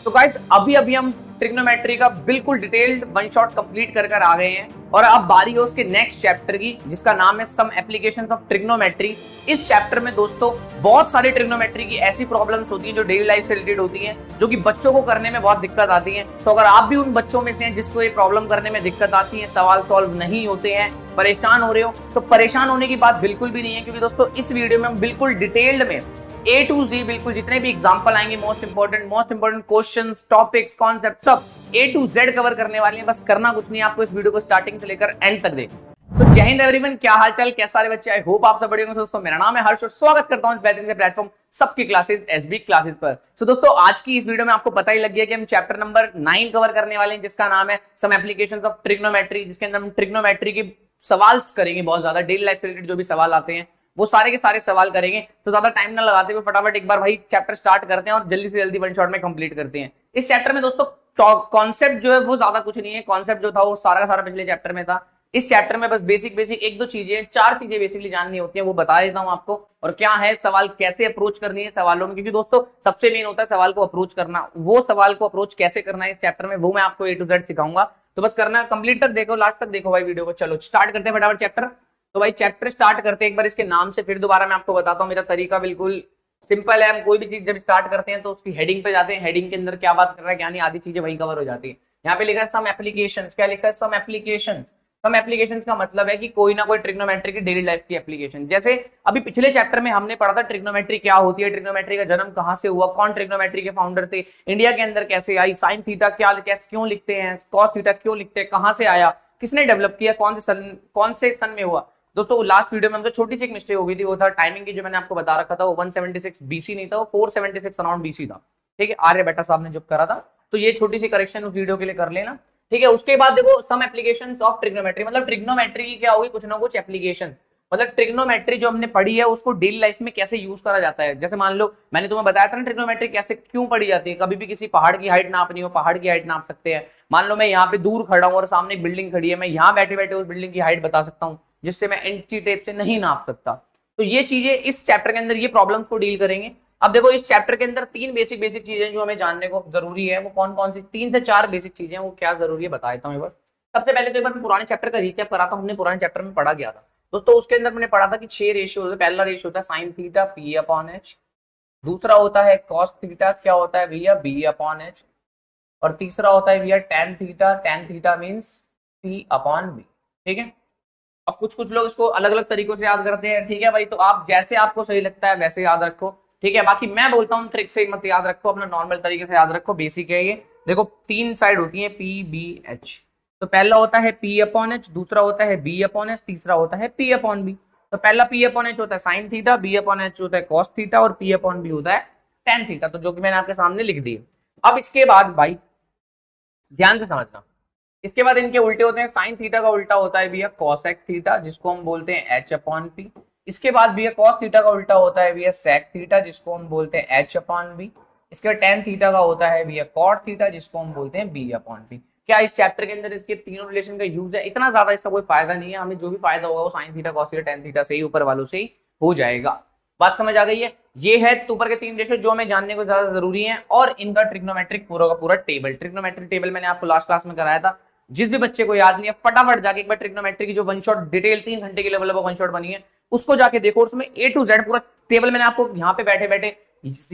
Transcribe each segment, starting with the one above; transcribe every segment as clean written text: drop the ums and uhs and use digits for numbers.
तो गाइस अभी अभी हम ट्रिग्नोमेट्री का बिल्कुल डिटेल्ड वन शॉट कंप्लीट कर आ गए हैं और अब बारी है उसके नेक्स्ट चैप्टर की जिसका नाम है सम एप्लीकेशंस ऑफ ट्रिग्नोमेट्री। इस चैप्टर में दोस्तों बहुत सारी ट्रिग्नोमेट्री की ऐसी प्रॉब्लम्स होती हैं जो डेली लाइफ से रिलेटेड होती हैं, जो कि बच्चों को करने में बहुत दिक्कत आती है। तो अगर आप भी उन बच्चों में से हैं जिसको ये प्रॉब्लम करने में दिक्कत आती है, सवाल सॉल्व नहीं होते हैं, परेशान हो रहे हो, तो परेशान होने की बात बिल्कुल भी नहीं है, क्योंकि दोस्तों इस वीडियो में हम बिल्कुल डिटेल्ड में A to Z बिल्कुल जितने भी एग्जांपल आएंगे, most important questions, topics, concept सब A to Z कवर करने वाले हैं। बस करना कुछ नहीं, आपको इस वीडियो को स्टार्टिंग से लेकर एंड तक देखना। तो जय हिंद एवरीवन, क्या हालचाल, कैसे सारे बच्चे, आई होप आप सब बढ़िया होंगे। दोस्तों मेरा नाम है हर्ष और स्वागत करता हूं इस बेहतरीन से प्लेटफॉर्म सबकी क्लासेस एसबी क्लासेस पर। तो दोस्तों आज की इस वीडियो में आपको पता ही लग गया कि हम चैप्टर नंबर 9 कवर करने वाले हैं, जिसका नाम है सम एप्लीकेशंस ऑफ ट्रिग्नोमेट्री, जिसके अंदर हम ट्रिग्नोमेट्री के सवाल करेंगे। बहुत ज्यादा डेली लाइफ से रिलेटेड जो भी सवाल आते हैं वो सारे के सारे सवाल करेंगे। तो ज्यादा टाइम ना लगाते हुए फटाफट एक बार भाई चैप्टर स्टार्ट करते हैं और जल्दी से जल्दी वन शॉट में कंप्लीट करते हैं। इस चैप्टर में दोस्तों कॉन्सेप्ट जो है वो ज्यादा कुछ नहीं है, कॉन्सेप्ट जो था वो सारा का सारा पिछले चैप्टर में था। इस चैप्टर में बस बेसिक एक दो चीजें, 4 चीजें बेसिकली जाननी होती है, वो बता देता हूं आपको। और क्या है सवाल, कैसे अप्रोच करनी है सवालों में, क्योंकि दोस्तों सबसे मेन होता है सवाल को अप्रोच करना। वो सवाल को अप्रोच कैसे करना है इस चैप्टर में वो मैं आपको A to Z सिखाऊंगा। तो बस करना, कंप्लीट तक देखो, लास्ट तक देखो भाई वीडियो को। चलो स्टार्ट करते हैं फटाफट चैप्टर। तो भाई चैप्टर स्टार्ट करते हैं एक बार इसके नाम से, फिर दोबारा मैं आपको बताता हूँ। मेरा तरीका बिल्कुल सिंपल है। हम कोई भी चीज जब स्टार्ट करते हैं तो उसकी हेडिंग पे जाते हैं, हेडिंग के अंदर क्या बात कर रहा है क्या नहीं, आधी चीजें वही कवर हो जाती है। यहाँ पे लिखा है सम एप्लीकेशंस। क्या लिखा है? सम एप्लीकेशंस। सम एप्लीकेशंस का मतलब है कि कोई ना कोई ट्रिग्नोमेट्री की डेली लाइफ की एप्लीकेशन। जैसे अभी पिछले चैप्टर में हमने पढ़ा था ट्रिग्नोमेट्री क्या होती है, ट्रिग्नोमेट्री का जन्म कहाँ से हुआ, कौन ट्रिग्नोमेट्री के फाउंडर थे, इंडिया के अंदर कैसे आई, साइन थीटा क्या कैसे क्यों लिखते हैं, कॉस थीटा क्यों लिखते हैं, कहाँ से आया, किसने डेवलप किया, कौन से सन में हुआ। दोस्तों लास्ट वीडियो में हमसे छोटी सी एक मिस्टेक हो गई थी, वो था टाइमिंग की। जो मैंने आपको बता रखा था वो 176 BC नहीं था, वो 476 अराउंड BC था। ठीक है, आर्यभट्ट साहब ने जब करा था, तो ये छोटी सी करेक्शन उस वीडियो के लिए कर लेना। ठीक है, उसके बाद देखो सम एप्लीकेशंस ऑफ ट्रिग्नोमेट्री, मतलब ट्रिग्नोमेट्री की क्या होगी, कुछ ना कुछ एप्लीकेशन। मतलब ट्रिग्नोमेट्री जो हमने पढ़ी है उसको डेली लाइफ में कैसे यूज करा जाता है। जैसे मान लो मैंने तुम्हें बताया था ना ट्रिग्नोमेट्री कैसे क्यों पढ़ी जाती है। कभी भी किसी पहाड़ की हाइट नापनी हो, पहाड़ की हाइट नाप सकते हैं। मान लो मैं यहाँ पे दूर खड़ा हूँ और सामने एक बिल्डिंग खड़ी है, मैं यहाँ बैठे बैठे उस बिल्डिंग की हाइट बता सकता हूँ, जिससे मैं इंची टेप से नहीं नाप सकता। तो ये चीजें इस चैप्टर के अंदर ये प्रॉब्लम्स को डील करेंगे। अब देखो इस चैप्टर के अंदर 3 बेसिक चीजें जो हमें जानने को जरूरी है, वो कौन कौन सी 3 से 4 बेसिक चीजें, वो क्या जरूरी है बता देता हूँ एक बार। सबसे पहले तो एक बार पुराने चैप्टर का रिकैप कराता हूँ। हमने पुराने चैप्टर में पढ़ा गया था दोस्तों, उसके अंदर मैंने पढ़ा था कि 6 रेशियो होता है। पहला रेशियो होता है साइन थीटा P/H, दूसरा होता है कॉस थीटा, क्या होता है भैया B/H, और तीसरा होता है भैया tan थीटा मींस P/B। ठीक है, अब कुछ लोग इसको अलग अलग तरीकों से याद करते हैं। ठीक है भाई, तो आप जैसे आपको सही लगता है वैसे याद रखो। ठीक है, बाकी मैं बोलता हूँ ट्रिक से मत याद रखो, अपना नॉर्मल तरीके से याद रखो। बेसिक है ये। देखो 3 साइड होती है PBH। तो पहला होता है P/H, दूसरा होता है B/H, तीसरा होता है P/B। तो पहला P/H होता है साइन थीटा, B/H होता है कॉस थीटा, और P/B होता है tan थीटा। तो जो कि मैंने आपके सामने लिख दिया। अब इसके बाद भाई ध्यान से समझना, इसके बाद इनके उल्टे होते हैं। साइन थीटा का उल्टा होता है भैया कॉसेक थीटा, जिसको हम बोलते हैं H/P। इसके बाद भैया कॉस थीटा का उल्टा होता है भैया सेक थीटा, जिसको हम बोलते हैं H/B। इसके बाद tan थीटा का होता है भैया कॉट थीटा, जिसको हम बोलते हैं B/P। क्या इस चैप्टर के अंदर इसके तीनों रिलेशन का यूज है? इतना ज्यादा इसका कोई फायदा नहीं है, हमें जो भी फायदा होगा वो sine theta, cos theta, tan theta से ही, ऊपर वालों से ही हो जाएगा। बात समझ आ गई है? ये है ऊपर के 3 रेशियो जो हमें जानने को ज्यादा जरूरी है, और इनका ट्रिग्नोमेट्रिक पूरा का पूरा टेबल। ट्रिग्नोमेट्रिक टेबल मैंने आपको लास्ट क्लास में कराया था। जिस भी बच्चे को याद नहीं है फटाफट जाके एक बार ट्रिग्नोमेट्री की जो वन शॉट डिटेल 3 घंटे के लेवल पर वन शॉट बनी है उसको जाके देखो। उसमें A to Z पूरा टेबल मैंने आपको यहाँ पे बैठे बैठे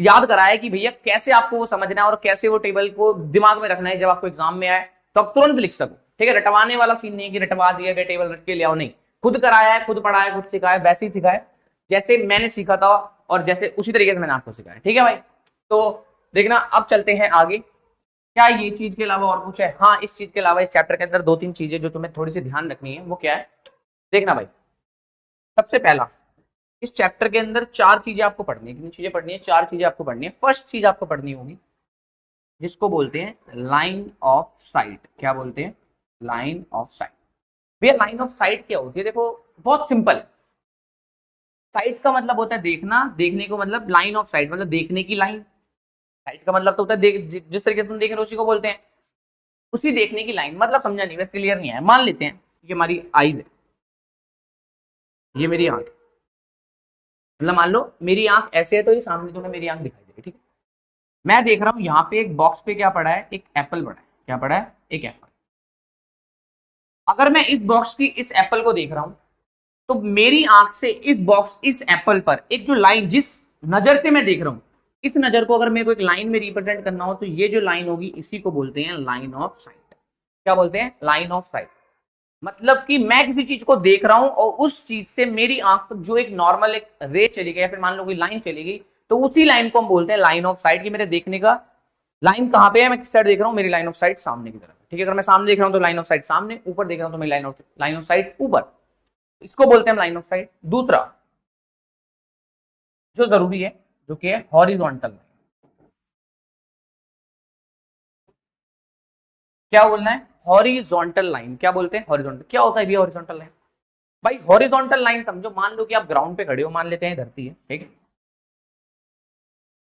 याद कराया कि भैया कैसे आपको वो समझना है और कैसे वो टेबल को दिमाग में रखना है, जब आपको एग्जाम में आए तो आप तुरंत लिख सको। ठीक है, रटवाने वाला सीन नहीं है कि रटवा दिया गया टेबल रट के ले आओ, नहीं। खुद कराया है, खुद पढ़ाया, खुद सिखाया, वैसे ही सिखाया जैसे मैंने सीखा था, और जैसे उसी तरीके से मैंने आपको सिखाया। ठीक है भाई, तो देखना अब चलते हैं आगे। क्या ये चीज के अलावा और कुछ है? हाँ, इस चीज के अलावा इस चैप्टर के अंदर 2-3 चीजें जो तुम्हें थोड़ी सी ध्यान रखनी है, वो क्या है देखना भाई। सबसे पहला, इस चैप्टर के अंदर 4 चीजें आपको पढ़नी है। कितनी चीजें पढ़नी है? 4 चीजें आपको पढ़नी है। फर्स्ट चीज आपको पढ़नी होगी जिसको बोलते हैं लाइन ऑफ साइट। क्या बोलते हैं? Line of site. भैया लाइन ऑफ साइट क्या होती है? देखो बहुत सिंपल है। साइट का मतलब होता है देखना, देखने को मतलब लाइन ऑफ साइट मतलब देखने की लाइन। साइट का मतलब तो होता है जिस तरीके से तुम देख रहे हो उसी को बोलते हैं, उसी देखने की लाइन। मतलब समझा नहीं, बस क्लियर नहीं है। मान लेते हैं ये हमारी आईज है, ये मेरी आंख, मतलब मान लो मेरी आंख ऐसे है तो ये सामने तुम्हें मेरी आंख दिखाई देगी। ठीक है, मैं देख रहा हूं यहाँ पे एक बॉक्स पे क्या पड़ा है, एक एप्पल पड़ा है। क्या पड़ा है? एक एप्पल। अगर मैं इस बॉक्स की इस एप्पल को देख रहा हूं तो मेरी आंख से इस बॉक्स इस एप्पल पर एक जो लाइन, जिस नजर से मैं देख रहा हूं, इस नजर को अगर मेरे को एक लाइन में रिप्रेजेंट करना हो तो ये जो लाइन होगी इसी को बोलते हैं लाइन ऑफ साइट। क्या बोलते हैं? Line of site. मतलब कि मैं किसी चीज को देख रहा हूं और उस चीज से मेरी आंख पर जो एक नॉर्मल एक रे चली गई या फिर मान लो कोई लाइन चली गई, तो उसी लाइन को हम बोलते हैं लाइन ऑफ साइट। कि मेरे देखने का लाइन कहां पे है, मैं किस साइड देख रहा हूं, मेरी लाइन ऑफ साइट सामने की तरफ। ठीक है, अगर मैं सामने देख रहा हूं तो लाइन ऑफ साइट सामने, ऊपर देख रहा हूं तो मेरी लाइन ऑफ साइट ऊपर। इसको बोलते हैं लाइन ऑफ साइट। दूसरा जो जरूरी है जो कि है हॉरिजॉन्टल लाइन। क्या बोलना है? Horizontal line. क्या बोलते हैं? हॉरिजॉन्टल। क्या होता है भैया हॉरिजॉन्टल लाइन? भाई हॉरिजॉन्टल लाइन समझो, मान लो कि आप ग्राउंड पे खड़े हो, मान लेते हैं धरती है, ठीक है।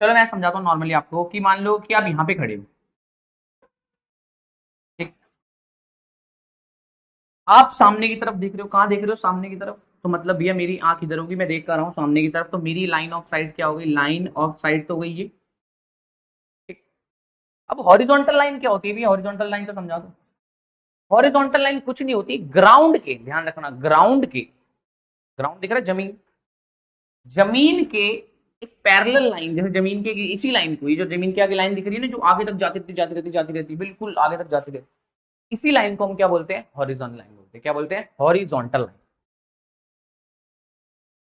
चलो मैं समझाता हूँ नॉर्मली आपको कि मान लो कि आप यहाँ पे खड़े हो, ठीक। आप सामने की तरफ देख रहे हो। कहाँ देख रहे हो? सामने की तरफ। तो मतलब भैया मेरी आंख इधर होगी, मैं देख कर रहा हूँ सामने की तरफ, तो मेरी लाइन ऑफ साइट क्या हो गई? लाइन ऑफ साइट तो गई ये, ठीक। अब हॉरिजॉन्टल लाइन क्या होती है भैया? हॉरिजॉन्टल लाइन तो समझा दो। हॉरिजॉन्टल लाइन कुछ नहीं होती, ग्राउंड के, ध्यान रखना, ग्राउंड के, ग्राउंड दिख रहा है, जमीन, जमीन के एक पैरेलल लाइन, जैसे जमीन के इसी लाइन को, ये जो जमीन के आगे लाइन दिख रही है ना, जो आगे तक जाती रहती जाती रहती जाती रहती, बिल्कुल आगे तक जाती रहती, इसी लाइन को हम क्या बोलते हैं? हॉरिजॉन्टल लाइन बोलते हैं। क्या बोलते हैं? Horizontal line.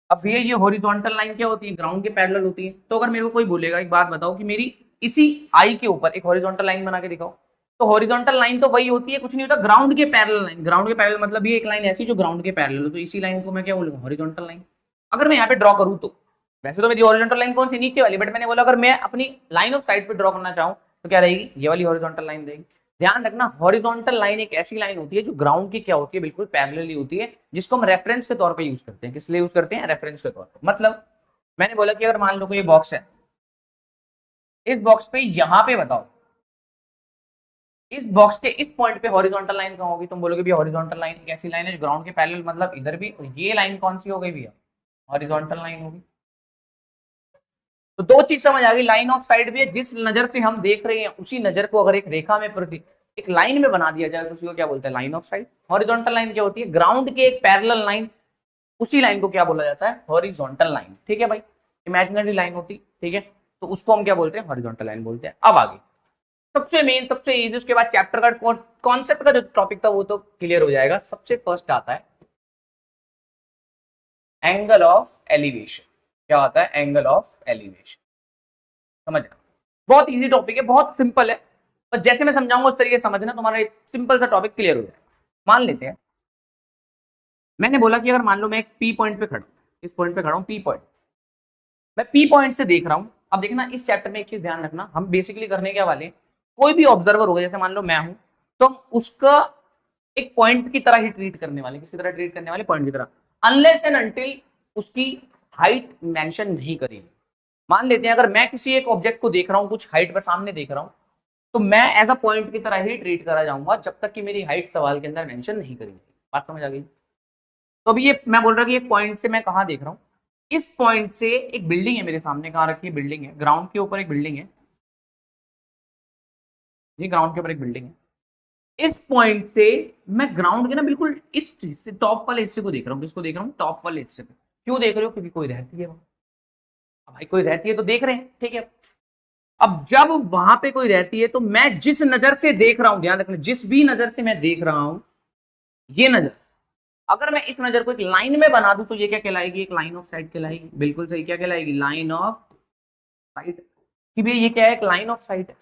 अब भैया ये हॉरिजॉन्टल लाइन क्या होती है? ग्राउंड के पैरेलल होती है। तो अगर मेरे को कोई बोलेगा, एक बात बताओ कि मेरी इसी आई के ऊपर एक हॉरिजॉन्टल लाइन बना के दिखाओ, तो हॉरिजॉन्टल लाइन तो वही होती है, कुछ नहीं होता, ग्राउंड के पैरेलल लाइन। ग्राउंड के पैरेलल मतलब ये एक लाइन ऐसी जो ग्राउंड के पैरेलल हो, तो इसी लाइन को मैं क्या बोलूंगा? Horizontal line. अगर मैं यहाँ पे ड्रॉ करूँ तो, वैसे तो मेरी हॉरिजॉन्टल लाइन कौन सी? नीचे वाली, बट मैंने बोला अगर मैं अपनी लाइन ऑफ साइट पे ड्रॉ करना चाहूँ तो क्या रहेगी? ये वाली हॉरिजॉन्टल लाइन रहेगी। ध्यान रखना, हॉरिजॉन्टल लाइन एक ऐसी लाइन होती है जो ग्राउंड की क्या होती है? बिल्कुल पैरेलली होती है, जिसको हम रेफरेंस के तौर पे यूज करते हैं। किस लिए यूज करते हैं? रेफरेंस के तौर पे। मतलब मैंने बोला कि अगर मान लो कोई ये बॉक्स है, इस बॉक्स पे यहां पे बताओ, इस बॉक्स के इस पॉइंट पे हॉरिजॉन्टल लाइन कहां होगी? तुम बोलोगे भैया हॉरिजॉन्टल लाइन एक ऐसी लाइन है जो ग्राउंड के पैरेलल, मतलब इधर भी, ये लाइन कौन सी हो गई भैया? हॉरिजॉन्टल लाइन होगी। तो दो चीज समझ आ गई, लाइन ऑफ साइट भी है, जिस नजर से हम देख रहे हैं उसी नजर को अगर एक रेखा में प्रति एक लाइन में बना दिया जाए तो उसी को क्या बोलते हैं? Line of site. Horizontal line क्या होती है? ग्राउंड के एक पैरेलल लाइन, उसी लाइन को क्या बोला जाता है? Horizontal line. ठीक है भाई, इमेजिनरी लाइन होती, ठीक है, तो उसको हम क्या बोलते हैं? हॉरिजॉन्टल लाइन बोलते हैं। अब आगे सबसे मेन, सबसे इजी, उसके बाद चैप्टर का कॉन्सेप्ट का जो टॉपिक था वो तो क्लियर हो जाएगा। सबसे फर्स्ट आता है एंगल ऑफ एलिवेशन। क्या आता है? Angle of elevation. समझना, बहुत इजी टॉपिक है, बहुत सिंपल है, बस जैसे मैं समझाऊंगा उस तरीके से समझना, तुम्हारा सिंपल सा टॉपिक क्लियर हो जाएगा। मान लेते हैं मैंने बोला कि अगर मान लो मैं एक पी पॉइंट पे खड़ा हूं, इस पॉइंट पे खड़ा हूं, पी पॉइंट, मैं पी पॉइंट से देख रहा हूं। अब देखना इस चैप्टर में एक चीज ध्यान रखना, हम बेसिकली करने क्या वाले, कोई भी ऑब्जर्वर होगा, जैसे मान लो मैं हूं, तो हम उसका एक पॉइंट की तरह ही ट्रीट करने वाले, किसी तरह ट्रीट करने वाले? पॉइंट की तरह, अनलेस एंड अनटिल उसकी हाइट मेंशन नहीं करेंगे। मान लेते हैं अगर मैं किसी एक ऑब्जेक्ट को देख रहा हूं, कुछ हाइट पर सामने देख रहा हूं, तो मैं एज अ पॉइंट की तरह ही ट्रीट करा जाऊंगा जब तक कि मेरी हाइट सवाल के अंदर मेंशन नहीं करेंगे। बात समझ आ गई? तो अभी ये मैं बोल रहा कि एक पॉइंट से मैं कहां देख रहा हूं, इस पॉइंट से एक बिल्डिंग है मेरे सामने, कहां रखी है? बिल्डिंग है, ग्राउंड के ऊपर एक बिल्डिंग है, ये ग्राउंड के ऊपर एक बिल्डिंग है। इस पॉइंट से मैं ग्राउंड के ना बिल्कुल इस चीज से टॉप वाले हिस्से को देख रहा हूँ। किसको देख रहा हूँ? टॉप वाले हिस्से पे। क्यों देख रहे हो? क्योंकि कोई रहती है वहां। अब भाई कोई रहती है तो देख रहे हैं, ठीक है। अब जब वहां पे कोई रहती है तो मैं जिस नजर से देख रहा हूं, ध्यान रखना, जिस भी नजर से मैं देख रहा हूं, ये नजर, अगर मैं इस नजर को एक लाइन में बना दूं तो ये क्या कहलाएगी? एक लाइन ऑफ साइट कहलाएगी। बिल्कुल सही, क्या कहलाएगी? Line of sight. कि भैया ये क्या है? एक लाइन ऑफ साइट है।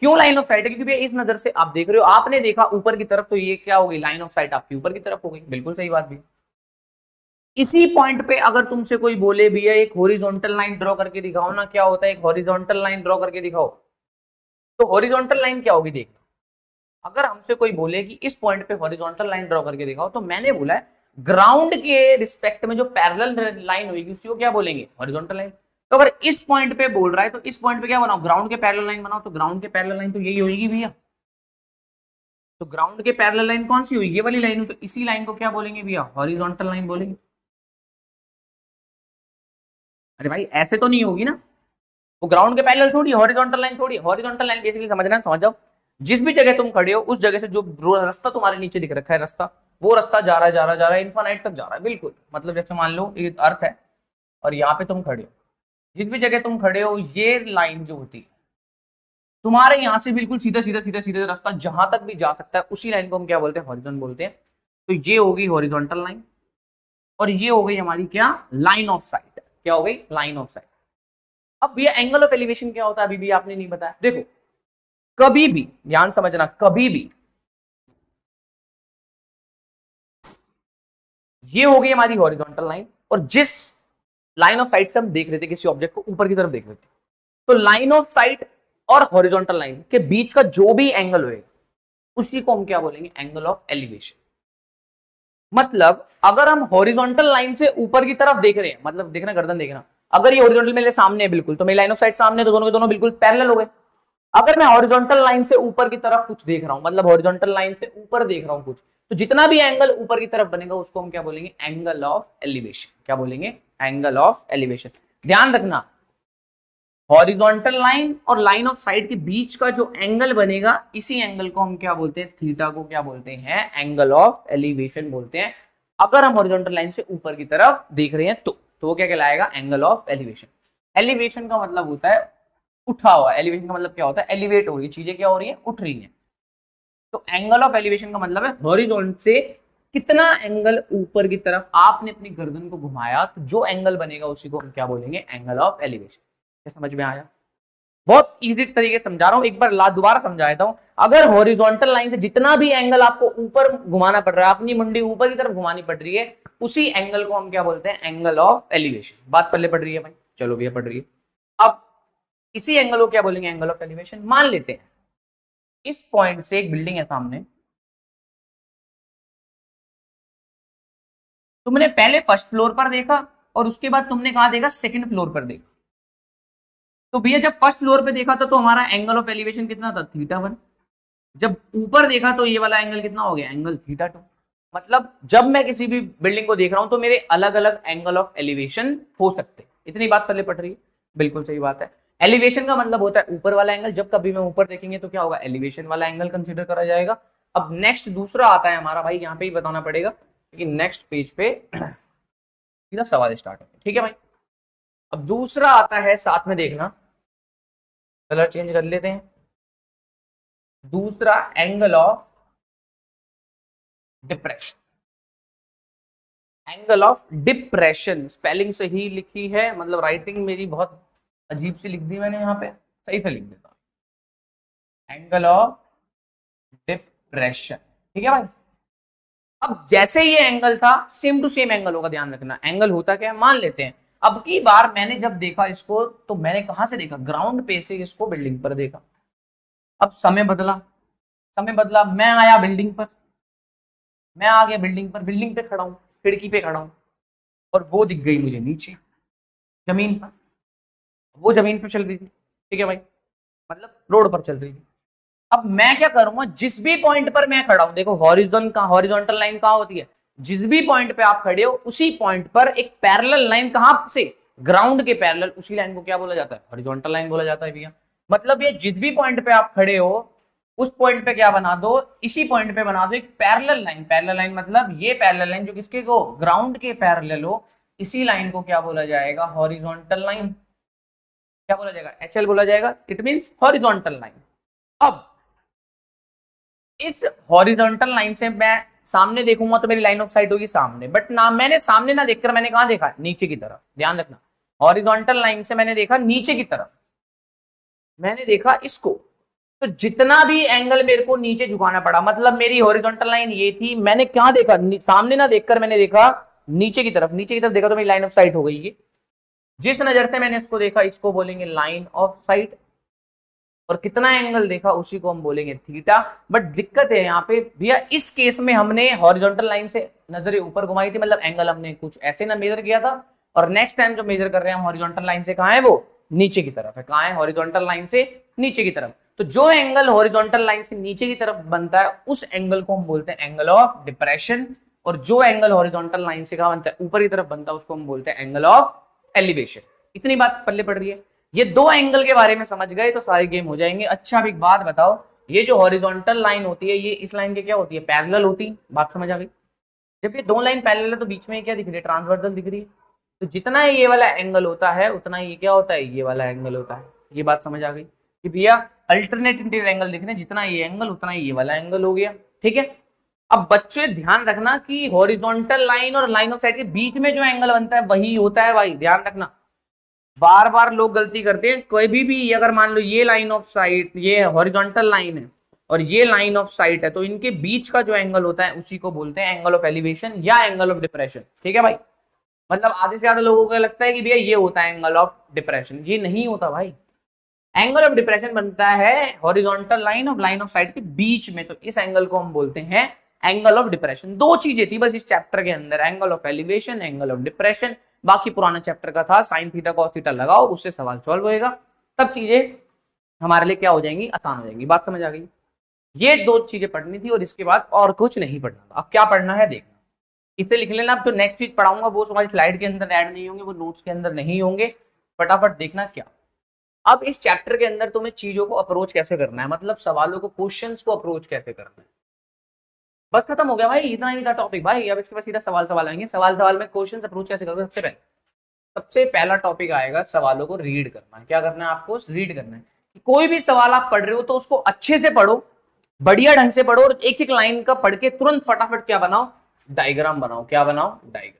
क्यों लाइन ऑफ साइट है? क्योंकि भैया इस नजर से आप देख रहे हो, आपने देखा ऊपर की तरफ, तो ये क्या हो गई? लाइन ऑफ साइट आपकी ऊपर की तरफ हो गई। बिल्कुल सही बात भी। इसी पॉइंट पे अगर तुमसे कोई बोले भैया एक हॉरिजॉन्टल लाइन ड्रॉ करके दिखाओ ना, क्या होता है? एक हॉरिजॉन्टल लाइन ड्रॉ करके दिखाओ, तो हॉरिजॉन्टल लाइन क्या होगी? देखना, अगर हमसे कोई बोले कि इस पॉइंट पे हॉरिजॉन्टल लाइन ड्रॉ करके दिखाओ, तो मैंने बोला है ग्राउंड के रिस्पेक्ट में जो पैरेलल लाइन होगी उसी को क्या बोलेंगे? Horizontal line. तो अगर इस पॉइंट पे बोल रहा है तो इस पॉइंट पे क्या बनाओ? ग्राउंड के पैरेलल लाइन बनाओ। तो ग्राउंड के पैरेलल लाइन तो यही होगी भैया, तो ग्राउंड के पैरेलल लाइन कौन सी हुई? ये वाली लाइन। तो इसी लाइन को क्या बोलेंगे भैया? हॉरिजॉन्टल लाइन बोलेंगे। अरे भाई ऐसे तो नहीं होगी ना, वो ग्राउंड के पैरेलल थोड़ी, हॉरिजॉन्टल लाइन थोड़ी। हॉरिजॉन्टल लाइन बेसिकली समझना है, समझ जाओ, जिस भी जगह तुम खड़े हो उस जगह से जो रास्ता तुम्हारे नीचे दिख रखा है रास्ता, वो रास्ता जा रहा है जा रहा है जा रहा है, इन्फिनिट तक जा रहा है। बिल्कुल, मतलब जैसे मान लो ये अर्थ है और यहाँ पे तुम खड़े हो, जिस भी जगह तुम खड़े हो ये लाइन जो होती है तुम्हारे यहाँ से बिल्कुल सीधा सीधा सीधा सीधा रास्ता जहां तक भी जा सकता है, उसी लाइन को हम क्या बोलते हैं, हॉरिजॉन बोलते हैं। तो ये हो गई हॉरिजॉन्टल लाइन और ये हो गई हमारी क्या, लाइन ऑफ साइट। क्या हो गई, लाइन ऑफ साइट। अब ये एंगल ऑफ एलिवेशन क्या होता है अभी भी आपने नहीं बताया। देखो कभी भी ध्यान समझना, कभी भी ये हो गई हमारी हॉरिजॉन्टल लाइन, और जिस लाइन ऑफ साइट से हम देख रहे थे किसी ऑब्जेक्ट को, ऊपर की तरफ देख रहे थे, तो लाइन ऑफ साइट और हॉरिजॉन्टल लाइन के बीच का जो भी एंगल होएगा उसी को हम क्या बोलेंगे, एंगल ऑफ एलिवेशन। मतलब अगर हम हॉरिजॉन्टल लाइन से ऊपर की तरफ देख रहे हैं, मतलब देखना गर्दन देखना, अगर ये हॉरिजॉन्टल मेरे सामने है बिल्कुल, तो मेरी लाइन ऑफ साइट सामने, तो दोनों के दोनों बिल्कुल पैरेलल हो गए। अगर मैं हॉरिजॉन्टल लाइन से ऊपर की तरफ कुछ देख रहा हूं, मतलब हॉरिजॉन्टल लाइन से ऊपर देख रहा हूं कुछ, तो जितना भी एंगल ऊपर की तरफ बनेगा उसको हम क्या बोलेंगे, एंगल ऑफ एलिवेशन। क्या बोलेंगे, एंगल ऑफ एलिवेशन। ध्यान रखना, हॉरिजॉन्टल लाइन और लाइन ऑफ साइट के बीच का जो एंगल बनेगा, इसी एंगल को हम क्या बोलते हैं, थीटा को क्या बोलते हैं, एंगल ऑफ एलिवेशन बोलते हैं। अगर हम हॉरिजॉन्टल लाइन से ऊपर की तरफ देख रहे हैं तो वो क्या कहलाएगा, एंगल ऑफ एलिवेशन। एलिवेशन का मतलब होता है उठा हुआ, एलिवेशन का मतलब क्या होता है, एलिवेट हो रही है चीजें, क्या हो रही है, उठ रही है। तो एंगल ऑफ एलिवेशन का मतलब है हॉरिजॉन्टल से कितना एंगल ऊपर की तरफ आपने अपनी गर्दन को घुमाया, तो जो एंगल बनेगा उसी को हम क्या बोलेंगे, एंगल ऑफ एलिवेशन। क्या समझ में आया? बहुत इजी तरीके से समझा रहा हूं, एक बार दोबारा समझा देता हूं। अगर हॉरिजॉन्टल लाइन से जितना भी एंगल आपको ऊपर घुमाना पड़ रहा है, अपनी मुंडी ऊपर की तरफ घुमानी पड़ रही है, उसी एंगल को हम क्या बोलते हैं, एंगल ऑफ एलिवेशन। बात पल्ले पड़ रही है भाई? चलो भैया पड़ रही है। अब इसी एंगल को क्या बोलेंगे, एंगल ऑफ एलिवेशन। मान लेते हैं इस पॉइंट से एक बिल्डिंग है सामने, तुमने पहले फर्स्ट फ्लोर पर देखा और उसके बाद तुमने कहा देखा, सेकंड फ्लोर पर देखा। तो भैया जब फर्स्ट फ्लोर पे देखा था तो हमारा एंगल ऑफ एलिवेशन कितना था, θ1। जब ऊपर देखा तो ये वाला एंगल कितना हो गया, एंगल θ2। मतलब जब मैं किसी भी बिल्डिंग को देख रहा हूं तो मेरे अलग अलग एंगल ऑफ एलिवेशन हो सकते हैं। इतनी बात पहले पड़ रही है? बिल्कुल सही बात है। एलिवेशन का मतलब होता है ऊपर वाला एंगल। जब कभी मैं ऊपर देखेंगे तो क्या होगा, एलिवेशन वाला एंगल कंसिडर करा जाएगा। अब नेक्स्ट दूसरा आता है हमारा, भाई यहाँ पे ही बताना पड़ेगा क्योंकि नेक्स्ट पेज पे सीधा सवाल स्टार्ट है, ठीक है भाई। अब दूसरा आता है, साथ में देखना, कलर चेंज कर लेते हैं। दूसरा angle of depression. Angle of depression spelling सही लिखी है, मतलब राइटिंग मेरी बहुत अजीब सी लिख दी मैंने, यहाँ पे सही से लिख देता हूं, एंगल ऑफ डिप्रेशन। ठीक है भाई। अब जैसे ये एंगल था सेम टू सेम एंगल होगा, ध्यान रखना। एंगल होता क्या है, मान लेते हैं अब की बार मैंने जब देखा इसको तो मैंने कहां से देखा, ग्राउंड पे से इसको बिल्डिंग पर देखा। अब समय बदला, समय बदला, मैं आया बिल्डिंग पर, मैं आ गया बिल्डिंग पर, बिल्डिंग पे खड़ा हूं, खिड़की पे खड़ा हूं, और वो दिख गई मुझे नीचे जमीन पर, वो जमीन पर चल रही थी। ठीक है भाई, मतलब रोड पर चल रही थी। अब मैं क्या करूंगा, जिस भी पॉइंट पर मैं खड़ा हूं, देखो हॉरिजॉन्टल लाइन कहां होती है, जिस भी पॉइंट पे आप खड़े हो उसी पॉइंट पर एक पैरेलल लाइन, कहां से, ग्राउंड के पैरेलल, उसी लाइन को क्या बोला जाता है, हॉरिजॉन्टल लाइन बोला जाता है भैया। मतलब ये जिस भी पॉइंट पे आप खड़े हो उस पॉइंट पे क्या बना दो, इसी पॉइंट पे बना दो एक पैरेलल लाइन। पैरेलल लाइन मतलब ये पैरेलल लाइन जो किसके को, ग्राउंड के पैरेलल हो, इसी लाइन को क्या बोला जाएगा, हॉरिजॉन्टल लाइन। क्या बोला जाएगा, HL बोला जाएगा। It means horizontal line. अब इस हॉरिजॉन्टल लाइन से मैं सामने देखूंगा तो मेरी लाइन ऑफ साइट होगी सामने, बट ना मैंने सामने ना देखकर मैंने कहां देखा, नीचे की तरफ। ध्यान रखना, हॉरिजॉन्टल लाइन से मैंने देखा नीचे की तरफ, मैंने देखा इसको, तो जितना भी एंगल मेरे को नीचे झुकाना पड़ा, मतलब मेरी हॉरिजॉन्टल लाइन ये थी, मैंने क्या देखा, सामने ना देखकर मैंने देखा नीचे की तरफ, नीचे की तरफ देखा तो मेरी लाइन ऑफ साइट हो गई ये। जिस नजर से मैंने इसको देखा इसको बोलेंगे लाइन ऑफ साइट, और कितना एंगल देखा उसी को हम बोलेंगे थीटा। बट दिक्कत है यहाँ पे भैया, इस केस में हमने हॉरिजॉन्टल लाइन से नजरें ऊपर घुमाई थी, मतलब एंगल हमने कुछ ऐसे ना मेजर किया था, और नेक्स्ट टाइम जो मेजर कर रहे हैं हम हॉरिजॉन्टल लाइन से, कहां है वो, नीचे की तरफ है। कहां है, हॉरिजॉन्टल लाइन से नीचे की तरफ। तो जो एंगल हॉरिजॉन्टल लाइन से नीचे की तरफ बनता है उस एंगल को हम बोलते हैं एंगल ऑफ डिप्रेशन, और जो एंगल हॉरिजॉन्टल लाइन से कहां बनता है, ऊपर की तरफ बनता है, उसको हम बोलते हैं एंगल ऑफ एलिवेशन। इतनी बात पल्ले पड़ रही है। ये दो एंगल के बारे में समझ गए तो सारे गेम हो जाएंगे। अच्छा अब एक बात बताओ, ये जो हॉरिजॉन्टल लाइन होती है ये इस लाइन के क्या होती है, पैरेलल होती है। बात समझ आ गई। जब ये दो लाइन पैरेलल है तो बीच में क्या दिख रही है, ट्रांसवर्सल दिख रही है। तो जितना ये वाला एंगल होता है उतना ये क्या होता है, ये वाला एंगल होता है। ये बात समझ आ गई कि भैया अल्टरनेट इंटीरियर एंगल दिख रहे हैं, जितना ये एंगल उतना ये वाला एंगल हो गया। ठीक है। अब बच्चे ध्यान रखना कि हॉरिजॉन्टल लाइन और लाइन ऑफ साइट के बीच में जो एंगल बनता है वही होता है भाई, ध्यान रखना। बार बार लोग गलती करते हैं, कोई भी अगर मान लो ये लाइन ऑफ साइट, ये हॉरिजॉन्टल लाइन है और ये लाइन ऑफ साइट है, तो इनके बीच का जो एंगल होता है उसी को बोलते हैं एंगल ऑफ एलिवेशन या एंगल ऑफ डिप्रेशन। ठीक है भाई। मतलब आधे से ज्यादा लोगों को लगता है कि भैया ये होता है एंगल ऑफ डिप्रेशन, ये नहीं होता भाई। एंगल ऑफ डिप्रेशन बनता है हॉरिजॉन्टल लाइन और लाइन ऑफ साइट के बीच में, तो इस एंगल को हम बोलते हैं एंगल ऑफ डिप्रेशन। दो चीजें थी बस इस चैप्टर के अंदर, angle of elevation, angle of depression. बाकी पुराना चैप्टर का था साइन थीटा कॉस थीटा लगाओ, उससे सवाल सॉल्व होएगा, तब चीजें हमारे लिए क्या हो जाएंगी, आसान हो जाएंगी। बात समझ आ गई। ये दो चीजें पढ़नी थी और इसके बाद और कुछ नहीं पढ़ना था। अब क्या पढ़ना है देखना, इसे लिख लेना। अब जो नेक्स्ट वीक पढ़ाऊंगा वो तुम्हारी स्लाइड के अंदर ऐड नहीं होंगे, वो नोट्स के अंदर नहीं होंगे, फटाफट देखना क्या। अब इस चैप्टर के अंदर तुम्हें चीजों को अप्रोच कैसे करना है, मतलब सवालों को, क्वेश्चंस को अप्रोच कैसे करना है, बस खत्म हो गया भाई, इतना ही था टॉपिक भाई। अब इसके बाद सीधा सवाल आएंगे। सवाल में क्वेश्चंस अप्रोच कैसे करोगे। सबसे पहला टॉपिक आएगा सवालों को रीड करना। क्या करना है आपको, रीड करना है। कोई भी सवाल आप पढ़ रहे हो तो उसको अच्छे से पढ़ो, बढ़िया ढंग से पढ़ो और एक एक लाइन का पढ़ के तुरंत फटाफट क्या बनाओ, डायग्राम बनाओ। क्या बनाओ, डायग्राम।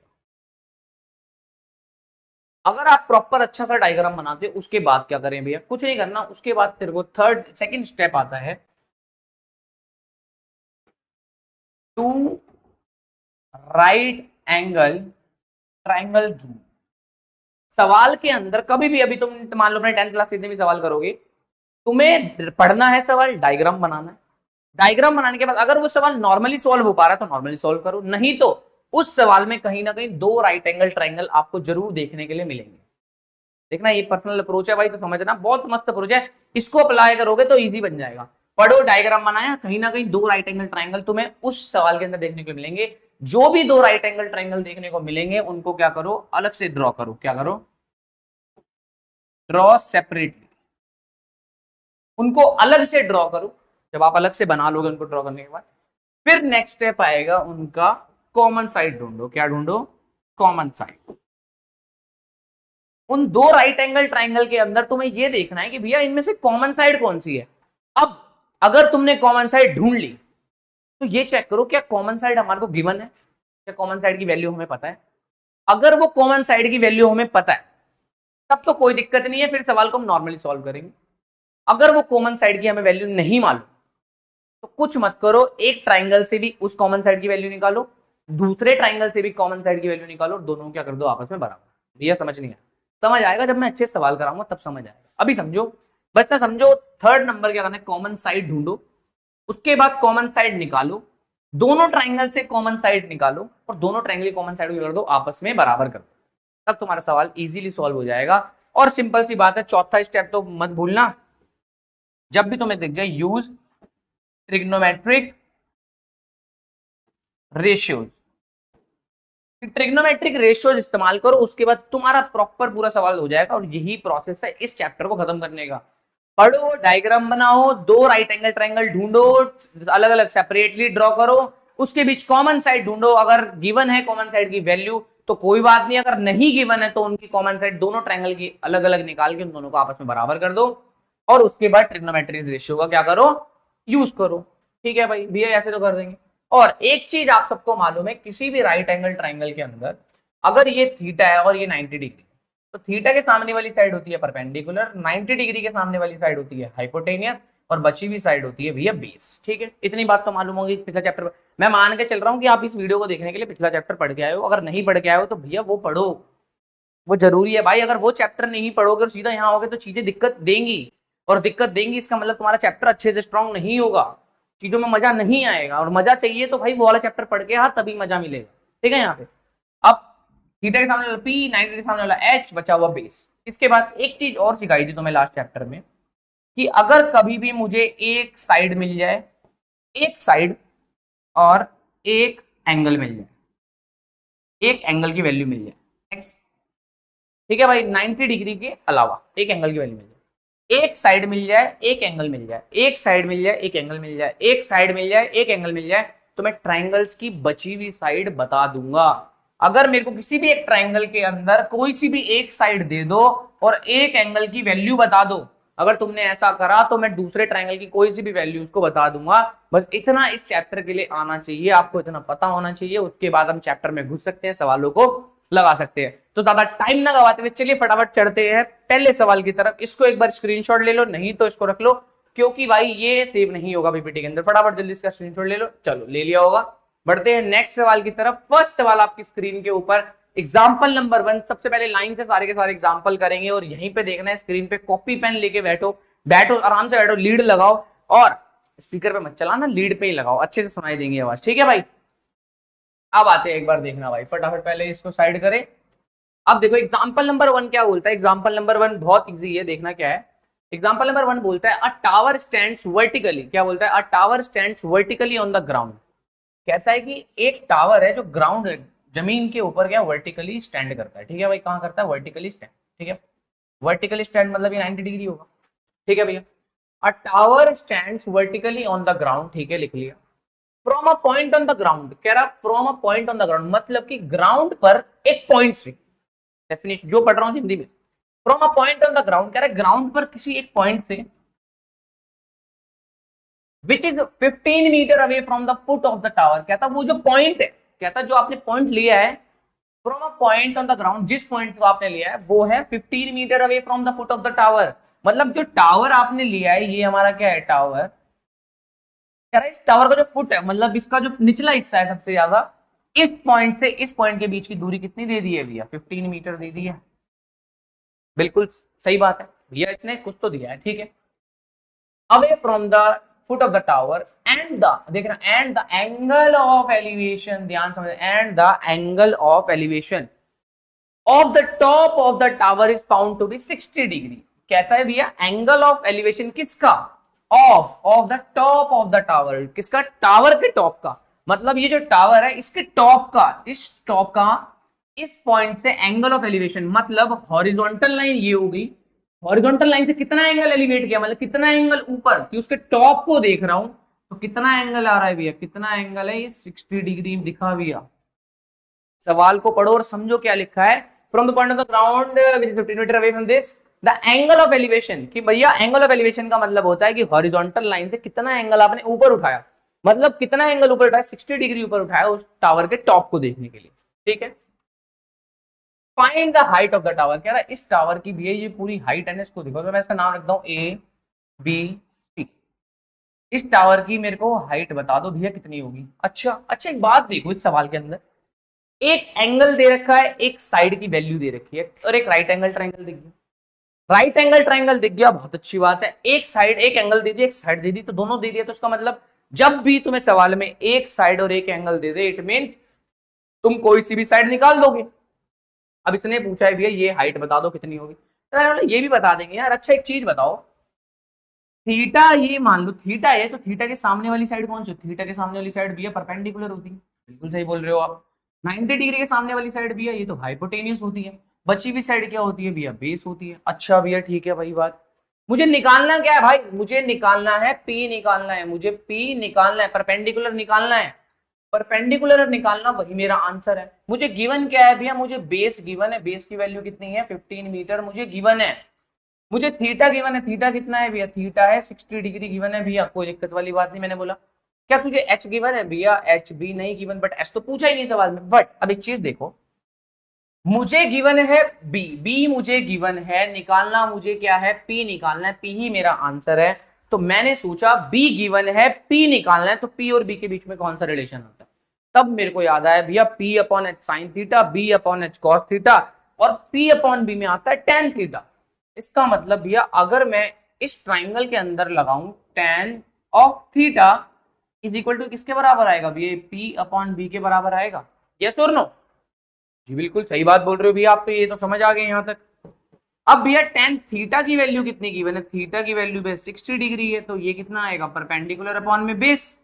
अगर आप प्रॉपर अच्छा सा डायग्राम बनाते हो उसके बाद क्या करें भैया, कुछ नहीं करना। उसके बाद तेरे को सेकंड स्टेप आता है to right angle triangle drew. सवाल के अंदर कभी भी, अभी तुम मान लो अपने 10th क्लास जितने भी सवाल करोगे, तुम्हें पढ़ना है सवाल, डायग्राम बनाना है। डायग्राम बनाने के बाद अगर वो सवाल नॉर्मली सॉल्व हो पा रहा है तो नॉर्मली सॉल्व करो, नहीं तो उस सवाल में कहीं ना कहीं दो राइट एंगल ट्राइंगल आपको जरूर देखने के लिए मिलेंगे। देखना ये पर्सनल अप्रोच है भाई, तो समझना बहुत मस्त अप्रोच है। इसको अप्लाई करोगे तो इजी बन जाएगा। पढ़ो, डायग्राम बनाया, कहीं ना कहीं दो राइट एंगल ट्राइंगल तुम्हें उस सवाल के अंदर देखने को मिलेंगे। जो भी दो राइट एंगल ट्राइंगल देखने को मिलेंगे उनको क्या करो, अलग से ड्रॉ करो। क्या करो, ड्रॉ सेपरेटली, उनको अलग से ड्रॉ करो। जब आप अलग से बना लोगे उनको ड्रॉ करने के बाद, फिर नेक्स्ट स्टेप आएगा उनका कॉमन साइड ढूंढो। क्या ढूंढो, कॉमन साइड। उन दो राइट एंगल ट्राइंगल के अंदर तुम्हें यह देखना है कि भैया इनमें से कॉमन साइड कौन सी है। अब अगर तुमने कॉमन साइड ढूंढ ली तो ये चेक करो क्या कॉमन साइड हमारे को गिवन है, क्या कॉमन साइड की वैल्यू हमें पता है। अगर वो कॉमन साइड की वैल्यू हमें पता है तब तो कोई दिक्कत नहीं है, फिर सवाल को हम नॉर्मली सॉल्व करेंगे। अगर वो कॉमन साइड की हमें वैल्यू नहीं मालूम तो कुछ मत करो, एक ट्राइंगल से भी उस कॉमन साइड की वैल्यू निकालो, दूसरे ट्राइंगल से भी कॉमन साइड की वैल्यू निकालो, दोनों क्या कर दो आपस में बराबर। भैया समझ नहीं आया, समझ आएगा जब मैं अच्छे सवाल कराऊंगा तब समझ आएगा। अभी समझो, बस ना समझो। थर्ड नंबर क्या करना है, कॉमन साइड ढूंढो, उसके बाद कॉमन साइड निकालो, दोनों ट्राइंगल से कॉमन साइड निकालो और दोनों ट्राइंगल कॉमन साइड कर दो, आपस में बराबर कर दो, तब तुम्हारा सवाल इजीली सॉल्व हो जाएगा। और सिंपल सी बात है, चौथा स्टेप तो मत भूलना, जब भी तुम्हें दिख जाए use trigonometric ratios, trigonometric ratios इस्तेमाल करो, उसके बाद तुम्हारा प्रॉपर पूरा सवाल हो जाएगा। और यही प्रोसेस है इस चैप्टर को खत्म करने का। पढ़ो, डायग्राम बनाओ, दो राइट एंगल ट्राइंगल ढूंढो, अलग अलग सेपरेटली ड्रॉ करो, उसके बीच कॉमन साइड ढूंढो। अगर गिवन है कॉमन साइड की वैल्यू तो कोई बात नहीं, अगर नहीं गिवन है तो उनकी कॉमन साइड दोनों ट्राइंगल की अलग अलग निकाल के उन दोनों को आपस में बराबर कर दो और उसके बाद ट्रिग्नोमेट्रिक रेशियो का क्या करो, यूज करो। ठीक है भाई, भैया ऐसे तो कर देंगे। और एक चीज आप सबको मालूम है, किसी भी राइट एंगल ट्राइंगल के अंदर अगर ये थीटा है और ये 90 डिग्री, तो थीटा के सामने वाली साइड होती है परपेंडिकुलर, 90 डिग्री के सामने वाली साइड होती है हाइपोटेनियस और बची हुई साइड होती है भैया बेस। ठीक है, इतनी बात तो मालूम होगी। पिछला चैप्टर मैं मान के चल रहा हूँ कि आप इस वीडियो को देखने के लिए पिछला चैप्टर पढ़ के आए हो। अगर नहीं पढ़ के आए हो तो भैया वो पढ़ो, वो जरूरी है भाई। अगर वो चैप्टर नहीं पढ़ोगे और सीधा यहाँ होगे तो चीजें दिक्कत देंगी, और दिक्कत देंगी इसका मतलब तुम्हारा चैप्टर अच्छे से स्ट्रांग नहीं होगा, चीजों में मजा नहीं आएगा। और मजा चाहिए तो भाई वो वाला चैप्टर पढ़ के हाँ तभी मजा मिलेगा। ठीक है, यहाँ पे अब थीटा के सामने वाला पी, 90 के सामने वाला एच, बचा हुआ बेस। इसके बाद एक चीज और सिखाई थी तुम्हें लास्ट चैप्टर में कि अगर कभी भी मुझे एक साइड मिल जाए, एक साइड और एक एंगल मिल जाए, एक एंगल की वैल्यू मिल जाए x, ठीक है भाई, 90 डिग्री के अलावा एक एंगल की वैल्यू मिल जाए, एक साइड मिल जाए, एक एंगल मिल जाए, एक साइड मिल जाए, एक एंगल मिल जाए, एक साइड मिल जाए, एक एंगल मिल जाए, तो मैं ट्राइंगल्स की बची हुई साइड बता दूंगा। अगर मेरे को किसी भी एक ट्राइंगल के अंदर कोई सी भी एक साइड दे दो और एक एंगल की वैल्यू बता दो, अगर तुमने ऐसा करा तो मैं दूसरे ट्राइंगल की कोई सी भी वैल्यू उसको बता दूंगा। बस इतना इस चैप्टर के लिए आना चाहिए, आपको इतना पता होना चाहिए। उसके बाद हम चैप्टर में घुस सकते हैं, सवालों को लगा सकते हैं। तो ज्यादा टाइम ना गवाते हुए चलिए फटाफट चढ़ते हैं पहले सवाल की तरफ। इसको एक बार स्क्रीनशॉट ले लो, नहीं तो इसको रख लो, क्योंकि भाई ये सेव नहीं होगा पीपीटी के अंदर। फटाफट जल्दी इसका स्क्रीनशॉट ले लो। चलो ले लिया होगा, बढ़ते हैं नेक्स्ट सवाल की तरफ। फर्स्ट सवाल आपकी स्क्रीन के ऊपर, एग्जाम्पल नंबर 1। सबसे पहले लाइन से सारे के सारे एग्जाम्पल करेंगे और यहीं पे देखना है स्क्रीन पे, कॉपी पेन लेके बैठो, बैठो आराम से बैठो, लीड लगाओ और स्पीकर पे मत चलाना, लीड पे ही लगाओ, अच्छे से सुनाई देंगे आवाज, ठीक है भाई। अब आते हैं, एक बार देखना भाई फटाफट, पहले इसको साइड करें। अब देखो एग्जाम्पल नंबर 1 क्या बोलता है। एग्जाम्पल नंबर 1 बहुत इजी है, देखना क्या है। एग्जाम्पल नंबर 1 बोलता है अ टावर स्टैंड्स वर्टिकली, क्या बोलता है, अ tower stands vertically on the ground. कहता है कि एक टावर है जो ग्राउंड है, जमीन के ऊपर क्या वर्टिकली स्टैंड करता है, ठीक है भाई। कहां करता है, वर्टिकली स्टैंड, ठीक है। वर्टिकली स्टैंड मतलब ये 90 डिग्री होगा, ठीक है भैया। अ tower stands vertically on the ground, ठीक है, लिख लिया। From a point on the ground, कह रहा from a point on the ground मतलब कि ग्राउंड पर एक पॉइंट से, डेफिनेशन जो पढ़ रहा हूं हिंदी में, from a point on the ground, कह रहा है ग्राउंड पर किसी एक पॉइंट से, which is 15 metre away from the foot of the tower. कहता वो जो पॉइंट है, कहता जो आपने पॉइंट लिया है from a point on the ground, जिस पॉइंट से आपने लिया है वो है 15 metre away from the foot of the tower. मतलब जो टावर आपने लिया है, ये हमारा क्या है, टावर। कह रहा है इस टावर का जो फुट है, मतलब इसका जो निचला हिस्सा है सबसे ज्यादा, इस पॉइंट से इस पॉइंट के बीच की दूरी कितनी दे दी है भैया, 15 मीटर दे दी है। बिल्कुल सही बात है भैया, इसने कुछ तो दिया है, ठीक है। Away from the foot of the tower and the, देखना, and the angle of elevation, ध्यान समझ, and the angle of elevation of the top of the tower is found to be 60 degree. कहता है भैया एंगल ऑफ एलिवेशन किसका, of the top of the tower, किसका, tower के top का। मतलब ये जो टावर है इसके टॉप का, इस टॉप का इस पॉइंट से एंगल ऑफ एलिवेशन, मतलब हॉरिजॉन्टल लाइन ये होगी, हॉरिजॉन्टल लाइन से कितना एंगल एलिवेट किया, मतलब कितना एंगल ऊपर, कि उसके टॉप को देख रहा हूं तो कितना एंगल आ रहा है भैया, कितना एंगल है ये, 60 डिग्री दिखा भैया। सवाल को पढ़ो और समझो क्या लिखा है। From the point of the ground which is 15 metre away from this the angle of elevation, कि भैया एंगल ऑफ एलिवेशन का मतलब होता है कि हॉरिजॉन्टल लाइन से कितना एंगल आपने ऊपर उठाया, मतलब कितना एंगल ऊपर उठाया, 60 डिग्री ऊपर उठाया उस टावर के टॉप को देखने के लिए, ठीक है। Find the height of the tower, कह रहा है इस टावर की भी ये पूरी हाइट है, इसको देखो, तो मैं इसका नाम रखता हूं ए बी सी। इस टावर की मेरे को हाइट बता दो भैया कितनी होगी। अच्छा एक बात देखो, इस सवाल के अंदर एक एंगल दे रखा है, एक साइड की वैल्यू दे रखी है, और एक राइट एंगल ट्राइंगल दिख गया, राइट एंगल ट्राइंगल दिख गया, बहुत अच्छी बात है। एक साइड, एक एंगल दे दी, एक साइड दे दी, तो दोनों दे दिया, तो उसका मतलब जब भी तुम्हें सवाल में एक साइड और एक angle they they, it means तुम कोई सी भी साइड निकाल दोगे। अब इसने पूछा है भैया ये हाइट बता दो कितनी होगी, तो ये भी बता देंगे यार। अच्छा एक चीज बताओ, थीटा, ये मान लो थीटा है, तो थीटा के सामने वाली साइड कौन सी, थीटा के सामने वाली साइड भैया परपेंडिकुलर होती है, बिल्कुल सही बोल रहे हो आप। 90 डिग्री के सामने वाली साइड भैया ये तो हाइपोटेनियस होती है, बची हुई साइड क्या होती है भैया, बेस होती है। अच्छा भैया ठीक है भाई, बात मुझे निकालना क्या है भाई, मुझे निकालना है पी, निकालना है मुझे पी निकालना है, परपेंडिकुलर निकालना है, परपेंडिकुलर निकालना, वही मेरा आंसर है। मुझे गिवन क्या है भैया, मुझे बेस गिवन है, बेस की वैल्यू कितनी है 15 मीटर मुझे गिवन है। मुझे थीटा गिवन है, थीटा कितना है भैया, थीटा है 60 डिग्री गिवन है भैया, कोई दिक्कत वाली बात नहीं। मैंने बोला क्या तुझे एच गिवन है भैया, एच बी नहीं गिवन, बट एच तो पूछा ही नहीं सवाल में। बट अब एक चीज देखो, मुझे गिवन है बी, बी मुझे गिवन है, निकालना मुझे क्या है, पी निकालना है, पी ही मेरा आंसर है। तो मैंने सोचा बी गिवन है, पी निकालना है, तो पी और बी के बीच में कौन सा रिलेशन होता है। तब मेरे को याद आया भैया P upon H sine theta, B upon H cos theta, और पी अपॉन बी में आता है टेन थीटा। इसका मतलब भैया अगर मैं इस ट्राइंगल के अंदर लगाऊं tan of theta is equal to किसके बराबर आएगा भैया, पी अपॉन बी के बराबर आएगा। यस और नो, जी बिल्कुल सही बात बोल रहे हो भैया आप, तो ये तो समझ आ गए यहां तक। अब भैया टेन थीटा की वैल्यू कितनी गिवन है, थीटा की वैल्यू बेस 60 डिग्री है, तो ये कितना आएगा, परपेंडिकुलर अपॉन में बेस।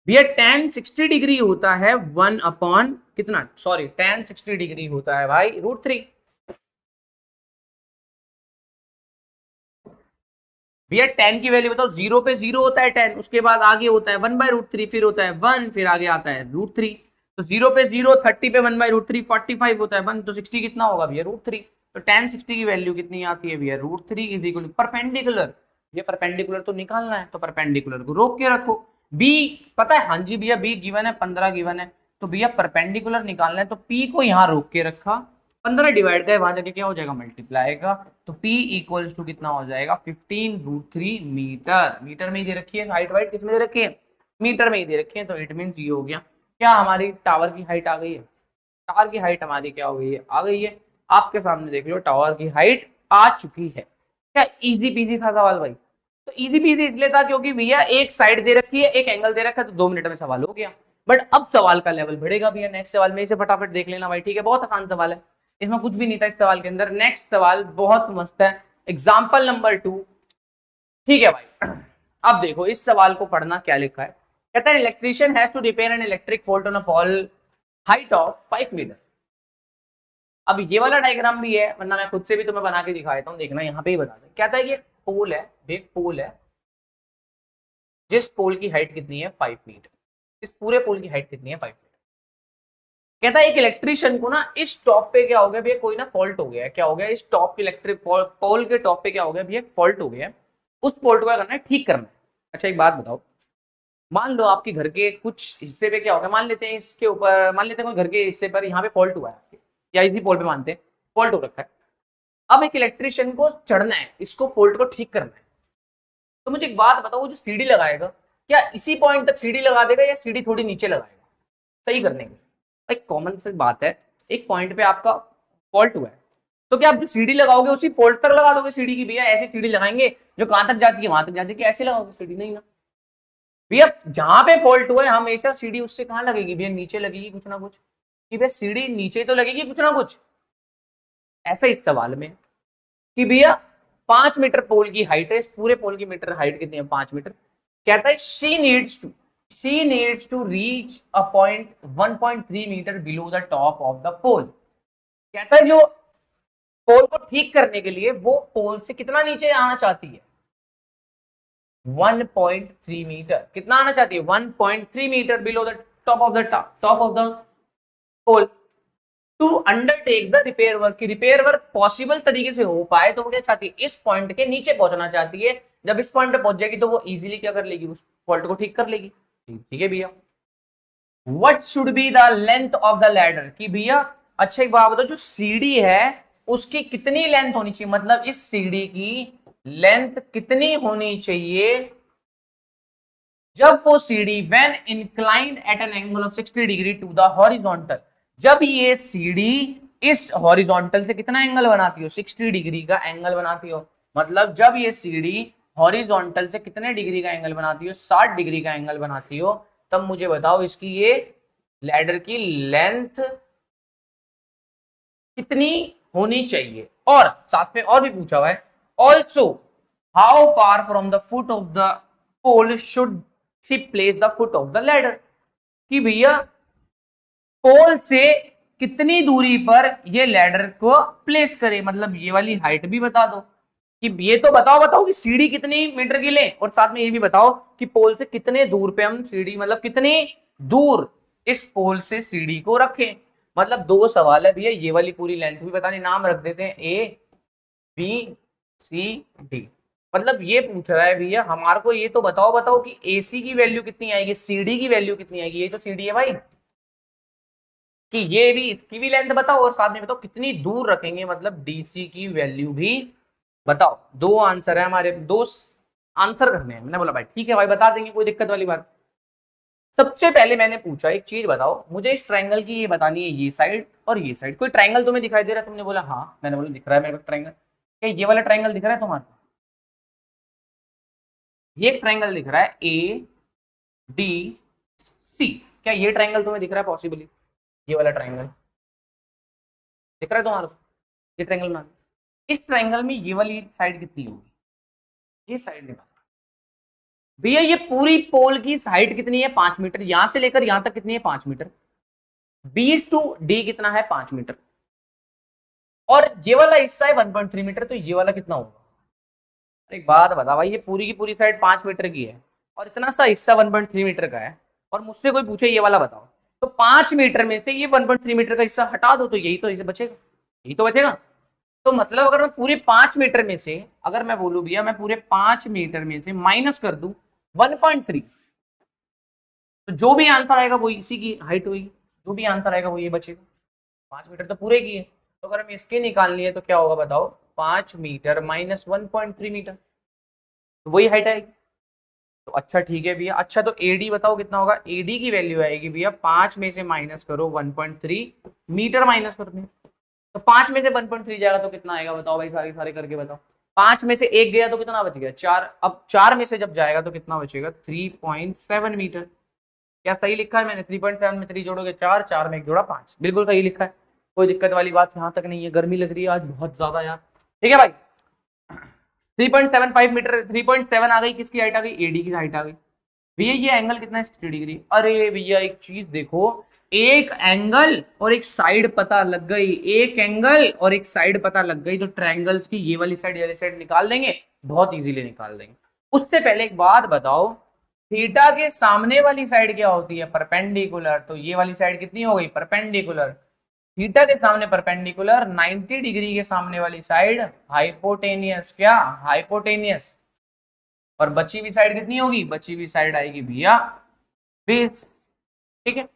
भैया टेन 60 डिग्री होता है 1 अपॉन कितना, सॉरी टेन 60 डिग्री होता है भाई √3। भैया tan की वैल्यू बताओ, 0 पे 0 होता है tan, उसके बाद आगे होता है 1/√3, फिर होता है 1, फिर आगे आता है √3। तो 0 पे 0, 30 पे 1/√3, 45 होता है 1, तो 60 कितना होगा भैया √3। तो tan 60 की वैल्यू कितनी आती है भैया √3 इज इक्वल टू परपेंडिकुलर। ये परपेंडिकुलर तो निकालना है, तो परपेंडिकुलर को रोक के रखो। बी पता है, हाँ जी भैया बी गिवन है, 15 गिवन है, तो भैया परपेंडिकुलर निकालना है, तो पी को यहाँ रोक के रखा, 15 डिवाइड का वहां जाके क्या हो जाएगा मल्टीप्लाई का, तो P इक्वल्स टू कितना हो जाएगा 15√3 मीटर। मीटर में ही दे रखी है, हाइट वाइट किसमें दे रखी है, मीटर में ही दे रखी है। तो इट मींस ये हो गया क्या, हमारी टावर की हाइट आ गई है। टावर की हाइट हमारी क्या हो गई है, आ गई है। आपके सामने देख लो टावर की हाइट आ चुकी है। क्या इजी पीजी था सवाल भाई। तो इजी पीजी इसलिए था क्योंकि भैया एक साइड दे रखी है, एक एंगल दे रखा है, तो 2 मिनट में सवाल हो गया। बट अब सवाल का लेवल बढ़ेगा भैया, नेक्स्ट सवाल में इसे फटाफट देख लेना भाई, ठीक है। बहुत आसान सवाल है, इसमें कुछ भी नहीं था इस सवाल के अंदर। नेक्स्ट सवाल बहुत मस्त है, एग्जाम्पल नंबर 2, ठीक है भाई। अब देखो इस सवाल को पढ़ना क्या लिखा है। कहता है electrician has to repair an electric fault on a pole height of 5 metre. अब ये वाला डायग्राम भी है, वरना मैं खुद से भी तुम्हें बना के दिखा देता हूँ, देखना यहाँ पे ही बता दें। कहता है कि पोल है, एक पोल है, जिस पोल की हाइट कितनी है 5 मीटर। इस पूरे पोल की हाइट कितनी है 5 मीटर। कहता है एक इलेक्ट्रिशियन को ना इस टॉप पे क्या हो गया भैया, कोई ना फॉल्ट हो गया है। क्या हो गया, इस टॉप के इलेक्ट्रिक पोल के टॉप पे क्या हो गया भैया, फॉल्ट हो गया है। उस फॉल्ट को क्या करना है, ठीक करना है। अच्छा एक बात बताओ, मान लो आपके घर के कुछ हिस्से पे क्या हो गया, मान लेते हैं इसके ऊपर, मान लेते हैं कोई घर के हिस्से पर यहाँ पे फॉल्ट हुआ है, या इसी पोल पे मानते हैं फॉल्ट हो रखा है। अब एक इलेक्ट्रिशियन को चढ़ना है, इसको फॉल्ट को ठीक करना है। तो मुझे एक बात बताओ, वो जो सीढ़ी लगाएगा क्या इसी पॉइंट तक सीढ़ी लगा देगा, या सीढ़ी थोड़ी नीचे लगाएगा सही करने के। एक कॉमन सी बात है, एक पॉइंट पे आपका फॉल्ट हुआ है, तो क्या आप जो सीढ़ी लगाओगे उसी फॉल्ट तक लगा दोगे सीढ़ी की, भैया ऐसी सीढ़ी लगाएंगे जो कहां तक जाती है वहां तक जाती है, ऐसे लगाओगे सीढ़ी, नहीं ना भैया। जहां पे फॉल्ट हुआ है हमेशा सीढ़ी उससे कहां लगेगी भैया, नीचे लगेगी कुछ ना कुछ, कि भैया सीढ़ी नीचे तो लगेगी कुछ ना कुछ। ऐसा इस सवाल में कि भैया 5 मीटर पोल की हाइट है, इस पूरे पोल की मीटर हाइट कितनी है 5 मीटर। कहता है she needs to reach a point 1.3 metre below the top of the pole. कहता है जो पोल को ठीक करने के लिए वो पोल से कितना नीचे आना चाहती है, 1.3 मीटर। कितना आना चाहती है, 1.3 metre below the top of the pole to undertake the repair work. की रिपेयर वर्क पॉसिबल तरीके से हो पाए तो वो क्या चाहती है, इस पॉइंट के नीचे पहुंचना चाहती है। जब इस पॉइंट पे पहुंच जाएगी तो वो इजीली क्या कर लेगी, उस फॉल्ट को ठीक कर लेगी। ठीक है भैया। What should be the length of the ladder. कि भैया अच्छा एक बात बताओ, जो सीढ़ी है उसकी कितनी लेंथ होनी चाहिए, मतलब इस सीढ़ी की लेंथ कितनी होनी चाहिए जब वो सीढ़ी when inclined at an angle of 60 degree to the horizontal. जब ये सीढ़ी इस हॉरिजॉन्टल से कितना एंगल बनाती हो, 60 डिग्री का एंगल बनाती हो। मतलब जब ये सीढ़ी हॉरिजॉन्टल से कितने डिग्री का एंगल बनाती हो, 60 डिग्री का एंगल बनाती हो, तब मुझे बताओ इसकी ये लैडर की लेंथ कितनी होनी चाहिए। और साथ में और भी पूछा हुआ है, also how far from the foot of the pole should she place the foot of the ladder. कि भैया पोल से कितनी दूरी पर ये लैडर को प्लेस करे, मतलब ये वाली हाइट भी बता दो। कि ये तो बताओ कि सीढ़ी कितनी मीटर की ले, और साथ में ये भी बताओ कि पोल से कितने दूर पे हम सीढ़ी, मतलब कितनी दूर इस पोल से सीढ़ी को रखें। मतलब 2 सवाल है भैया, ये वाली पूरी लेंथ भी बतानी, नाम रख देते हैं ABCD। मतलब ये पूछ रहा है भैया हमारे को ये तो बताओ कि AC की वैल्यू कितनी आएगी, CD की वैल्यू कितनी आएगी। ये तो CD है भाई, कि ये भी इसकी भी लेंथ बताओ, और साथ में बताओ कितनी दूर रखेंगे, मतलब DC की वैल्यू भी बताओ। 2 आंसर है हमारे, 2 आंसर करने हैं। मैंने बोला भाई ठीक है भाई बता देंगे, कोई दिक्कत वाली बात। सबसे पहले मैंने पूछा एक चीज बताओ मुझे, इस ट्रायंगल की ये बतानी है, ये साइड और ये साइड। कोई ट्रायंगल तुम्हें दिखाई दे रहा है, तुमने बोला हाँ, मैंने बोला दिख रहा है मेरे को ट्रायंगल। क्या ये वाला ट्रायंगल दिख रहा है तुम्हारे, ये ट्रायंगल दिख रहा है ADC। क्या ये ट्रायंगल तुम्हें दिख रहा है पॉसिबली, ये वाला ट्रायंगल दिख रहा है तुम्हारे, ये ट्रायंगल बना। इस ट्रायंगल में ये वाली साइड कितनी होगी, ये साइड निकाल भैया। ये पूरी पोल की हाइट कितनी है 5 मीटर, यहां से लेकर यहां तक कितनी है 5 मीटर। B to D कितना है 5 मीटर, और ये वाला हिस्सा है 1.3 मीटर, तो ये वाला कितना होगा, एक बात बता भाई, ये पूरी की पूरी साइड 5 मीटर की है और इतना सा हिस्सा 1.3 मीटर का है, और मुझसे कोई पूछे ये वाला बताओ, तो 5 मीटर में से ये 1.3 मीटर का हिस्सा हटा दो तो यही तो इसे बचेगा, यही तो बचेगा। तो मतलब अगर मैं पूरे 5 मीटर में से, अगर मैं बोलूं भैया मैं पूरे 5 मीटर में से माइनस कर दूं 1.3, तो जो भी आंसर आएगा वो इसी की हाइट होगी, जो भी आंसर आएगा वो ये बचेगा। 5 मीटर तो पूरे की है, तो अगर हम इसके निकालनी है तो क्या होगा बताओ, 5 मीटर माइनस 1.3 मीटर, तो वही हाइट आएगी। तो अच्छा ठीक है भैया, अच्छा तो एडी बताओ कितना होगा, एडी की वैल्यू आएगी भैया 5 में से माइनस करो 1.3 मीटर माइनस कर दें, तो 5 में से 1.3 जाएगा तो कितना आएगा बताओ भाई, सारे सारे करके बताओ। 5 में से 1 गया तो कितना बच गया 4, अब 4 में से जब जाएगा तो कितना बचेगा 3.7 मीटर। क्या सही लिखा है मैंने, 3.7 में 3 जोड़ोगे 4, 4 में 1 जोड़ा 5, बिल्कुल सही लिखा है, कोई दिक्कत वाली बात यहाँ तक नहीं है। गर्मी लग रही है आज बहुत ज्यादा यार, ठीक है भाई। 3.75 मीटर, 3.7 आ गई, किसकी हाइट आ गई, एडी की हाइट आ गई। भैया ये एंगल कितना है 60 डिग्री। अरे भैया एक चीज देखो, एक एंगल और एक साइड पता लग गई, एक एंगल और एक साइड पता लग गई, तो ट्रायंगल्स की ये वाली साइड निकाल देंगे, बहुत इजीली निकाल देंगे। उससे पहले एक बात बताओ, थीटा के सामने वाली साइड क्या होती है, परपेंडिकुलर, तो ये वाली साइड कितनी हो गई, परपेंडिकुलर। थीटा के सामने परपेंडिकुलर, 90 डिग्री के सामने वाली साइड हाइपोटेनियस, क्या हाइपोटेनियस, और बची हुई साइड कितनी होगी, बची हुई साइड आएगी भैया बेस, ठीक है।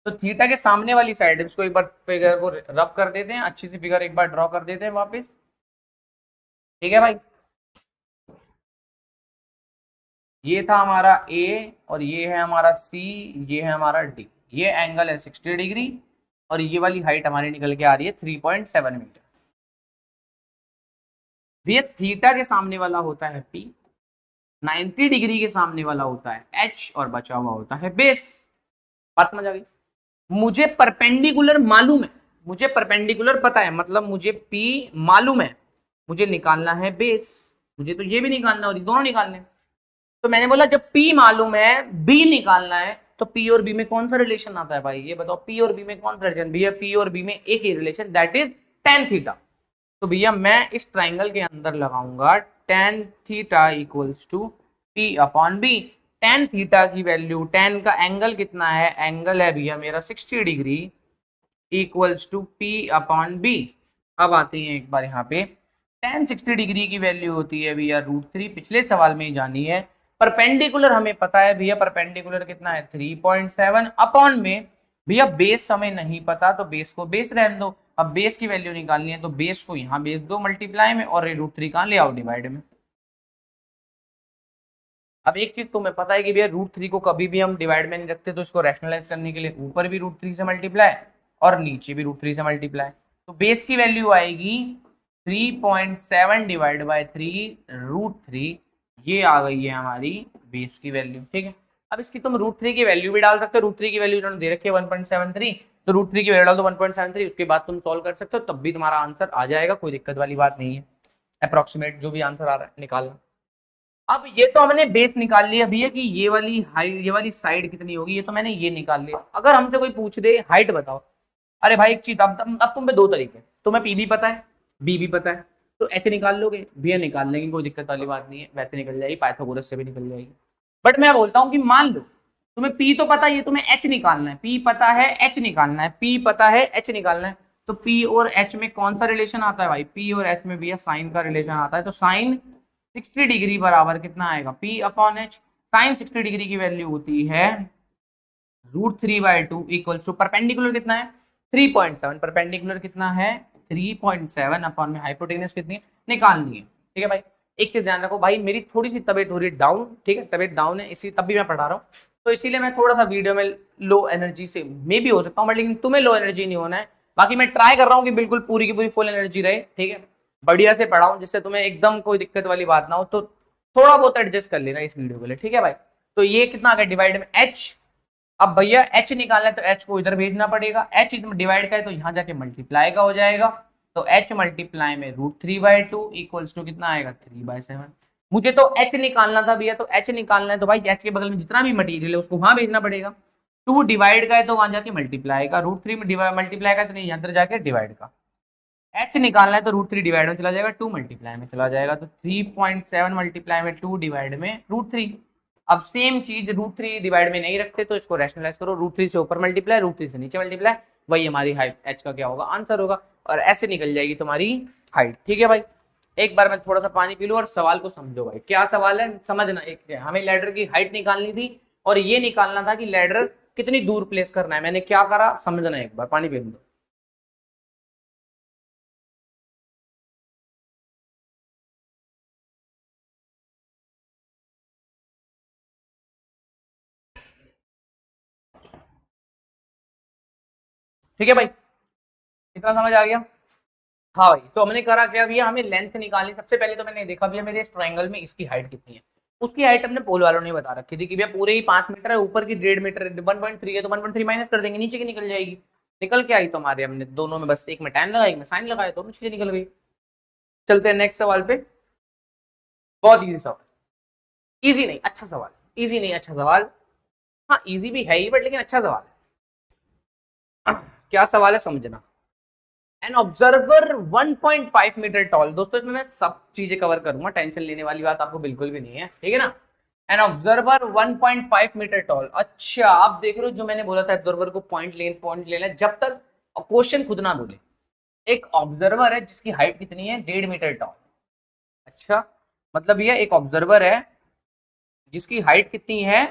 तो थीटा के सामने वाली साइड, इसको एक बार फिगर को रब कर देते हैं, अच्छी सी फिगर एक बार ड्रॉ कर देते हैं वापस, ठीक है भाई। ये था हमारा ए और ये है हमारा सी, ये है हमारा डी, ये एंगल है 60 डिग्री और ये वाली हाइट हमारी निकल के आ रही है 3.7 मीटर। भैया थीटा के सामने वाला होता है पी, 90 डिग्री के सामने वाला होता है एच और बचा हुआ होता है बेस। बात समझ आ गई। मुझे परपेंडिकुलर मालूम है, मुझे परपेंडिकुलर पता है, मतलब मुझे पी मालूम है, मुझे निकालना है बेस, मुझे तो ये भी निकालना है और ये दोनों निकालने हैं। तो मैंने बोला जब P मालूम है, B निकालना है, तो P और B में कौन सा रिलेशन आता है भाई, ये बताओ। P और B में कौन सा रिलेशन, भैया P और B में एक ही relation, that is tan theta. तो भैया मैं इस ट्राइंगल के अंदर लगाऊंगा tan theta equals to P upon B। tan theta की वैल्यू, tan का एंगल कितना है, एंगल है भैया मेरा 60 degree equals to P upon B। अब आते हैं एक बार यहाँ पे, tan 60 डिग्री की वैल्यू होती है भैया √3, पिछले सवाल में ही जानी है। परपेंडिकुलर हमें पता है भैया, परपेंडिकुलर कितना है 3.7 अपॉन में भैया बेस हमें नहीं पता, तो बेस को बेस रहने दो। अब बेस की वैल्यू निकालनी है तो बेस को यहाँ बेस दो मल्टीप्लाई में, और √3 कहाँ ले आओ, डिवाइड में। अब एक चीज तुम्हें पता है कि भैया √3 को कभी भी हम डिवाइड में नहीं रखते, तो इसको रैशनलाइज करने के लिए ऊपर भी √3 से मल्टीप्लाई और नीचे भी √3 से मल्टीप्लाई, तो बेस की वैल्यू आएगी 3.7 डिवाइड बाय 3 ये आ गई है हमारी बेस की वैल्यू, ठीक है। अब इसकी तुम √3 की वैल्यू भी डाल सकते हो, √3 की वैल्यू इन्होंने दे रखी है 1.73, तो √3 की वैल्यू डाल दो 1.73, उसके बाद तुम सॉल्व कर सकते हो, तब भी तुम्हारा आंसर आ जाएगा, कोई दिक्कत वाली बात नहीं है। अप्रोक्सीमेट जो भी आंसर आ रहा है निकालना। अब ये तो हमने बेस निकाल लिया भैया कि ये वाली हाइट, ये वाली साइड कितनी होगी, ये तो मैंने ये निकाल लिया। अगर हमसे कोई पूछ दे हाइट बताओ, अरे भाई एक चीज, अब तुम पे दो तरीके, तुम्हें पी भी पता है बी भी पता है, तो एच निकाल लोगे भैया, निकाल लेंगे, कोई दिक्कत वाली बात नहीं है, वैसे निकल जाएगी, पाइथागोरस से भी निकल जाएगी। बट मैं बोलता हूँ कि मान लो तुम्हें पी तो पता है, तुम्हें एच निकालना है, पी पता है एच निकालना है, पी पता है एच निकालना है, तो पी और एच में कौन सा रिलेशन आता है भाई, पी और एच में भैया साइन का रिलेशन आता है, तो साइन 60 डिग्री बराबर कितना आएगा, P upon H. Sine 60 degree की वैल्यू होती है √3/2 इक्वल्स टू, परपेंडिकुलर कितना है 3.7, परपेंडिकुलर कितना है 3.7 अपॉन में हाइपोटेनस कितनी निकालनी है, ठीक है भाई। एक चीज ध्यान रखो भाई, मेरी थोड़ी सी तबीयत हो रही है डाउन, ठीक है, तबीयत डाउन है, इसी तब भी मैं पढ़ा रहा हूँ, तो इसीलिए मैं थोड़ा सा वीडियो में लो एनर्जी से मे भी हो सकता हूँ, बट लेकिन तुम्हें लो एनर्जी नहीं होना है। बाकी मैं ट्राई कर रहा हूँ कि बिल्कुल पूरी की पूरी फुल एनर्जी रहे, ठीक है, बढ़िया से पढ़ाऊं जिससे तुम्हें एकदम कोई दिक्कत वाली बात ना हो, तो थोड़ा बहुत एडजस्ट कर लेना इस वीडियो के लिए, ठीक है भाई। तो ये कितना आ गया डिवाइड में एच, अब भैया एच निकालना है तो एच को इधर भेजना पड़ेगा, एच डिवाइड का है तो यहाँ जाके मल्टीप्लाई का हो जाएगा, तो एच मल्टीप्लाई में √3/2 इक्वल्स टू कितना आएगा 3/7। मुझे तो एच निकालना था भैया, तो एच निकालना है तो भाई एच के बगल में जितना भी मटीरियल है उसको वहां भेजना पड़ेगा, 2 डिवाइड का है तो वहां जाके मल्टीप्लाई का, √3 में मल्टीप्लाई का तो नहीं, यहाँ जाके डिवाइड का, एच निकालना है तो √3 डिवाइड में चला जाएगा, 2 मल्टीप्लाई में चला जाएगा, तो 3.7 मल्टीप्लाई में 2 डिवाइड में √3। अब सेम चीज √3 डिवाइड में नहीं रखते तो इसको रैशनलाइज करो, √3 से ऊपर मल्टीप्लाई, √3 से नीचे मल्टीप्लाई, वही हमारी हाइट एच का क्या होगा, आंसर होगा, और ऐसे निकल जाएगी तुम्हारी हाइट। ठीक है भाई, एक बार मैं थोड़ा सा पानी पी लूं और सवाल को समझो भाई, क्या सवाल है समझना। एक हमें लैडर की हाइट निकालनी थी और ये निकालना था कि लैडर कितनी दूर प्लेस करना है। मैंने क्या करा समझना, एक बार पानी पी दो। ठीक है भाई, इतना समझ आ गया। हाँ भाई, तो हमने करा क्या भैया, हमें लेंथ निकालनी। सबसे पहले तो मैंने देखा भैया मेरे इस ट्रायंगल में इसकी हाइट कितनी है। उसकी हाइट हमने पोल वालों ने बता रखी थी कि भैया पूरे ही 5 मीटर है, ऊपर की 1.5 मीटर 1.3 है, तो 1.3 माइनस कर देंगे, नीचे की निकल जाएगी। निकल के आई तो हमारे, हमने दोनों में बस एक में tan लगा एक में साइन लगाया, दोनों चीजें निकल गई। चलते हैं नेक्स्ट सवाल पे। बहुत इजी सवाल, इजी नहीं अच्छा सवाल, इजी नहीं अच्छा सवाल, हाँ इजी भी है ही बट लेकिन अच्छा सवाल है। क्या सवाल है समझना। एन ऑब्जर्वर 1.5 मीटर टॉल, दोस्तों इसमें मैं सब चीजें कवर करूंगा, टेंशन लेने वाली बात आपको बिल्कुल भी नहीं है, ठीक है ना। एन ऑब्जर्वर 1.5 मीटर टॉल, अच्छा आप देख रहे हो जो मैंने बोला था ऑब्जर्वर को पॉइंट लेना जब तक क्वेश्चन खुद ना बोले। एक ऑब्जर्वर है जिसकी हाइट कितनी है, 1.5 मीटर टॉल। अच्छा मतलब ये एक ऑब्जर्वर है जिसकी हाइट कितनी है,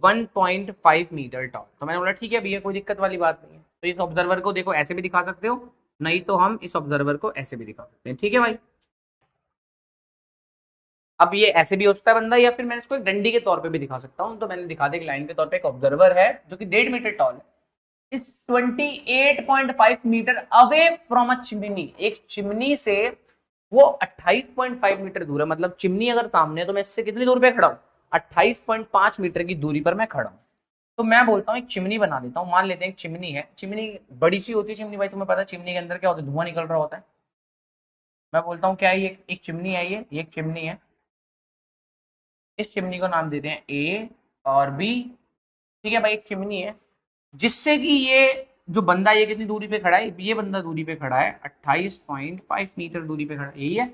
1.5 मीटर टॉल। तो मैंने बोला ठीक है भैया कोई दिक्कत वाली बात नहीं है। तो इस ऑब्जर्वर को देखो ऐसे भी दिखा सकते हो, नहीं तो हम इस ऑब्जर्वर को ऐसे भी दिखा सकते हैं, ठीक है भाई। अब ये ऐसे भी हो सकता है बंदा, या फिर मैंने इसको एक डंडी के तौर पे भी दिखा सकता हूँ। तो मैंने दिखा दिया एक लाइन के तौर पे एक ऑब्जर्वर है जो कि 1.5 मीटर टॉल है, इस 28.5 metre away from a chimney, एक चिमनी से वो 28.5 मीटर दूर है। मतलब चिमनी अगर सामने है तो मैं इससे कितनी दूर पे खड़ा हूँ, 28.5 मीटर की दूरी पर मैं खड़ा हूँ। तो मैं बोलता हूँ एक चिमनी बना देता हूँ, मान लेते हैं एक चिमनी है, चिमनी बड़ी सी होती है चिमनी भाई, तुम्हें पता है चिमनी के अंदर क्या होता है, धुआं निकल रहा होता है। मैं बोलता हूँ क्या है ये, एक चिमनी है, ये एक चिमनी है, इस चिमनी को नाम देते हैं ए और बी। ठीक है भाई, एक चिमनी है जिससे कि ये जो बंदा ये कितनी दूरी पे खड़ा है, ये बंदा दूरी पे खड़ा है 28.5 मीटर दूरी पे खड़ा है, यही है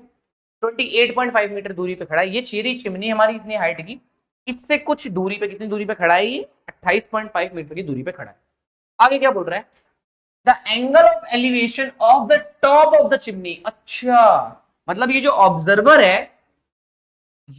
28.5 मीटर दूरी पे खड़ा है। ये चीरी चिमनी हमारी इतनी हाइट की, इससे कुछ दूरी पे, कितनी दूरी पे खड़ा है, ये 28.5 मीटर की दूरी पे खड़ा है। आगे क्या बोल रहा है, the angle of elevation of the top of the chimney. अच्छा मतलब ये जो ऑब्जर्वर है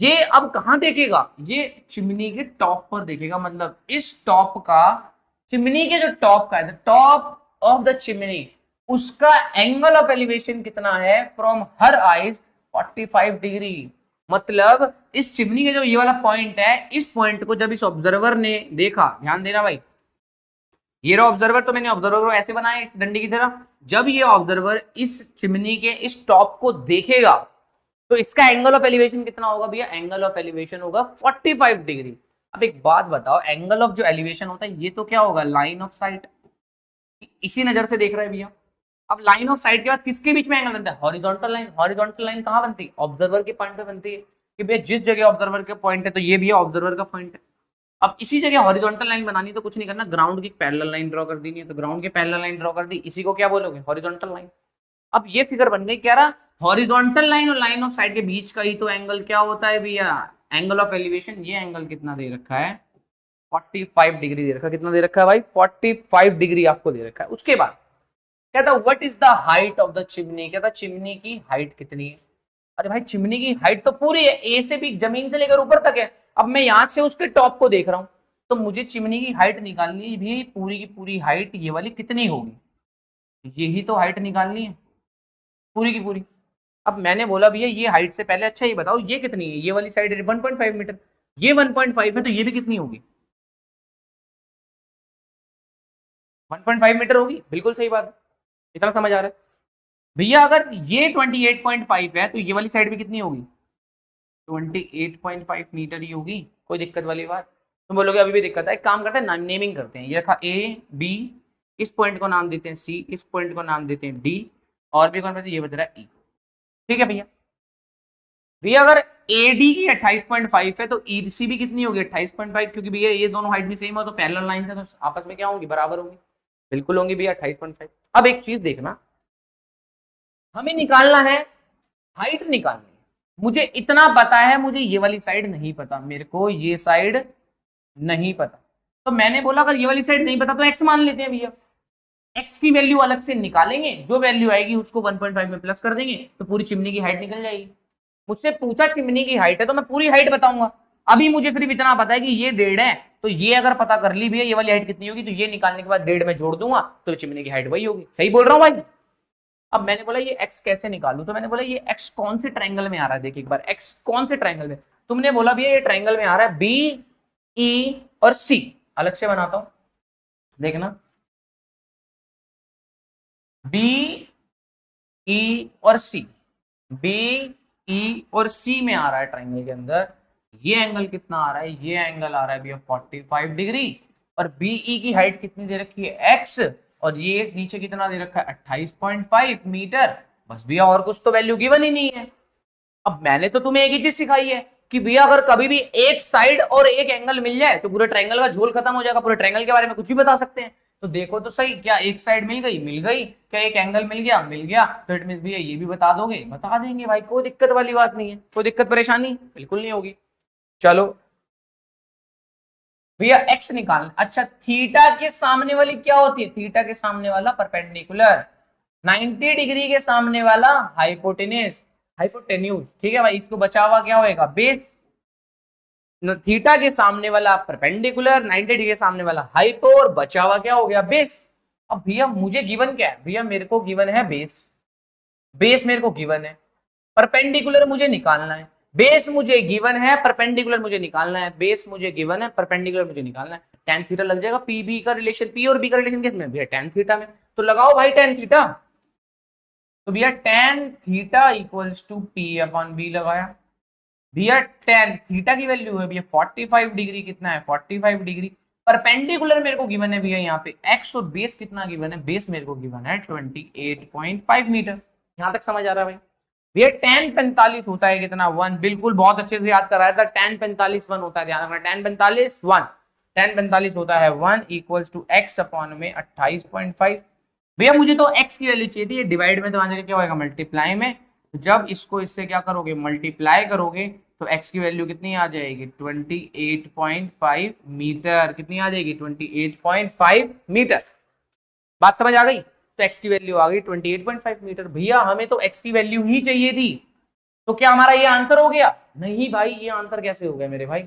ये अब कहां देखेगा, ये चिमनी के टॉप पर देखेगा। मतलब इस टॉप का, चिमनी के जो टॉप का है, टॉप ऑफ द चिमनी, उसका एंगल ऑफ एलिवेशन कितना है फ्रॉम हर आइज 45 डिग्री। मतलब इस चिमनी के जो ये वाला पॉइंट है, इस पॉइंट को जब इस ऑब्जर्वर ने देखा, ध्यान देना भाई, ये रहा ऑब्जर्वर, तो मैंने ऑब्जर्वर को ऐसे बनाया इस डंडी की तरह। जब ये ऑब्जर्वर इस चिमनी के इस टॉप को देखेगा तो इसका एंगल ऑफ एलिवेशन कितना होगा भैया, एंगल ऑफ एलिवेशन होगा 45 डिग्री। अब एक बात बताओ, एंगल ऑफ जो एलिवेशन होता है ये तो क्या होगा, लाइन ऑफ साइट, इसी नजर से देख रहा है भैया। अब लाइन ऑफ साइट के बाद किसके बीच में एंगल बनता है, हॉरिजॉन्टल लाइन। हॉरिजॉन्टल लाइन कहां बनती है, ऑब्जर्वर के पॉइंट पे बनती है, कि भैया जिस जगह ऑब्जर्वर के पॉइंट है तो ये भी ऑब्जर्वर का पॉइंट है। अब इसी जगह हॉरिजॉन्टल लाइन बनानी तो कुछ नहीं करना, ग्राउंड की पैरेलल लाइन ड्रॉ कर देनी है, तो ग्राउंड की पैरेलल लाइन ड्रॉ कर दी, इसी को क्या बोलोगे, हॉरिजॉन्टल लाइन। अब ये फिगर बन गई, क्या रहा, हॉरिजॉन्टल लाइन और लाइन ऑफ साइट के बीच का ही तो एंगल क्या होता है भैया, एंगल ऑफ एलिवेशन। ये एंगल कितना दे रखा है, 45 डिग्री दे रखा है। कितना दे रखा है भाई, 45 डिग्री आपको दे रखा है। उसके बाद कहता what is the height of the chimney, कहता चिमनी की हाइट कितनी है। अरे भाई चिमनी की हाइट तो पूरी है, ए से भी, जमीन से लेकर ऊपर तक है। अब मैं यहां से उसके टॉप को देख रहा हूं, तो मुझे चिमनी की हाइट निकालनी भी, पूरी की पूरी हाइट ये वाली कितनी होगी, यही तो हाइट निकालनी है पूरी की पूरी। अब मैंने बोला भैया ये हाइट से पहले अच्छा ये बताओ ये कितनी है, ये वाली साइड 1.5 मीटर, ये 1.5 है, तो ये भी कितनी होगी, 1.5 मीटर होगी। बिल्कुल सही बात है, इतना समझ आ रहा है भैया। अगर ये 28.5 है तो ये वाली साइड भी कितनी होगी, 28.5 मीटर ही होगी। कोई दिक्कत वाली बात, तुम बोलोगे अभी भी दिक्कत है, एक काम करते हैं नेमिंग करते हैं। ये रखा ए बी, इस पॉइंट को नाम देते हैं सी, इस पॉइंट को नाम देते हैं डी, और भी कौन सा, ये बच रहा है ई। ठीक है भैया, भैया अगर एडी की 28.5 है तो ईसी भी कितनी होगी, 28.5, क्योंकि भैया ये दोनों हाइट भी सेम हो तो पैरेलल लाइन से तो आपस में क्या होंगी, बराबर होंगी। बिल्कुल होंगी भैया 28.5। अब एक चीज देखना, हमें निकालना है, हाइट निकालनी है। मुझे इतना पता है, मुझे ये वाली साइड नहीं पता, मेरे को ये साइड नहीं पता। तो मैंने बोला अगर ये वाली साइड नहीं पता तो एक्स मान लेते हैं भैया। एक्स की वैल्यू अलग से निकालेंगे, जो वैल्यू आएगी उसको 1.5 में प्लस कर देंगे तो पूरी चिमनी की हाइट निकल जाएगी। मुझसे पूछा चिमनी की हाइट है तो मैं पूरी हाइट बताऊंगा। अभी मुझे सिर्फ इतना पता है कि ये 1.5 है, तो ये अगर पता कर ली भैया ये वाली हाइट कितनी होगी, तो ये निकालने के बाद 1.5 में जोड़ दूंगा तो चिमनी की हाइट वही होगी। सही बोल रहा हूँ भाई? अब मैंने बोला ये एक्स कैसे निकालू, तो मैंने बोला ये एक्स कौन से ट्रायंगल में आ रहा है, देखिए एक बार एक्स कौन से ट्रायंगल में। तुमने बोला भैया ये ट्रायंगल में आ रहा है बी ई और सी। अलग से बनाता हूं, देखना बी ई और सी, बी ई और सी में आ रहा है ट्रायंगल के अंदर। ये एंगल कितना आ रहा है, ये एंगल आ रहा है भैया 45 डिग्री, और बीई की हाइट कितनी दे रखी है एक्स, और ये नीचे कितना दे रखा है 28.5 मीटर। बस भैया और कुछ तो वैल्यू गिवन ही नहीं है। अब मैंने तो तुम्हें एक ही चीज सिखाई है कि भैया अगर कभी भी एक साइड और एक एंगल मिल जाए तो पूरे ट्रायंगल का झोल खत्म हो जाएगा, पूरे ट्रायंगल के बारे में कुछ भी बता सकते हैं। तो देखो तो सही, क्या एक साइड मिल गई, मिल गई, क्या एक एंगल मिल गया, मिल गया, तो इट मींस भैया ये भी बता दोगे, बता देंगे भाई, कोई दिक्कत वाली बात नहीं है, कोई दिक्कत परेशानी बिल्कुल नहीं होगी। चलो भैया एक्स निकालना। अच्छा थीटा के सामने वाली क्या होती है, थीटा के सामने वाला परपेंडिकुलर, 90 डिग्री के सामने वाला हाइपोटेनस, हाइपोटेन्यूज, ठीक है भाई। इसको बचा हुआ क्या होएगा बेस, थीटा के सामने वाला परपेंडिकुलर, 90 डिग्री के सामने वाला हाइपो, और बचा हुआ क्या हो गया बेस। अब भैया मुझे गिवन क्या है, भैया मेरे को गिवन है बेस, बेस मेरे को गिवन है, परपेंडिकुलर मुझे निकालना है, बेस मुझे गिवन है, परपेंडिकुलर मुझे निकालना है, बेस मुझे गिवन है, परपेंडिकुलर मुझे निकालना है। tan थीटा लग जाएगा, पी बी का रिलेशन, पी और बी का रिलेशन किसमें भैया tan थीटा में, तो लगाओ भाई tan थीटा। तो भैया tan theta equals to P upon B लगाया। भैया tan थीटा की वैल्यू है भैया 45 डिग्री, कितना है 45 डिग्री, परपेंडिकुलर मेरे को गिवन है भैया यहाँ पे x, और बेस कितना गिवन है, बेस मेरे को गिवन है 28.5 मीटर। यहां तक समझ आ रहा है भाई? भैया tan 45 होता है कितना 1, बिल्कुल बहुत अच्छे से याद कराया था, tan 45 1 होता है, ध्यान रखना tan 45 1, tan 45 होता है 1 इक्वल्स टू x अपॉन में 28.5। भैया मुझे तो x की वैल्यू चाहिए थी, डिवाइड में तो वहां क्या होगा मल्टीप्लाई में, जब इसको इससे क्या करोगे मल्टीप्लाई करोगे तो x की वैल्यू कितनी आ जाएगी 28.5 मीटर, कितनी आ जाएगी 28.5 मीटर। बात समझ आ गई? तो x की वैल्यू आ गई 28.5 मीटर। भैया हमें तो x की वैल्यू ही चाहिए थी, तो क्या हमारा ये आंसर हो गया? नहीं भाई, ये आंसर कैसे हो गया मेरे भाई?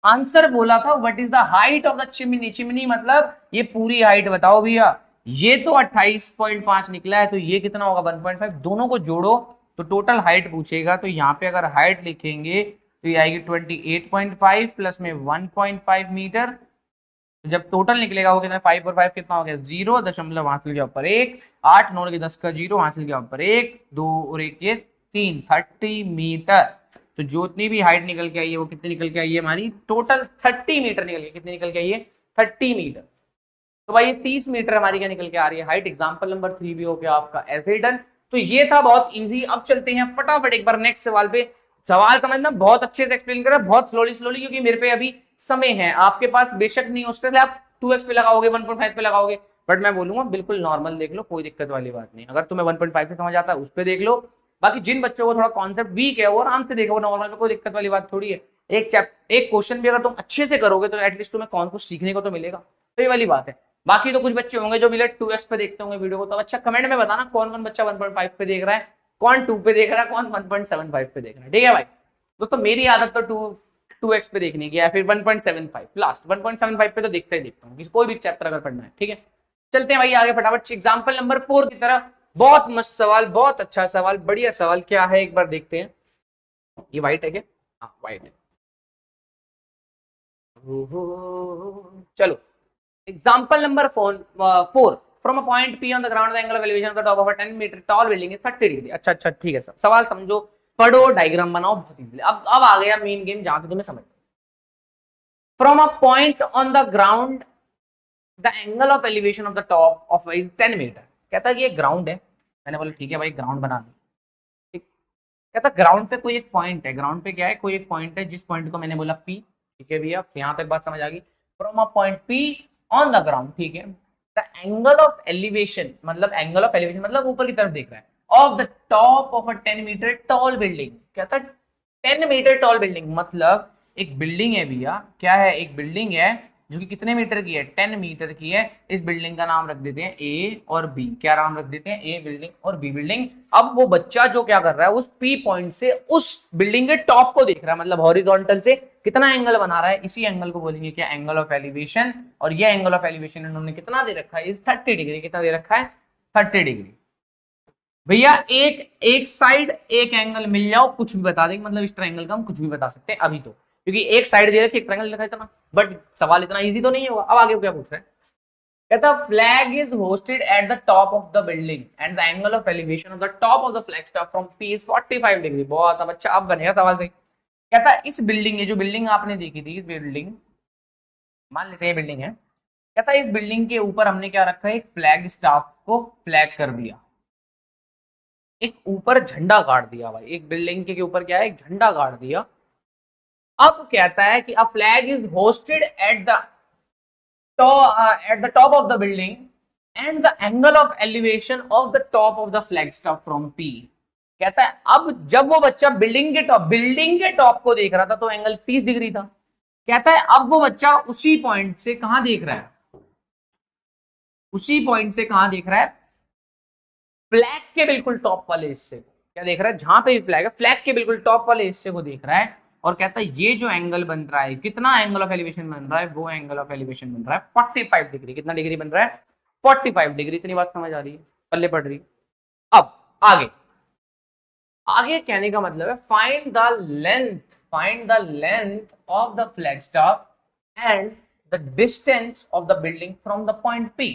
आंसर बोला था what is the height of the chimney, chimney मतलब ये पूरी हाइट बताओ भैया। ये तो 28.5 निकला है, तो ये कितना होगा 1.5, दोनों को जोड़ो तो टोटल हाइट पूछेगा, तो यहाँ पे अगर हाइट लिखेंगे तो ये आएगी 28.5 प्लस में 1.5 मीटर। तो जब टोटल निकलेगा वो कितना 5 और 5 कितना हो गया 0, दशमलव हासिल किया ऊपर 1, 8 9 के 10 का 0 हासिल किया ऊपर 1, 2 और 1 ये 3, 30 मीटर। तो जितनी भी हाइट निकल के आई है वो कितनी निकल के आई है हमारी, टोटल 30 मीटर निकल के, कितनी निकल के आई है 30 मीटर। तो भाई ये 30 मीटर हमारी क्या निकल के आ रही है हाइट। एग्जाम्पल नंबर 3 भी हो गया आपका ऐसे ही डन। तो ये था बहुत इजी। अब चलते हैं फटाफट एक बार नेक्स्ट सवाल पे। सवाल समझना, बहुत अच्छे से एक्सप्लेन करा, बहुत स्लोली स्लोली, क्योंकि मेरे पे अभी समय है, आपके पास बेशक नहीं, उससे आप 2x पे लगाओगे 1.5 पे लगाओगे, बट मैं बोलूंगा बिल्कुल नॉर्मल देख लो, कोई दिक्कत वाली बात नहीं। अगर तुम्हें 1.5 से समझ आता है उस पर देख लो, बाकी जिन बच्चों को थोड़ा कॉन्सेप्ट वीक है वो आराम से देखो, नॉर्मल में कोई दिक्कत वाली बात थोड़ी है। एक क्वेश्चन भी अगर तुम अच्छे से करोगे तो एटलीस्ट तुम्हें कौन कुछ सीखने को तो मिलेगा, तो ये वाली बात है। बाकी तो कुछ बच्चे होंगे जो मिले 2x पे देखते होंगे वीडियो को, तो अच्छा कमेंट में बताना कौन कौन बच्चा 1.5 पे देख रहा है, कौन 2 पे देख रहा है, कौन 1.75 पे देख रहा है। ठीक है भाई दोस्तों, मेरी आदत तो 2x पे देखने की है, फिर 1.75 लास्ट 1.75 पे तो देखता ही देखता हूँ कोई भी चैप्टर अगर पढ़ना है। ठीक है चलते हैं भाई आगे फटाफट एग्जाम्पल नंबर 4 की तरफ। बहुत मस्त सवाल, बहुत अच्छा सवाल, बढ़िया सवाल। क्या है एक बार देखते हैं। ये व्हाइट है क्या? हाँ व्हाइट है। चलो example number 4 from a point P on the ground the angle of elevation of the top of a 10 metre tall building is 30 degree. अच्छा अच्छा ठीक है सर, सवाल समझो, पढ़ो, डायग्राम बनाओ, बहुत इजीली। अब आ गया मेन गेम जहां से तुम्हें समझ। From a point on the ground the angle of elevation of the top of is 10 metre. कहता है कि ये ग्राउंड है। मैंने बोला ठीक है भाई ग्राउंड बना दो। ठीक, कहता ग्राउंड पे कोई एक पॉइंट है, ग्राउंड पे क्या है, कोई एक पॉइंट है, जिस पॉइंट को मैंने बोला P। ठीक है भैया यहां तक बात समझ आ गई। From a point P on the ground, ठीक है, द एंगल ऑफ एलिवेशन मतलब एंगल ऑफ एलिवेशन मतलब ऊपर की तरफ देख रहा है, of the top of a 10 metre tall building. क्या था? 10 मीटर टॉल बिल्डिंग, मतलब एक बिल्डिंग है भैया, क्या है, एक बिल्डिंग है जो कि कितने मीटर की है, 10 मीटर की है। इस बिल्डिंग का नाम रख देते हैं ए और बी। क्या नाम रख देते हैं? ए बिल्डिंग और बी बिल्डिंग। अब वो बच्चा जो क्या कर रहा है, उस पी पॉइंट से उस बिल्डिंग के टॉप को देख रहा है, मतलब हॉरिजॉन्टल से कितना एंगल बना रहा है, इसी एंगल को बोलेंगे क्या, एंगल ऑफ एलिवेशन। और ये एंगल ऑफ एलिवेशन इन्होंने कितना दे रखा है, इस 30 डिग्री। कितना दे रखा है? 30 डिग्री। भैया एक साइड एक एंगल मिल जाओ, कुछ भी बता देंगे, मतलब इस ट्रायंगल का हम कुछ भी बता सकते हैं अभी तो, क्योंकि एक साइड दे रखी, एक ट्रायंगल लिखा है इतना। बट सवाल इतना इजी तो नहीं होगा। अब आगे क्या पूछ रहे हैं, कहता flag is hosted at the top of the building and the angle of elevation of the top of the flag staff from P is 45 degree. बहुत अब अच्छा, अब बनेगा सवाल सही। कहता इस बिल्डिंग, ये जो बिल्डिंग आपने देखी थी, इस बिल्डिंग, मान लेते हैं बिल्डिंग है, कहता इस बिल्डिंग के ऊपर हमने क्या रखा है, एक फ्लैग स्टाफ को फ्लैग कर दिया, एक ऊपर झंडा गाड़ दिया भाई। एक बिल्डिंग के ऊपर क्या है, एक झंडा गाड़ दिया। अब कहता है कि a flag is hosted at the top of the building and the angle of elevation of the top of the flag staff from P. कहता है अब जब वो बच्चा बिल्डिंग के टॉप को देख रहा था तो एंगल 30 डिग्री था। कहता है अब वो बच्चा उसी पॉइंट से कहां देख रहा है, उसी पॉइंट से कहां देख रहा है, फ्लैग के बिल्कुल टॉप वाले हिस्से को। क्या देख रहा है? जहां पे भी फ्लैग है, फ्लैग के बिल्कुल टॉप वाले हिस्से को देख रहा है। और कहता है ये जो एंगल बन रहा है, कितना एंगल ऑफ एलिवेशन बन रहा है, वो एंगल ऑफ एलिवेशन बन रहा है 45 डिग्री। कितना डिग्री बन रहा है? 45 डिग्री। इतनी बात समझ आ रही है, पल्ले पड़ रही है। अब आगे आगे कहने का मतलब है find the length of the flag staff and the distance of the building from the point P.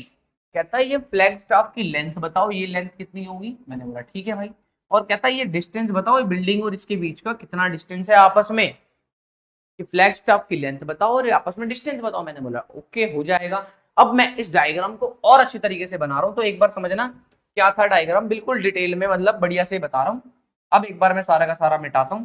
कहता है ये फ्लैग स्टाफ की लेंथ बताओ, ये लेंथ कितनी होगी। मैंने बोला ठीक है भाई। और कहता है ये डिस्टेंस बताओ, ये बिल्डिंग और इसके बीच का कितना डिस्टेंस है आपस में, कि फ्लैग स्टाफ की लेंथ बताओ और आपस में डिस्टेंस बताओ। मैंने बोला ओके, हो जाएगा। अब मैं इस डायग्राम को और अच्छी तरीके से बना रहा हूं, तो एक बार समझना क्या था डायग्राम, बिल्कुल डिटेल में, मतलब बढ़िया से बता रहा हूं। अब एक बार मैं सारा का सारा मिटाता हूं,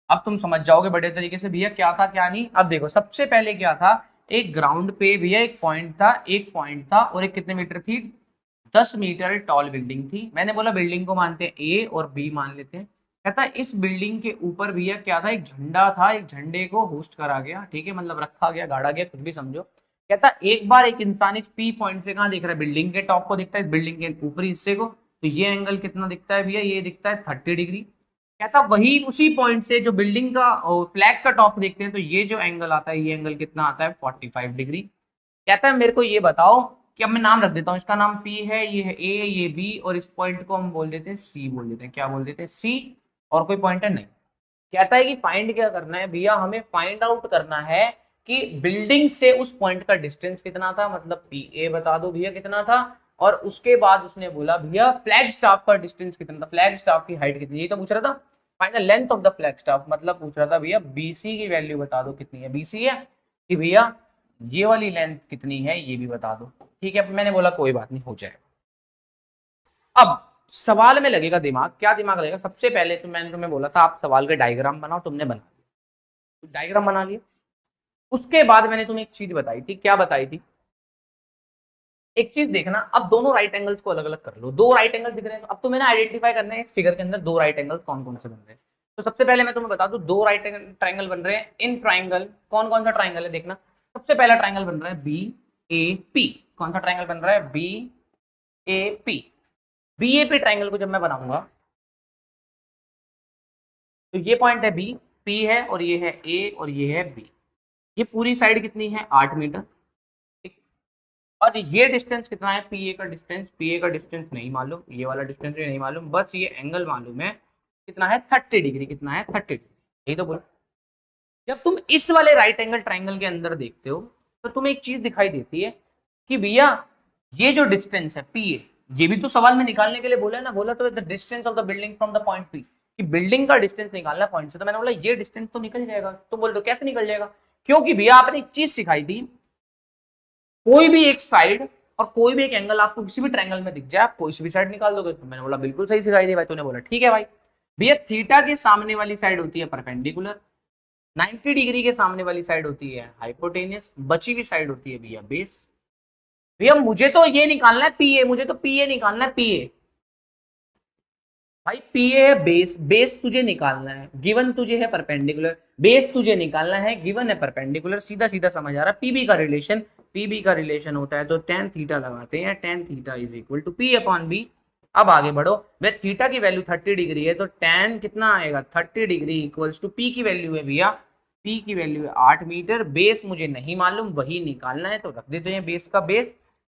अब तुम समझ जाओगे बढ़िया तरीके से भैया क्या था क्या नहीं। अब देखो सबसे पहले क्या था, एक ग्राउंड पे भैया एक पॉइंट था और एक कितने मीटर थी, 10 मीटर टॉल बिल्डिंग थी। मैंने बोला बिल्डिंग को मानते हैं ए और बी मान लेते हैं। कहता है इस बिल्डिंग के ऊपर भैया क्या था, एक झंडा था, एक झंडे को होस्ट करा गया, ठीक है, मतलब रखा गया, गाड़ा गया, कुछ भी समझो। कहता है एक बार एक इंसान इस पी पॉइंट से कहां देख रहा है, बिल्डिंग के टॉप को दिखता है, इस बिल्डिंग के ऊपरी हिस्से को, तो ये एंगल कितना दिखता है भैया, ये दिखता है 30 डिग्री। कहता वही उसी पॉइंट से जो बिल्डिंग का फ्लैग का टॉप देखते हैं, तो ये जो एंगल आता है, ये एंगल कितना आता है, 45 डिग्री। कहता है मेरे को ये बताओ कि अब मैं नाम रख देता हूँ, इसका नाम पी है, ये है ए, ये बी, और इस पॉइंट को हम बोल देते हैं सी, बोल देते हैं, क्या बोल देते हैं, सी। और कोई पॉइंट है नहीं। कहता है कि फाइंड क्या करना है भैया, हमें फाइंड आउट करना है कि बिल्डिंग से उस पॉइंट का डिस्टेंस कितना था, मतलब पी ए बता दो भैया कितना था। और उसके बाद उसने बोला भैया फ्लैग स्टाफ का डिस्टेंस कितना था, फ्लैग स्टाफ की हाइट कितनी, ये तो पूछ रहा था। Find the length of the flag staff, मतलब पूछ रहा था भैया बीसी की वैल्यू बता दो कितनी है, बीसी है कि भैया ये वाली लेंथ कितनी है, ये भी बता दो। ठीक है, मैंने बोला कोई बात नहीं, हो जाएगा। अब सवाल में लगेगा दिमाग, क्या दिमाग लगेगा, सबसे पहले तो मैंने तुम्हें बोला था आप सवाल के डायग्राम बनाओ, तुमने बना डायग्राम बना लिया। उसके बाद मैंने तुम्हें एक चीज बताई थी, क्या बताई थी, एक चीज देखना, अब दोनों राइट एंगल्स को अलग अलग कर लो। दो राइट एंगल दिख रहे हैं, तो अब तुम्हें ना आइडेंटिफाई करना है इस फिगर के अंदर दो राइट एंगल्स कौन कौन से बन रहे हैं। तो सबसे पहले मैं तुम्हें बता दूं, दो राइट ट्राइंगल बन रहे हैं इन ट्राइंगल। कौन कौन सा ट्राइंगल है देखना, सबसे पहला ट्राइंगल बन रहा है बी ए पी। कौन सा ट्राइंगल बन रहा है, B A P. B A P triangle को जब मैं बनाऊंगा तो ये पॉइंट है बी, पी है, और ये है ए और ये है बी। ये पूरी साइड कितनी है, 8 मीटर। और ये डिस्टेंस कितना है, पी ए का डिस्टेंस, पी ए का डिस्टेंस नहीं मालूम, ये वाला डिस्टेंस भी नहीं मालूम, बस ये एंगल मालूम है कितना है, 30 डिग्री। कितना है, 30 डिग्री। यही तो बोलो। जब तुम इस वाले राइट एंगल ट्राइंगल के अंदर देखते हो तो तुम्हें एक चीज दिखाई देती है कि भैया ये जो डिस्टेंस है पी ए, ये भी तो सवाल में निकालने के लिए बोला है ना, बोला तो the distance of the building from the point P, कि बिल्डिंग का डिस्टेंस निकालना पॉइंट से। तो मैंने बोला ये डिस्टेंस तो निकल जाएगा। तुम बोल दो कैसे निकल जाएगा, क्योंकि भैया आपने एक चीज सिखाई थी, कोई भी एक साइड और कोई भी एक एंगल आपको किसी भी ट्रायंगल में दिख जाए, आप कोई सी भी साइड निकाल दोगे। तो मैंने बोला बिल्कुल सही सिखाई दी भाई। तूने बोला ठीक है भाई। भैया थीटा के सामने वाली साइड होती है परपेंडिकुलर, 90 डिग्री के सामने वाली साइड होती है हाइपोटेनियस, बची हुई साइड होती है भैया बेस। भैया मुझे तो ये निकालना है पीए, मुझे तो पीए निकालना है पीए। भाई पीए है बेस, बेस तुझे निकालना है, गिवन तुझे है परपेंडिकुलर, बेस तुझे निकालना है, गिवन है परपेंडिकुलर, सीधा सीधा समझ आ रहा है। पीबी का रिलेशन, पीबी का रिलेशन होता है तो टेन थीटा लगाते हैं, tan theta is equal to P upon B. अब आगे बढ़ो, वे थीटा की वैल्यू 30 डिग्री है तो टेन कितना आएगा 30 डिग्री इक्वल्स टू पी की वैल्यू है भैया, पी की वैल्यू है 8 मीटर। बेस मुझे नहीं मालूम, वही निकालना है तो रख देते हैं बेस का बेस।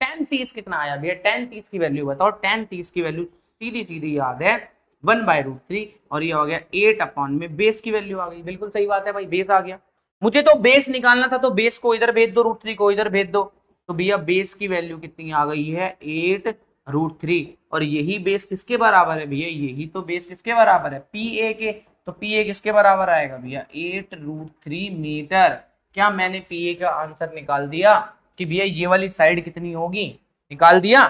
टेन 30 कितना आया भैया, टेन 30 की वैल्यू बताओ, टेन 30 की वैल्यू सीधी सीधी याद है 1/√3 और ये हो गया 8 अपॉन में बेस की वैल्यू आ गई। बिल्कुल सही बात है भाई, बेस आ गया। मुझे तो बेस निकालना था तो बेस को इधर भेज दो, √3 को इधर भेज दो, तो भैया बेस की वैल्यू कितनी आ गई है 8√3। और यही बेस किसके बराबर है भैया, यही तो बेस किसके बराबर है पी ए के, तो पी ए किसके बराबर आएगा भैया 8√3 मीटर। क्या मैंने पी ए का आंसर निकाल दिया कि भैया ये वाली साइड कितनी होगी, निकाल दिया,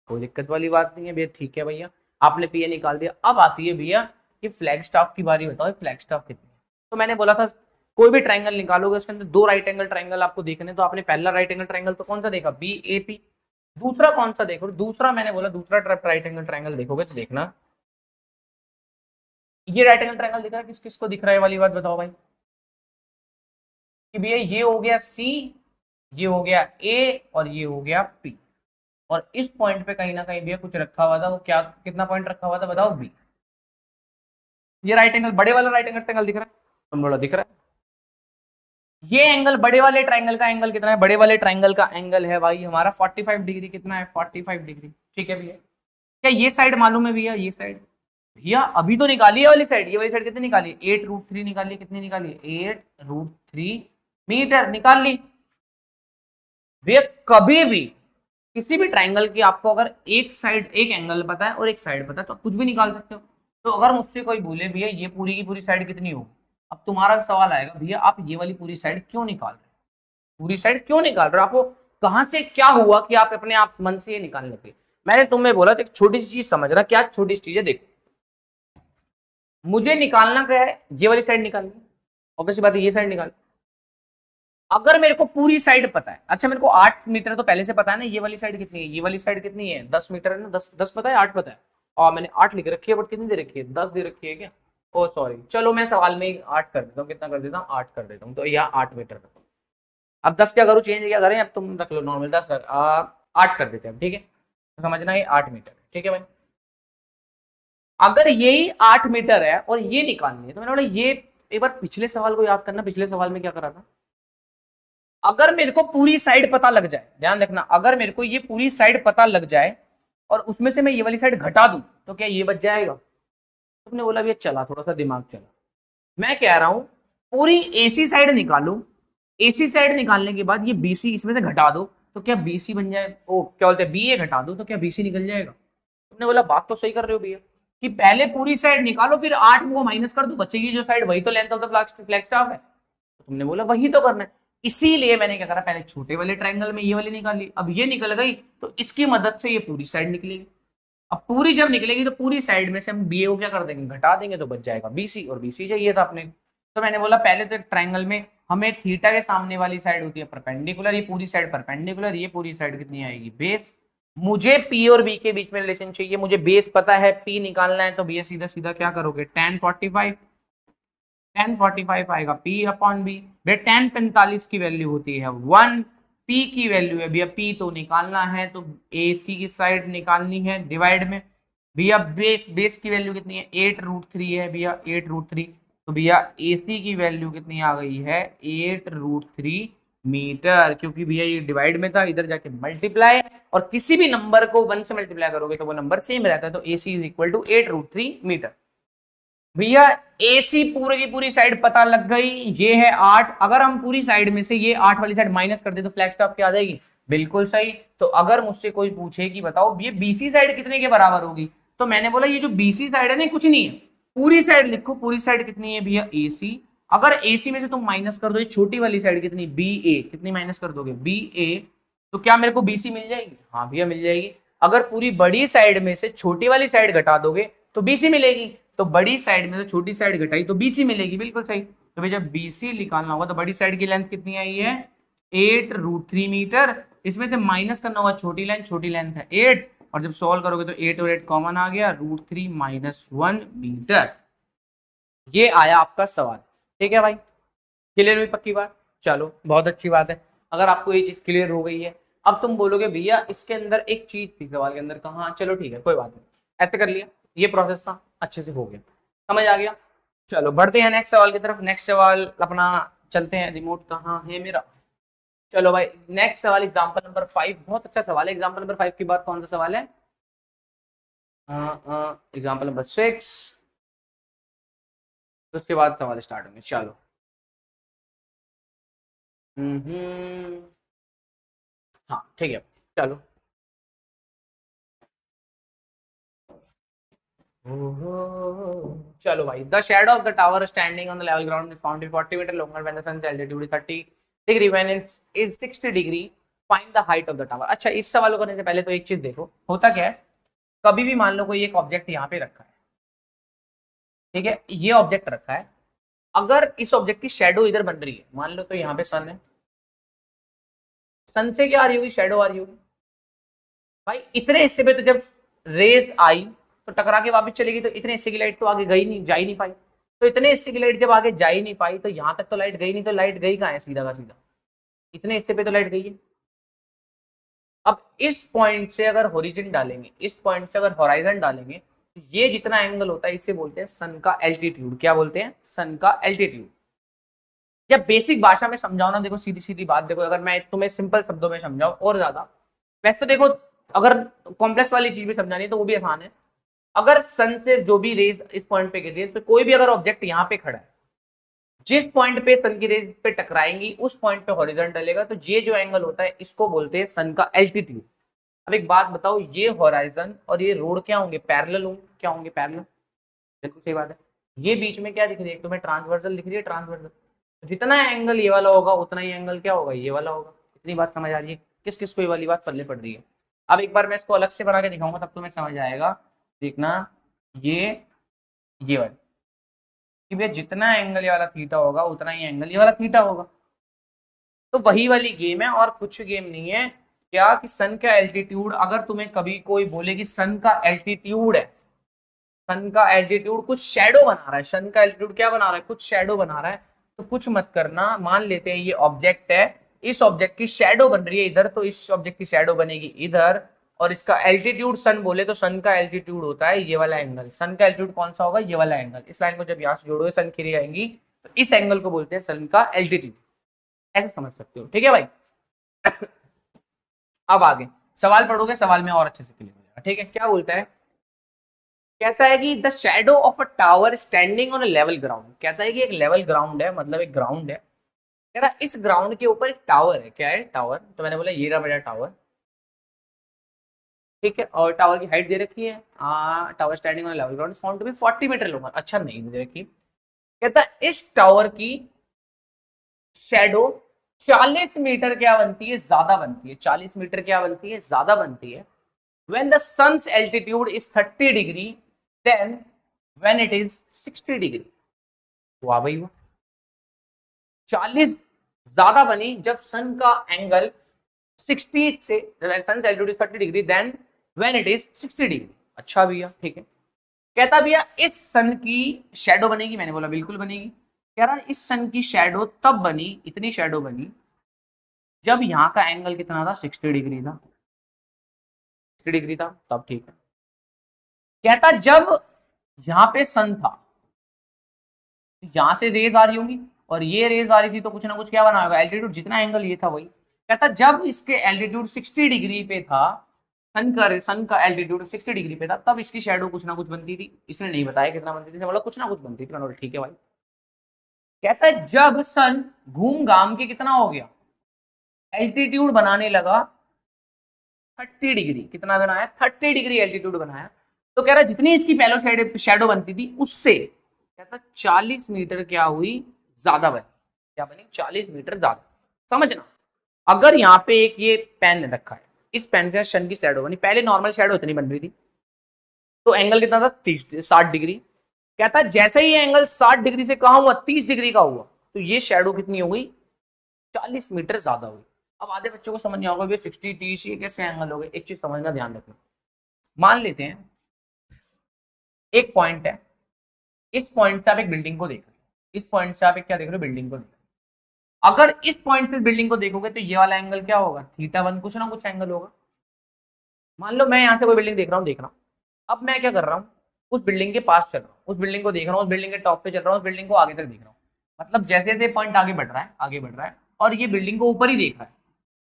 कोई दिक्कत वाली बात नहीं है भैया, ठीक है भैया आपने पीए निकाल दिया। अब आती है भैया कि फ्लैग स्टाफ की बारी, बताओ फ्लैग स्टाफ कितनी है। तो मैंने बोला था कोई भी ट्रायंगल निकालोगे उसके अंदर दो राइट एंगल ट्रायंगल आपको देखने, तो आपने पहला राइट एंगल ट्रायंगल तो कौन सा देखा बी ए पी, दूसरा कौन सा देखो, दूसरा मैंने बोला दूसरा राइट एंगल ट्रायंगल देखोगे तो देखना ये राइट एंगल ट्रायंगल दिख रहा है, किस किस को दिख रहा है वाली बात बताओ भाई, कि भैया ये हो गया सी, ये हो गया ए और ये हो गया पी, और इस पॉइंट पे कहीं ना कहीं भैया कुछ रखा हुआ था, वो क्या कितना पॉइंट रखा हुआ था बताओ बी। ये राइट एंगल बड़े वाला राइट एंगल ट्रायंगल दिख रहा है, तुम बड़ा दिख रहा है। ये एंगल बड़े वाले ट्रायंगल का एंगल कितना है, बड़े वाले ट्रायंगल का एंगल है भाई हमारा 45 डिग्री, कितना है 45 डिग्री, ठीक है भैया। क्या ये साइड मालूम है भैया, ये साइड भैया अभी तो निकाली है वाली साइड, ये वाली साइड कितनी निकाली 8√3 निकाली, कितनी निकाली 8√3 मीटर निकाल ली भैया। कभी भी किसी भी ट्रायंगल की आपको अगर एक साइड एक एंगल पता है और एक साइड पता है तो आप कुछ भी निकाल सकते हो। तो अगर मुझसे कोई बोले भैया ये पूरी की पूरी साइड कितनी हो, अब तुम्हारा सवाल आएगा भैया आप ये वाली पूरी साइड क्यों निकाल रहे हो, पूरी साइड क्यों निकाल रहे हो, आपको कहां से क्या हुआ कि आप अपने आप मन से ये निकालने लगे। मैंने तुम्हें बोला था एक छोटी सी चीज समझना, क्या छोटी सी चीज है, देखो मुझे निकालना क्या है, ये वाली साइड निकालनी, ऑब्वियसली बात है ये साइड निकाल। अगर मेरे को पूरी साइड पता है, अच्छा मेरे को 8 मीटर तो पहले से पता है ना, ये वाली साइड कितनी है, ये वाली साइड कितनी है 10 मीटर है ना, 10 पता है 8 पता है, और मैंने 8 लिख रखी है बट कितनी दे रखी है 10 दे रखी है क्या, ओ सॉरी चलो मैं सवाल में ही 8 कर देता हूँ, कितना कर देता हूँ 8 कर देता हूँ, तो यहाँ 8 मीटर रखो। अब 10 क्या करूँ, चेंज क्या करें, अब तुम रख लो नॉर्मल 10 रख 8 कर देते हैं, ठीक है तो समझना ये 8 मीटर, ठीक है भाई। अगर यही 8 मीटर है और ये निकालनी है तो मैंने बोला ये एक बार पिछले सवाल को याद करना, पिछले सवाल में क्या करा था, अगर मेरे को पूरी साइड पता लग जाए, ध्यान रखना अगर मेरे को ये पूरी साइड पता लग जाए और उसमें से मैं ये वाली साइड घटा दूं तो क्या ये बच जाएगा। तुमने बोला भैया चला थोड़ा सा दिमाग चला, मैं कह रहा हूं पूरी एसी साइड निकालो, एसी साइड निकालने के बाद ये बीसी इसमें से घटा दो तो क्या बीसी बन जाए, ओ क्या बोलते हैं बीए घटा दो तो क्या बीसी निकल जाएगा। तुमने बोला बात तो सही कर रहे हो भैया कि पहले पूरी साइड निकालो फिर 8 को माइनस कर दो, बचेगी जो साइड वही तो length of the flag staff है। तो तुमने बोला वही तो करना है, इसीलिए मैंने क्या करा पहले छोटे वाले ट्रायंगल में ये वाली निकाली, अब ये निकल गई तो इसकी मदद से ये पूरी साइड निकलेगी। अब पूरी जब निकलेगी तो पूरी साइड में से हम बीए को क्या कर देंगे घटा देंगे तो बच जाएगा बीसी, और बीसी चाहिए था अपने। तो मैंने बोला पहले तो ट्रायंगल में हमें थीटा के सामने वाली साइड होती है परपेंडिकुलर, ये पूरी साइड परपेंडिकुलर, ये पूरी साइड कितनी आएगी बेस। मुझे पी और बी के बीच में रिलेशन चाहिए, मुझे बेस पता है पी निकालना है तो भैया सीधा सीधा क्या करोगे tan 45 आएगा पी अपॉन बी, भैया tan 45 की वैल्यू होती है 1, पी की वैल्यू है भैया पी तो निकालना है तो ए सी की साइड निकालनी है डिवाइड में, भैया बेस की वैल्यू कितनी है 8√3 है भैया 8√3, तो भैया ए सी की वैल्यू कितनी आ गई है 8√3 मीटर, क्योंकि भैया ये डिवाइड में था इधर जाके मल्टीप्लाई, और किसी भी नंबर को 1 से मल्टीप्लाई करोगे तो वो नंबर सेम रहता है, तो AC is equal to 8√3 metre. भैया AC पूरी की पूरी साइड पता लग गई, ये है 8, अगर हम पूरी साइड में से ये 8 वाली साइड माइनस कर दे तो फ्लैग स्टॉप क्या आ जाएगी, बिल्कुल सही। तो अगर मुझसे कोई पूछे कि बताओ ये BC साइड कितने के बराबर होगी, तो मैंने बोला ये जो BC साइड है ना कुछ नहीं है, पूरी साइड लिखो, पूरी साइड कितनी है भैया AC, अगर AC में से तुम माइनस कर दो ये छोटी वाली साइड कितनी BA, कितनी माइनस कर दोगे BA, तो क्या मेरे को BC मिल जाएगी, हाँ भैया मिल जाएगी। अगर पूरी बड़ी साइड में से छोटी वाली साइड घटा दोगे तो BC मिलेगी, तो बड़ी साइड में से छोटी साइड घटाई तो BC मिलेगी, बिल्कुल सही। तो भैया जब BC निकालना होगा तो बड़ी साइड की लेंथ कितनी आई है 8√3 मीटर, इसमें से माइनस करना हुआ छोटी लाइन, छोटी लेंथ है 8, और जब सॉल्व करोगे तो 8 और 8 कॉमन आ गया, √3 - 1 मीटर। ये आया आपका सवाल। ठीक है भाई, क्लियर हुई पक्की बात? चलो बहुत अच्छी बात है। अगर आपको ये चीज क्लियर हो गई है, अब तुम बोलोगे भैया इसके अंदर एक चीज थी सवाल के अंदर, कहाँ? चलो ठीक है कोई बात नहीं, ऐसे कर लिया, ये प्रोसेस था, अच्छे से हो गया, समझ आ गया। चलो बढ़ते हैं नेक्स्ट सवाल की तरफ। नेक्स्ट सवाल अपना चलते हैं, रिमोट कहाँ है मेरा? चलो भाई नेक्स्ट सवाल एग्जांपल नंबर 5, बहुत अच्छा सवाल है। एग्जांपल नंबर 5 के बाद कौन सा सवाल है? एग्जांपल नंबर 6, उसके बाद सवाल स्टार्ट होंगे। चलो हाँ ठीक है, चलो। चलो भाई, the shadow of the tower standing on the level ground is found to be 40 metre longer when the सन's altitude is 30 degree when it is 60 degree, find the height of the tower. अच्छा, इस सवाल को करने से पहले तो एक चीज देखो, होता क्या है, कभी भी मान लो कोई एक ऑब्जेक्ट यहाँ पे रखा है, ठीक है, ये ऑब्जेक्ट रखा है, अगर इस ऑब्जेक्ट की शेडो इधर बन रही है, मान लो तो यहाँ पे सन है, सन से क्या आ रही होगी? शेडो आ रही होगी। भाई इतने हिस्से पे तो जब रेज आई तो टकरा के वापस चलेगी, तो इतने हिस्से की लाइट तो आगे गई नहीं, जा ही नहीं पाई। तो इतने हिस्से की लाइट जब आगे जा ही नहीं पाई तो यहां तक तो लाइट गई नहीं, तो लाइट गई कहाँ है? सीधा का सीधा इतने हिस्से पे तो लाइट गई है। अब इस पॉइंट से अगर होरिजन डालेंगे, इस पॉइंट से अगर होराइजन डालेंगे, तो ये जितना एंगल होता है इसे बोलते हैं सन का एल्टीट्यूड। क्या बोलते हैं? सन का एल्टीट्यूड। जब बेसिक भाषा में समझाओ ना, देखो सीधी सीधी बात, देखो अगर मैं तुम्हें सिंपल शब्दों में समझाऊं और ज्यादा, वैसे तो देखो अगर कॉम्प्लेक्स वाली चीज भी समझानी है तो वो भी आसान है। अगर सन से जो भी रेज इस पॉइंट पे गिर रही है, तो कोई भी अगर ऑब्जेक्ट यहाँ पे खड़ा है, जिस पॉइंट पे सन की रेज पे टकराएंगी उस पॉइंट पे हॉरिजॉन्टल डलेगा, तो ये जो एंगल होता है इसको बोलते हैं सन का एल्टीट्यूड। अब एक बात बताओ, ये हॉराइजन और ये रोड क्या होंगे? पैरेलल होंगे। क्या होंगे? पैरेलल। बिल्कुल सही बात है। ये बीच में क्या दिख रही है? तुम्हें ट्रांसवर्सल दिख रही है, ट्रांसवर्सल। जितना एंगल ये वाला होगा उतना ही एंगल क्या होगा? ये वाला होगा। इतनी बात समझ आ रही है? किस किस को ये वाली बात पल्ले पड़ रही है? अब एक बार मैं इसको अलग से बना के दिखाऊंगा तब तुम्हें समझ आएगा। देखना, ये वाला कि भैया जितना एंगल ये वाला थीटा होगा उतना ही एंगल ये वाला थीटा होगा। तो वही वाली गेम है और कुछ गेम नहीं है। क्या कि सन का एल्टीट्यूड, अगर तुम्हें कभी कोई बोले कि सन का एल्टीट्यूड है, सन का एल्टीट्यूड कुछ शैडो बना रहा है, सन का एल्टीट्यूड क्या बना रहा है? कुछ शैडो बना रहा है, तो कुछ मत करना। मान लेते हैं ये ऑब्जेक्ट है, इस ऑब्जेक्ट की शैडो बन रही है इधर, तो इस ऑब्जेक्ट की शैडो बनेगी इधर, और इसका एल्टीट्यूड सन बोले तो सन का एल्टीट्यूड होता है ये वाला एंगल। सन का एल्टीट्यूड कौन सा होगा? ये वाला एंगल। इस लाइन को जब यहाँ से जोड़ोगे सन खिरी आएंगी, तो इस एंगल को बोलते हैं सन का एल्टीट्यूड। ऐसे समझ सकते हो, ठीक है भाई? अब आगे सवाल पढ़ोगे, सवाल में और अच्छे से क्लियर हो जाएगा। ठीक है, क्या बोलता है? कहता है कि the shadow of a tower standing on a level ground. कहता है कि एक लेवल ग्राउंड है, मतलब एक ग्राउंड है। कह रहा इस ग्राउंड के ऊपर एक टावर है। क्या है? टावर। तो मैंने बोला ये रहा मेरा टावर, ठीक है, और टावर की हाइट दे रखी है, tower standing on level ground found to be 40 metre longer. अच्छा नहीं दे रखी। कहता है इस टावर की शैडो 40 मीटर क्या बनती है? ज्यादा बनती है। 40 मीटर क्या बनती है? ज्यादा बनती है। when the sun's altitude is 30 degree, then when it is 60 degree। वाह भाई वाह, 40 ज्यादा बनी जब सन का एंगल 60 से, जब sun's altitude is 30 degree, then when it is 60 degree. अच्छा भैया, ठीक है। कहता भैया इस सन की शैडो बनेगी। मैंने बोला बिल्कुल बनेगी। कह रहा इस सन की शैडो तब बनी, इतनी शैडो बनी जब यहाँ का एंगल कितना था? 60 डिग्री था। 60 डिग्री था तब, ठीक है। कहता जब यहाँ पे सन था, यहां से रेज आ रही होंगी और ये रेज आ रही थी, तो कुछ ना कुछ क्या बना होगा? एल्टीट्यूड। जितना एंगल ये था वही। कहता जब इसके एल्टीट्यूड 60 डिग्री पे था, सन का एल्टीट्यूड 60 डिग्री पे था, तब इसकी शैडो कुछ ना कुछ बनती थी। इसने नहीं बताया कितना बनती थी, बोला कुछ ना कुछ बनती थी। ठीक है भाई। कहता है जब सन घूम घाम के कितना हो गया? एल्टीट्यूड बनाने लगा 30 डिग्री। कितना बनाया? 30 डिग्री एल्टीट्यूड बनाया। तो कह रहा जितनी इसकी पहले शैडो बनती थी उससे, कहता 40 मीटर क्या हुई? ज्यादा बनी। क्या बनी? 40 मीटर ज्यादा। समझना, अगर यहाँ पे एक ये पेन रखा है, इस पेन से सन की शैडो बनी, पहले नॉर्मल शैडो इतनी बन रही थी, तो एंगल कितना था? 60 डिग्री। कहता जैसे ही एंगल 60 डिग्री से कहा हुआ 30 डिग्री का हुआ, तो ये शैडो कितनी हो गई? 40 मीटर ज्यादा हुई। अब आधे बच्चों को समझ नहीं होगा 60 30 ये कैसे एंगल हो गए। एक चीज समझना, ध्यान रखना, मान लेते हैं एक पॉइंट है, इस पॉइंट से आप एक बिल्डिंग को देख रहे हो, इस पॉइंट से आप एक क्या देख रहे हो, बिल्डिंग को देख रहे हो। अगर इस पॉइंट से बिल्डिंग को देखोगे तो ये वाला एंगल क्या होगा, θ1 कुछ ना कुछ एंगल होगा। मान लो मैं यहाँ से कोई बिल्डिंग देख रहा हूँ, देख रहा हूँ, अब मैं क्या कर रहा हूँ, उस बिल्डिंग के पास चल रहा हूँ, उस बिल्डिंग को देख रहा हूँ, उस बिल्डिंग के टॉप पे चल रहा हूँ, उस बिल्डिंग को आगे तक देख रहा हूँ। मतलब जैसे जैसे पॉइंट आगे बढ़ रहा है, आगे बढ़ रहा है, और ये बिल्डिंग को ऊपर ही देख रहा है,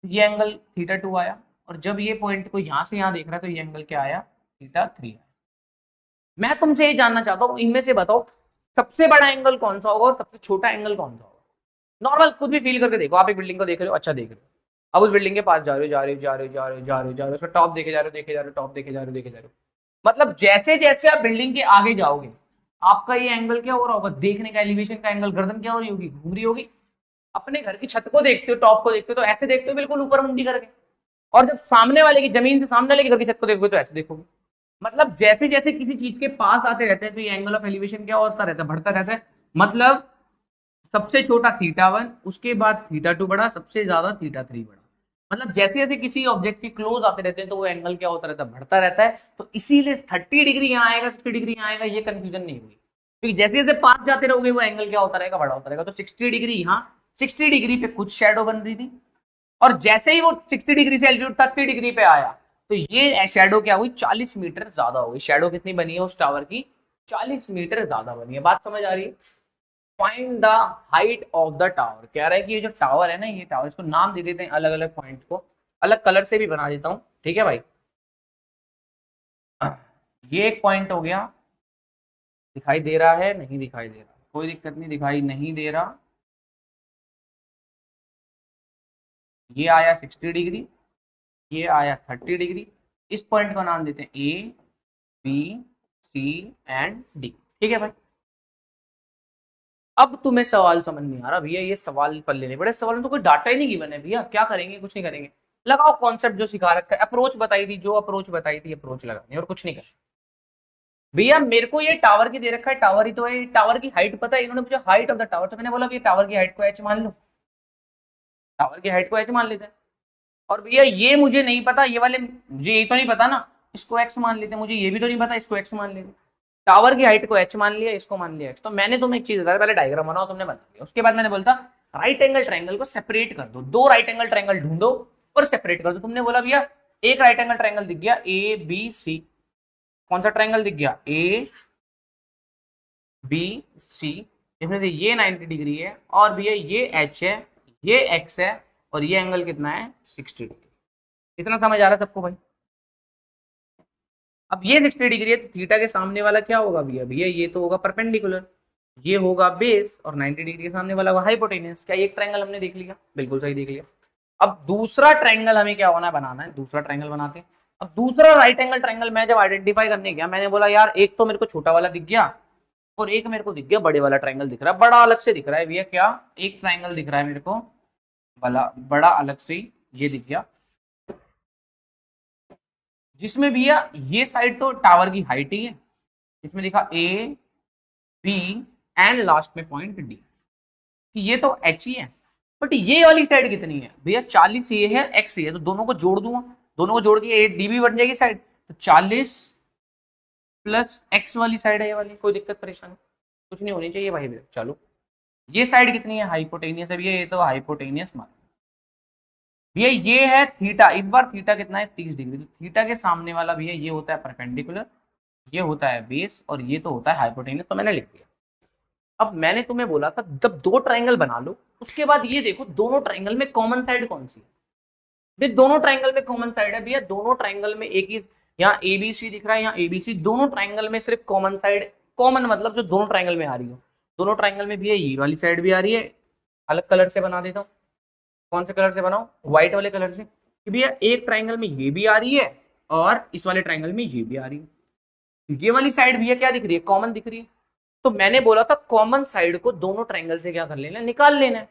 ये एंगल θ2 आया। और जब ये पॉइंट को यहाँ से यहाँ देख रहा है तो ये एंगल क्या आया, θ3 आया। मैं तुमसे ये जानना चाहता हूँ, इनमें से बताओ सबसे बड़ा एंगल कौन सा होगा और सबसे छोटा एंगल कौन सा होगा। नॉर्मल खुद भी फील करके देखो, आप एक बिल्डिंग को देख रहे हो, अच्छा देख रहे हो, अब उस बिल्डिंग के पास जा रहे हो, जा रहे हो, जा रहे हो, जा रहे हो, जा रहे हो, जा रहे हो, उसका टॉप देखे जा रहे हो, देखे जा रहे हो, टॉप देखे जा रहे हो, देखे जा रहे हो। मतलब जैसे जैसे आप बिल्डिंग के आगे जाओगे आपका ये एंगल क्या हो रहा होगा, देखने का एलिवेशन का एंगल, गर्दन क्या हो रही होगी, घूम रही होगी। अपने घर की छत को देखते हो, टॉप को देखते हो तो ऐसे देखते हो बिल्कुल ऊपर मुंडी करके, और जब सामने वाले की जमीन से सामने वाले के घर की छत को देखोगे तो ऐसे देखोगे। मतलब जैसे जैसे किसी चीज के पास आते रहते हैं तो ये एंगल ऑफ एलिवेशन क्या होता रहता है, बढ़ता रहता है। मतलब सबसे छोटा θ1, उसके बाद θ2 बढ़ा, सबसे ज्यादा θ3 बढ़ा। मतलब जैसे जैसे किसी ऑब्जेक्ट के क्लोज आते रहते हैं तो वो एंगल क्या होता रहता है, बढ़ता रहता है। तो इसीलिए 30 डिग्री यहाँ आएगा, 60 डिग्री यहाँ आएगा, ये कंफ्यूजन नहीं होगी, क्योंकि जैसे जैसे पास जाते रहोगे वो एंगल क्या होता रहेगा, बड़ा होता रहेगा। तो 60 डिग्री यहाँ, 60 डिग्री पे कुछ शेडो बन रही थी, और जैसे ही वो 60 डिग्री से एल्टीट्यूड 30 डिग्री पे आया तो ये शेडो क्या हुई, 40 मीटर ज्यादा हो गई। शेडो कितनी बनी है उस टावर की, 40 मीटर ज्यादा बनी है। बात समझ आ रही है। Find the height of the tower, कह रहा है कि ये जो टावर है ना, ये टावर, इसको नाम दे देते हैं अलग अलग पॉइंट को, अलग कलर से भी बना देता हूं, ठीक है भाई। ये एक पॉइंट हो गया, दिखाई दे रहा है, नहीं दिखाई दे रहा, कोई दिक्कत नहीं, दिखाई नहीं दे रहा। ये आया 60 डिग्री, ये आया 30 डिग्री। इस पॉइंट का नाम देते हैं A B C and D, ठीक है भाई। अब तुम्हें सवाल समझ नहीं आ रहा भैया, ये सवाल पर लेने पड़े, सवाल में तो कोई डाटा ही नहीं गिवन है भैया, क्या करेंगे, कुछ नहीं करेंगे। लगाओ कॉन्सेप्ट जो सिखा रखा है, अप्रोच बताई थी, जो अप्रोच बताई थी अप्रोच लगानी, और कुछ नहीं करना भैया। मेरे को ये टावर की दे रखा है, टावर ही तो है, टावर की हाइट पता है, इन्होंने मुझे हाइट ऑफ द टावर, तो मैंने बोला कि टावर की हाइट को एच मान लो, टावर की हाइट को एच मान लेते हैं। और भैया ये मुझे नहीं पता, ये वाले मुझे ये तो नहीं पता ना, इसको एक्स मान लेते हैं, मुझे ये भी तो नहीं पता, इसको एक्स मान लेते। टावर की हाइट को एच मान लिया, इसको मान लिया एक्स। तो मैंने तुम्हें एक चीज बताया, पहले डायग्राम बनाओ, तुमने बता दिया। उसके बाद मैंने बोलता राइट एंगल ट्रायंगल को सेपरेट कर दो, दो राइट एंगल ट्रायंगल ढूंढो और सेपरेट कर दो। तुमने बोला भैया एक राइट एंगल ट्रायंगल दिख गया ए बी सी, कौन सा ट्रायंगल दिख गया, ए बी सी, इसमें से ये 90 डिग्री है, और भैया ये एच है, ये एक्स है, और ये एंगल कितना है 60 डिग्री। इतना समझ आ रहा है सबको भाई। अब ये 60 डिग्री है तो थीटा के सामने वाला क्या होगा भैया, भैया ये तो होगा परपेंडिकुलर, ये होगा बेस, और 90 डिग्री के सामने वाला होगा हाइपोटेन्यूस। क्या एक ट्रायंगल हमने देख लिया, बिल्कुल सही देख लिया। अब दूसरा ट्रायंगल हमें क्या होना है, बनाना है, दूसरा ट्रायंगल बनाते हैं। अब दूसरा राइट एंगल ट्रायंगल मैं जब आइडेंटिफाई करने गया, मैंने बोला यार एक तो मेरे को छोटा वाला दिख गया और एक मेरे को दिख गया बड़े वाला ट्रायंगल दिख रहा है, बड़ा अलग से दिख रहा है भैया। क्या एक ट्रायंगल दिख रहा है मेरे को बड़ा अलग से, ये दिख गया, जिसमें भैया ये साइड तो टावर की हाइट ही है, इसमें लिखा ए बी एंड लास्ट में पॉइंट डी, ये तो एच ही है। बट ये वाली साइड कितनी है भैया, 40 ये है, एक्स ये है, तो दोनों को जोड़ दूंगा, दोनों को जोड़ के ए डी भी बन जाएगी साइड। तो 40 प्लस एक्स वाली साइड है ये वाली, कोई दिक्कत परेशानी कुछ नहीं होनी चाहिए भाई। चलो ये साइड कितनी है, हाइपोटेनियस है भैया, ये तो हाइपोटेनियस मान भैया। ये है थीटा, इस बार थीटा कितना है 30 डिग्री, तो थीटा के सामने वाला भैया ये होता है परपेंडिकुलर, ये होता है बेस, और ये तो होता है हाइपोटेनियस, तो मैंने लिख दिया। अब मैंने तुम्हें बोला था जब दो ट्रायंगल बना लो उसके बाद ये देखो दोनों ट्रायंगल में कॉमन साइड कौन सी है। भैया दोनों ट्रायंगल में कॉमन साइड है भैया, दोनों ट्रायंगल में एक ही, यहाँ एबीसी दिख रहा है, यहाँ एबीसी, दोनों ट्रायंगल में सिर्फ कॉमन साइड, कॉमन मतलब जो दोनों ट्रायंगल में आ रही हो, दोनों ट्रायंगल में भैया ये वाली साइड भी आ रही है। अलग कलर से बना देता हूँ, कौन से कलर से बनाओ, व्हाइट वाले कलर से, कि भैया एक ट्रायंगल में ये भी आ रही है और इस वाले ट्रायंगल में ये भी आ रही है। ये वाली साइड भैया क्या दिख रही है, कॉमन दिख रही है। तो मैंने बोला था कॉमन साइड को दोनों ट्रायंगल से क्या कर लेना है, निकाल लेना है।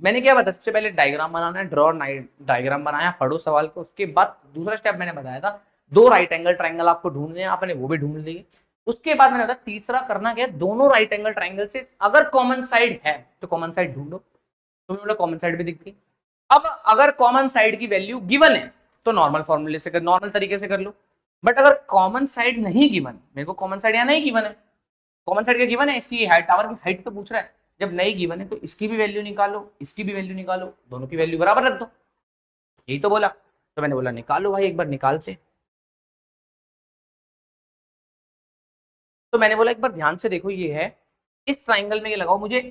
मैंने क्या बताया, सबसे पहले डायग्राम बनाना है, ड्रॉ डायग्राम बनाया, पढ़ो सवाल को। उसके बाद दूसरा स्टेप मैंने बताया था दो राइट एंगल ट्रायंगल आपको ढूंढने हैं, आपने वो भी ढूंढ लिए। उसके बाद मैंने बताया तीसरा करना क्या है, दोनों राइट एंगल ट्रायंगल से अगर कॉमन साइड है तो कॉमन साइड ढूंढो, तुम्हें बोला कॉमन साइड भी दिखती है। अब अगर कॉमन साइड की वैल्यू गिवन है तो नॉर्मल फॉर्मूले से नॉर्मल तरीके से कर लो, बट अगर कॉमन साइड नहीं गिवन, मेरे को कॉमन साइड यहाँ नहीं गिवन है, कॉमन साइड क्या गिवन है, इसकी हाइट, टावर की हाइट तो पूछ रहा है, जब नहीं गिवन है तो इसकी भी वैल्यू निकालो, इसकी भी वैल्यू निकालो, दोनों की वैल्यू बराबर रख दो, यही तो बोला। तो मैंने बोला निकालो भाई, एक बार निकालते। तो मैंने बोला एक बार ध्यान से देखो, ये है इस ट्राइंगल में ये लगाओ, मुझे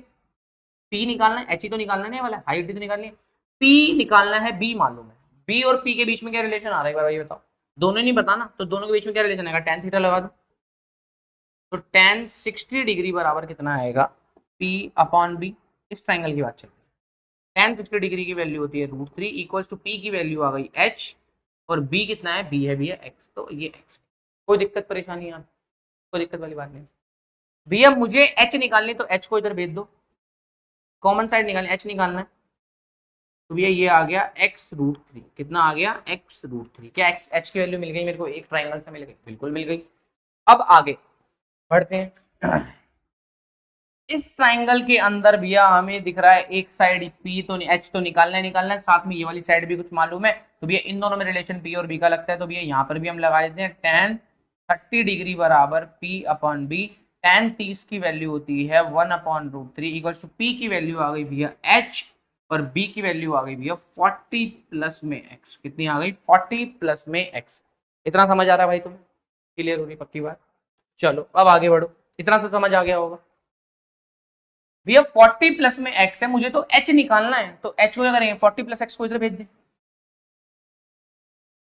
पी निकालना है, एच ही तो निकालना नहीं वाला, हाइट भी तो निकालनी है, पी निकालना है, बी मालूम है, बी और पी के बीच में क्या रिलेशन आ रहा है एक बार भाई बताओ, दोनों नहीं पता ना, तो दोनों के बीच में क्या रिलेशन आएगा, tan थीटा लगा दो, तो tan 60 डिग्री बराबर कितना आएगा, P अपॉन बी। इस ट्राइंगल की बात चल रही है, tan 60 डिग्री की वैल्यू होती है √3 इक्वल्स टू P की वैल्यू आ गई h, और B कितना है, B है भैया x, तो ये x। कोई दिक्कत परेशानी यहाँ, कोई दिक्कत वाली बात नहीं भैया। मुझे h निकालनी तो h को इधर भेज दो, कॉमन साइड निकालनी, h निकालना है, तो भैया ये आ गया x√3, कितना आ गया x√3। क्या x h की वैल्यू मिल गई मेरे को, एक ट्राइंगल से मिल गई, बिल्कुल मिल गई। अब आगे बढ़ते हैं। इस ट्राइंगल के अंदर भैया हमें दिख रहा है एक साइड p तो h तो निकालना है, साथ में ये वाली साइड भी कुछ मालूम है, तो भैया इन दोनों में रिलेशन p और b का लगता है, तो भैया यहाँ पर भी हम लगा देते हैं tan 30 डिग्री बराबर p अपॉन b। tan 30 की वैल्यू होती है 1/√3 इक्वल्स टू p की वैल्यू आ गई भैया h, और b की वैल्यू आ गई भैया 40 प्लस में x, कितनी आ गई 40 प्लस में x। इतना समझ आ रहा है भाई तुम्हें, क्लियर हो रही पक्की बात। चलो अब आगे बढ़ो, इतना सा समझ आ गया होगा भैया। 40 प्लस में x है, मुझे तो h निकालना है, तो h को क्या करेंगे, 40 प्लस x को इधर भेज दे,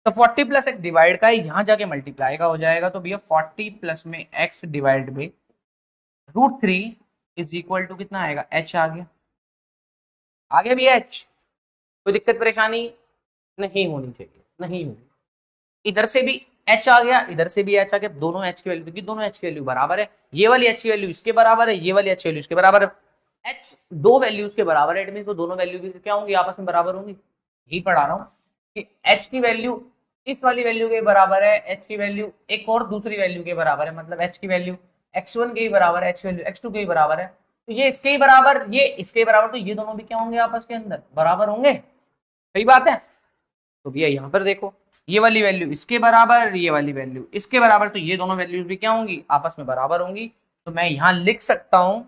तो 40 प्लस x डिवाइड का यहां जाके मल्टीप्लाई का हो जाएगा, तो भैया 40 प्लस में x डिवाइड में √3 इज इक्वल टू कितना आएगा, h आ गया, आ गया भैया h। कोई दिक्कत परेशानी नहीं होनी चाहिए, नहीं होगी। इधर से भी h आ गया, इधर से भी h आ गया, दोनों h की वैल्यू, क्योंकि दोनों h की वैल्यू बराबर है, ये वाली h की वैल्यू इसके बराबर है, ये वाली h की वैल्यू इसके बराबर है, h दो वैल्यूज के बराबर है, इट मींस वो दोनों वैल्यू क्या होंगी, आपस में बराबर होंगी। यही पढ़ा रहा हूँ कि h की वैल्यू इस वाली वैल्यू के बराबर है, h की वैल्यू एक और दूसरी वैल्यू के बराबर है, मतलब h की वैल्यू x1 के ही बराबर है, h की वैल्यू x2 के ही बराबर है, तो ये इसके ही बराबर, ये इसके बराबर, तो ये दोनों भी क्या होंगे, आपस के अंदर बराबर होंगे, सही बात है। तो भैया यहाँ पर देखो, ये वाली वैल्यू इसके बराबर, ये वाली वैल्यू इसके बराबर, तो ये दोनों वैल्यूज भी क्या होंगी, आपस में बराबर होंगी। तो मैं यहाँ लिख सकता हूं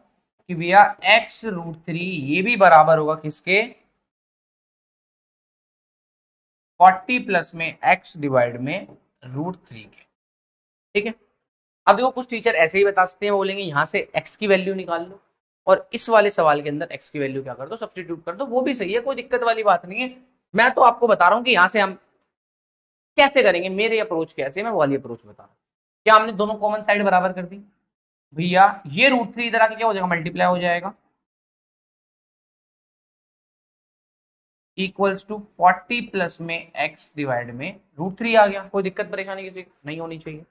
कि भैया x√3 ये भी बराबर होगा किसके, 40 प्लस में x डिवाइड में √3 के, ठीक है। अब देखो कुछ टीचर ऐसे ही बता सकते हैं, बोलेंगे यहाँ से x की वैल्यू निकाल लो, और इस वाले सवाल के अंदर x की वैल्यू क्या कर दो, सब्स्टिट्यूट कर दो, वो भी सही है, कोई दिक्कत वाली बात नहीं है। मैं तो आपको बता रहा हूँ कि यहाँ से हम कैसे करेंगे, मेरे अप्रोच कैसे, मैं वाली अप्रोच बता रहा हूँ। क्या हमने दोनों कॉमन साइड बराबर कर दी भैया, ये √3 इधर आके क्या हो जाएगा, मल्टीप्लाई हो जाएगा, इक्वल्स टू 40 प्लस में x डिवाइड में √3 आ गया। कोई दिक्कत परेशानी किसी नहीं होनी चाहिए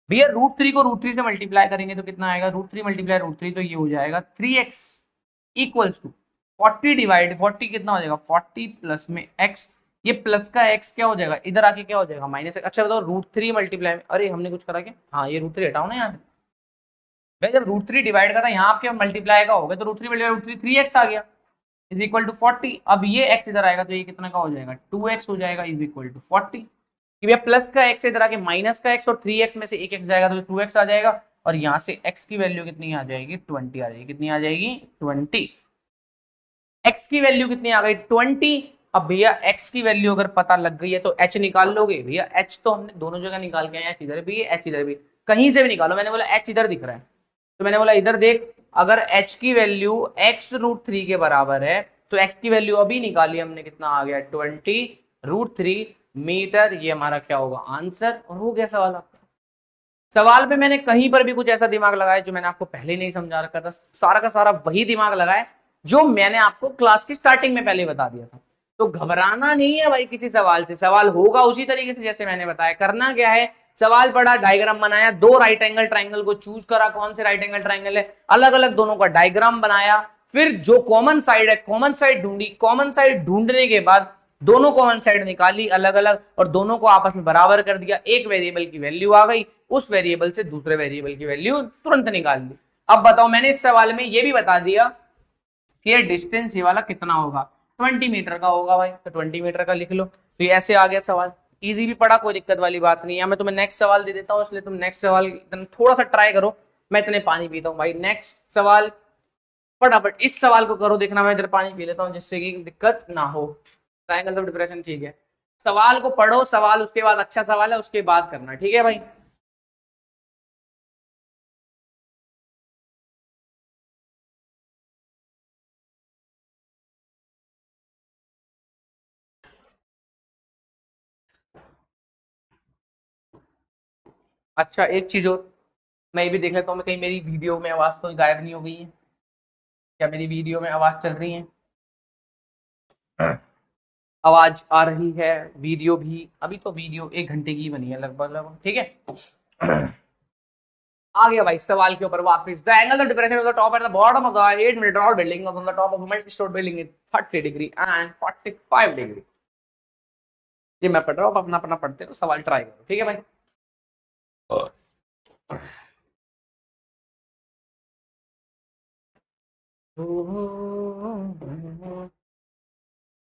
भैया। √3 को √3 से मल्टीप्लाई करेंगे तो कितना आएगा, √3 मल्टीप्लाई √3, तो ये हो जाएगा 3x इक्वल्स टू 40 डिवाइड 40 कितना हो जाएगा, 40 प्लस में x, ये प्लस का x क्या हो जाएगा, इधर आके क्या हो जाएगा, माइनस। अच्छा बताओ √3 मल्टीप्लाई, अरे हमने कुछ करा क्या, हाँ ये √3 हटाओ ना यहाँ से भाई, जब √3 डिवाइड का था यहाँ आपके मल्टीप्लाई का हो गया, तो √3 मल्टीप्लाई √3 3x आ गया इज इक्वल टू 40। अब ये x इधर आएगा तो ये कितना का हो जाएगा, 2x हो जाएगा इज इक्वल टू 40। कि भैया प्लस का x इधर आके माइनस का x, और 3x में से एक x जाएगा तो 2x आ जाएगा, और यहाँ से x की वैल्यू कितनी आ जाएगी, 20 आ जाएगी, कितनी आ जाएगी 20। x की वैल्यू कितनी आ गई 20। अब भैया x की वैल्यू अगर पता लग गई है तो h निकाल लोगे भैया, h तो हमने दोनों जगह निकाल के आए, h इधर भी h इधर भी, कहीं से भी निकालो। मैंने बोला h इधर दिख रहा है तो मैंने बोला इधर देख, अगर h की वैल्यू x√3 के बराबर है तो x की वैल्यू अभी निकाली हमने, कितना आ गया 20 √3 मीटर, ये हमारा क्या होगा आंसर, और हो गया सवाल आपका। सवाल पे मैंने कहीं पर भी कुछ ऐसा दिमाग लगाया जो मैंने आपको पहले नहीं समझा रखा था, सारा का सारा वही दिमाग लगाया जो मैंने आपको क्लास की स्टार्टिंग में पहले बता दिया था। तो घबराना नहीं है भाई किसी सवाल से, सवाल होगा उसी तरीके से जैसे मैंने बताया। करना क्या है, सवाल पढ़ा, डायग्राम बनाया, दो राइट एंगल ट्राइंगल को चूज करा, कौन से राइट एंगल ट्राइंगल है, अलग अलग दोनों का डायग्राम बनाया, फिर जो कॉमन साइड है कॉमन साइड ढूंढी, कॉमन साइड ढूंढने के बाद दोनों कॉमन साइड निकाली अलग अलग, और दोनों को आपस में बराबर कर दिया, एक वेरिएबल की वैल्यू आ गई, उस वेरिएबल से दूसरे वेरिएबल की वैल्यू तुरंत निकाल ली। अब बताओ, मैंने इस सवाल में यह भी बता दिया कि ये डिस्टेंस ये वाला कितना होगा, 20 मीटर का होगा भाई, तो 20 मीटर का लिख लो। तो ये ऐसे आ गया सवाल, इजी भी पड़ा, कोई दिक्कत वाली बात नहीं है। मैं तुम्हें नेक्स्ट सवाल दे देता हूँ, इसलिए तुम नेक्स्ट सवाल थोड़ा सा ट्राई करो। मैं इतने पानी पीता हूँ भाई। नेक्स्ट सवाल फटाफट इस सवाल को करो, देखना मैं इधर पानी पी लेता हूँ जिससे कि दिक्कत ना हो। ट्रायंगल ऑफ डिप्रेशन, ठीक है, सवाल को पढ़ो, सवाल उसके बाद अच्छा सवाल है उसके बाद करना, ठीक है भाई। अच्छा एक चीज और, मैं भी देख लेता हूँ, मैं कहीं मेरी वीडियो में आवाज तो गायब नहीं हो गई है क्या? मेरी वीडियो में आवाज चल रही है? आवाज आ रही है, वीडियो भी, अभी तो वीडियो 1 घंटे की बनी है लगभग, ठीक है। आ गया भाई सवाल के ऊपर वापस। The angle of depression of the top and the bottom of the 8 metre tall building on the top of multi store building is 30 degree and 45 degree. ये मैं पढ़ रहा हूँ, अपना अपना पढ़ते हो, सवाल ट्राई करो, ठीक है भाई।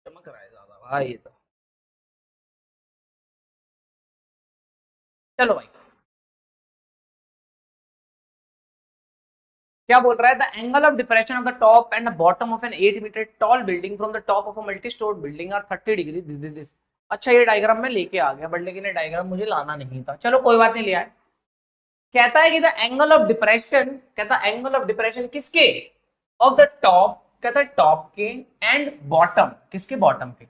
चमक रहा है ज्यादा भाई ये तो। चलो भाई, क्या बोल रहा है? The angle of depression of the top and the bottom of an 8 metre tall building from the top of a multi store building are 30 degree this. अच्छा ये डायग्राम में लेके आ गया, बट लेकिन ये डायग्राम मुझे लाना नहीं था, चलो कोई बात नहीं, लिया है। कहता है कि द एंगल ऑफ डिप्रेशन, कहता है एंगल ऑफ डिप्रेशन किसके? ऑफ द टॉप, कहता है टॉप के, एंड बॉटम, किसके? बॉटम के,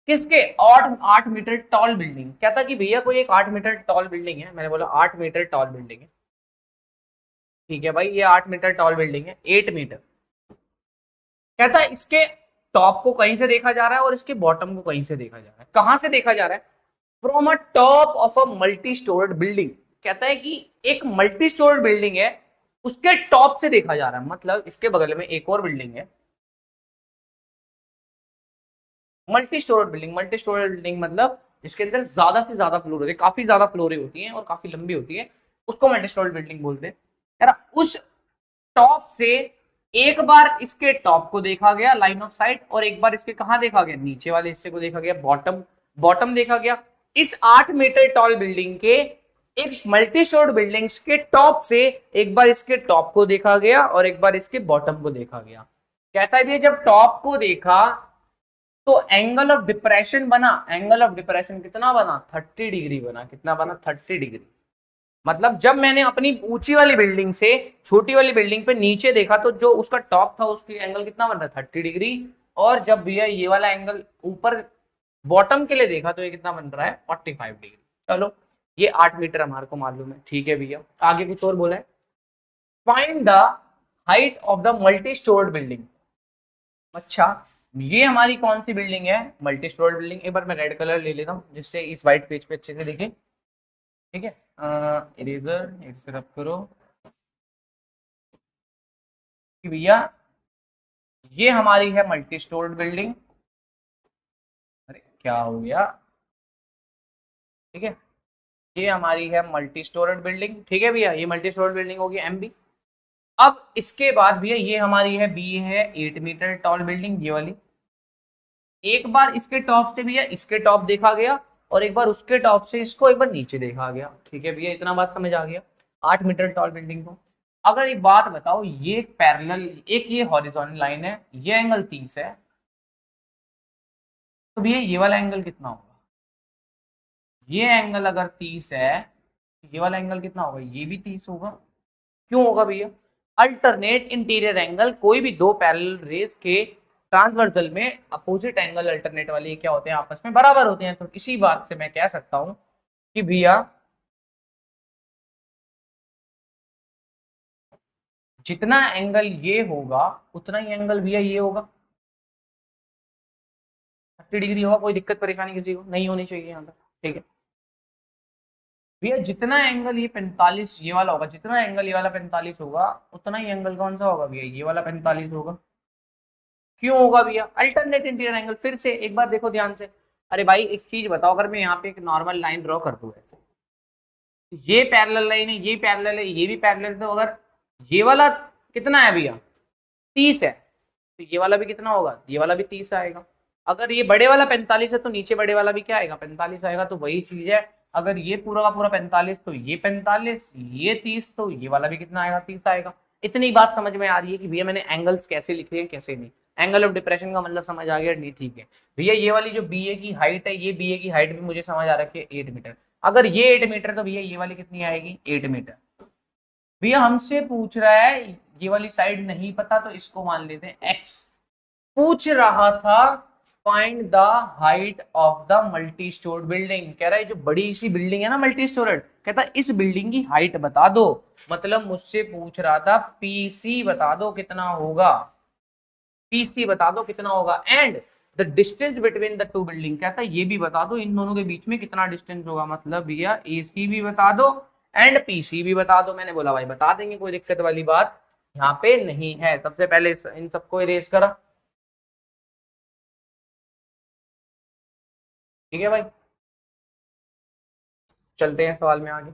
किसके? 8 मीटर टॉल बिल्डिंग। कहता कि भैया कोई एक 8 मीटर टॉल बिल्डिंग है, मैंने बोला 8 मीटर टॉल बिल्डिंग है, ठीक है भाई, ये 8 मीटर टॉल बिल्डिंग है, 8 मीटर। कहता है इसके टॉप को कहीं से देखा जा रहा है और इसके बॉटम को कहीं से देखा जा रहा है। कहां से देखा जा रहा है? From a top of a multi stored building. कहता है कि एक मल्टी स्टोर्ड बिल्डिंग है, उसके टॉप से देखा जा रहा है, मतलब इसके बगल में एक और बिल्डिंग है, multi stored building. Multi stored building मतलब इसके अंदर ज्यादा से ज्यादा फ्लोर होती है, काफी ज्यादा फ्लोरें होती हैं और काफी लंबी होती है, उसको मल्टी स्टोर्ड बिल्डिंग बोलते हैं यार। उस टॉप से एक बार इसके टॉप को देखा गया लाइन ऑफ साइट, और एक बार इसके कहां देखा गया? नीचे वाले हिस्से को देखा गया, बॉटम, बॉटम देखा गया। इस 8 मीटर टॉल बिल्डिंग के, एक मल्टी स्टोर्ड बिल्डिंग्स के टॉप से एक बार इसके टॉप को देखा गया और एक बार इसके बॉटम को देखा गया। कहता है भैया जब टॉप को देखा तो एंगल ऑफ डिप्रेशन बना, एंगल ऑफ डिप्रेशन कितना बना? 30 डिग्री बना। कितना बना? 30 डिग्री। मतलब जब मैंने अपनी ऊंची वाली बिल्डिंग से छोटी वाली बिल्डिंग पे नीचे देखा तो जो उसका टॉप था उसकी एंगल कितना बन रहा है? 30 डिग्री। और जब भैया ये वाला एंगल ऊपर बॉटम के लिए देखा तो ये कितना बन रहा है? 45 डिग्री। चलो ये 8 मीटर हमारे को मालूम है, ठीक है भैया। आगे कुछ और बोला है, find the height of the multi stored building. अच्छा ये हमारी कौन सी बिल्डिंग है? Multi stored building. एक बार मैं रेड कलर ले लेता हूँ जिससे इस व्हाइट पेज पे अच्छे से दिखे, ठीक है। इरेजर, इरेजर अप करो कि भैया ये हमारी है मल्टी स्टोर्ड बिल्डिंग। अरे क्या हो गया? ठीक है, ये हमारी है मल्टी स्टोरेड बिल्डिंग, ठीक है भैया, ये मल्टी स्टोरेड बिल्डिंग होगी एमबी। अब इसके बाद भैया ये हमारी है बी है 8 मीटर टॉल बिल्डिंग, ये वाली। एक बार इसके टॉप से भैया इसके टॉप देखा गया और एक बार उसके टॉप से इसको एक बार नीचे देखा गया, ठीक है भैया, इतना बात समझ आ गया 8 मीटर टॉल बिल्डिंग को। अगर एक बात बताओ, ये पैरेलल, एक ये हॉरिजॉन्टल लाइन है, ये एंगल 30 है, तो भैया ये वाला एंगल कितना होगा? ये एंगल अगर 30 है, ये वाला एंगल कितना होगा? ये भी 30 होगा। क्यों होगा भैया? अल्टरनेट इंटीरियर एंगल, कोई भी दो पैरेलल रेस के ट्रांसवर्सल में अपोजिट एंगल अल्टरनेट वाले क्या होते हैं? आपस में बराबर होते हैं। तो इसी बात से मैं कह सकता हूं कि भैया जितना एंगल ये होगा उतना ही एंगल भैया ये होगा, 30 डिग्री होगा। कोई दिक्कत परेशानी किसी को नहीं होनी चाहिए यहाँ पर, ठीक है भैया। जितना एंगल ये 45 ये वाला होगा, जितना एंगल ये वाला 45 होगा, उतना ही एंगल कौन सा होगा भैया? ये वाला 45 होगा। क्यों होगा भैया? Alternate interior angle. फिर से एक बार देखो ध्यान से। अरे भाई एक चीज बताओ, अगर मैं यहाँ पे एक नॉर्मल लाइन ड्रॉ कर दूं ऐसे, ये पैरेलल लाइन है, ये पैरेलल है, ये भी पैरेलल है, तो अगर ये वाला कितना है भैया? 30 है, तो ये वाला भी कितना होगा, ये वाला भी 30 आएगा। अगर ये बड़े वाला 45 है तो नीचे बड़े वाला भी क्या आएगा, 45 आएगा। तो वही चीज है, अगर ये पूरा का पूरा 45 तो ये 45, ये 30 तो ये वाला भी कितना आएगा, 30 आएगा। इतनी बात समझ में आ रही है कि भैया मैंने एंगल्स कैसे लिखे हैं कैसे नहीं, एंगल ऑफ डिप्रेशन का मतलब समझ आ गया नहीं, ठीक है भैया। ये वाली जो बीए की हाइट है, ये बीए की हाइट भी मुझे समझ आ रखी है 8 मीटर। अगर ये 8 मीटर तो भैया ये वाली कितनी आएगी, 8 मीटर। भैया हमसे पूछ रहा है, ये वाली साइड नहीं पता तो इसको मान लेते हैं एक्स। पूछ रहा था find the height of the multi stored building, कह रहा है जो बड़ी सी बिल्डिंग है ना मल्टी स्टोर्ड, कहता है इस बिल्डिंग की हाइट बता दो। मतलब मुझसे पूछ रहा था पीसी बता दो कितना होगा, पीसी बता दो कितना होगा, and the distance between the two building, कहता है ये भी बता दो इन दोनों के बीच में कितना डिस्टेंस होगा। मतलब भैया एसी भी बता दो एंड पीसी भी बता दो। मैंने बोला भाई बता देंगे, कोई दिक्कत वाली बात यहाँ पे नहीं है। सबसे पहले इन सबको इरेज करा, ठीक है भाई। चलते हैं सवाल में आगे।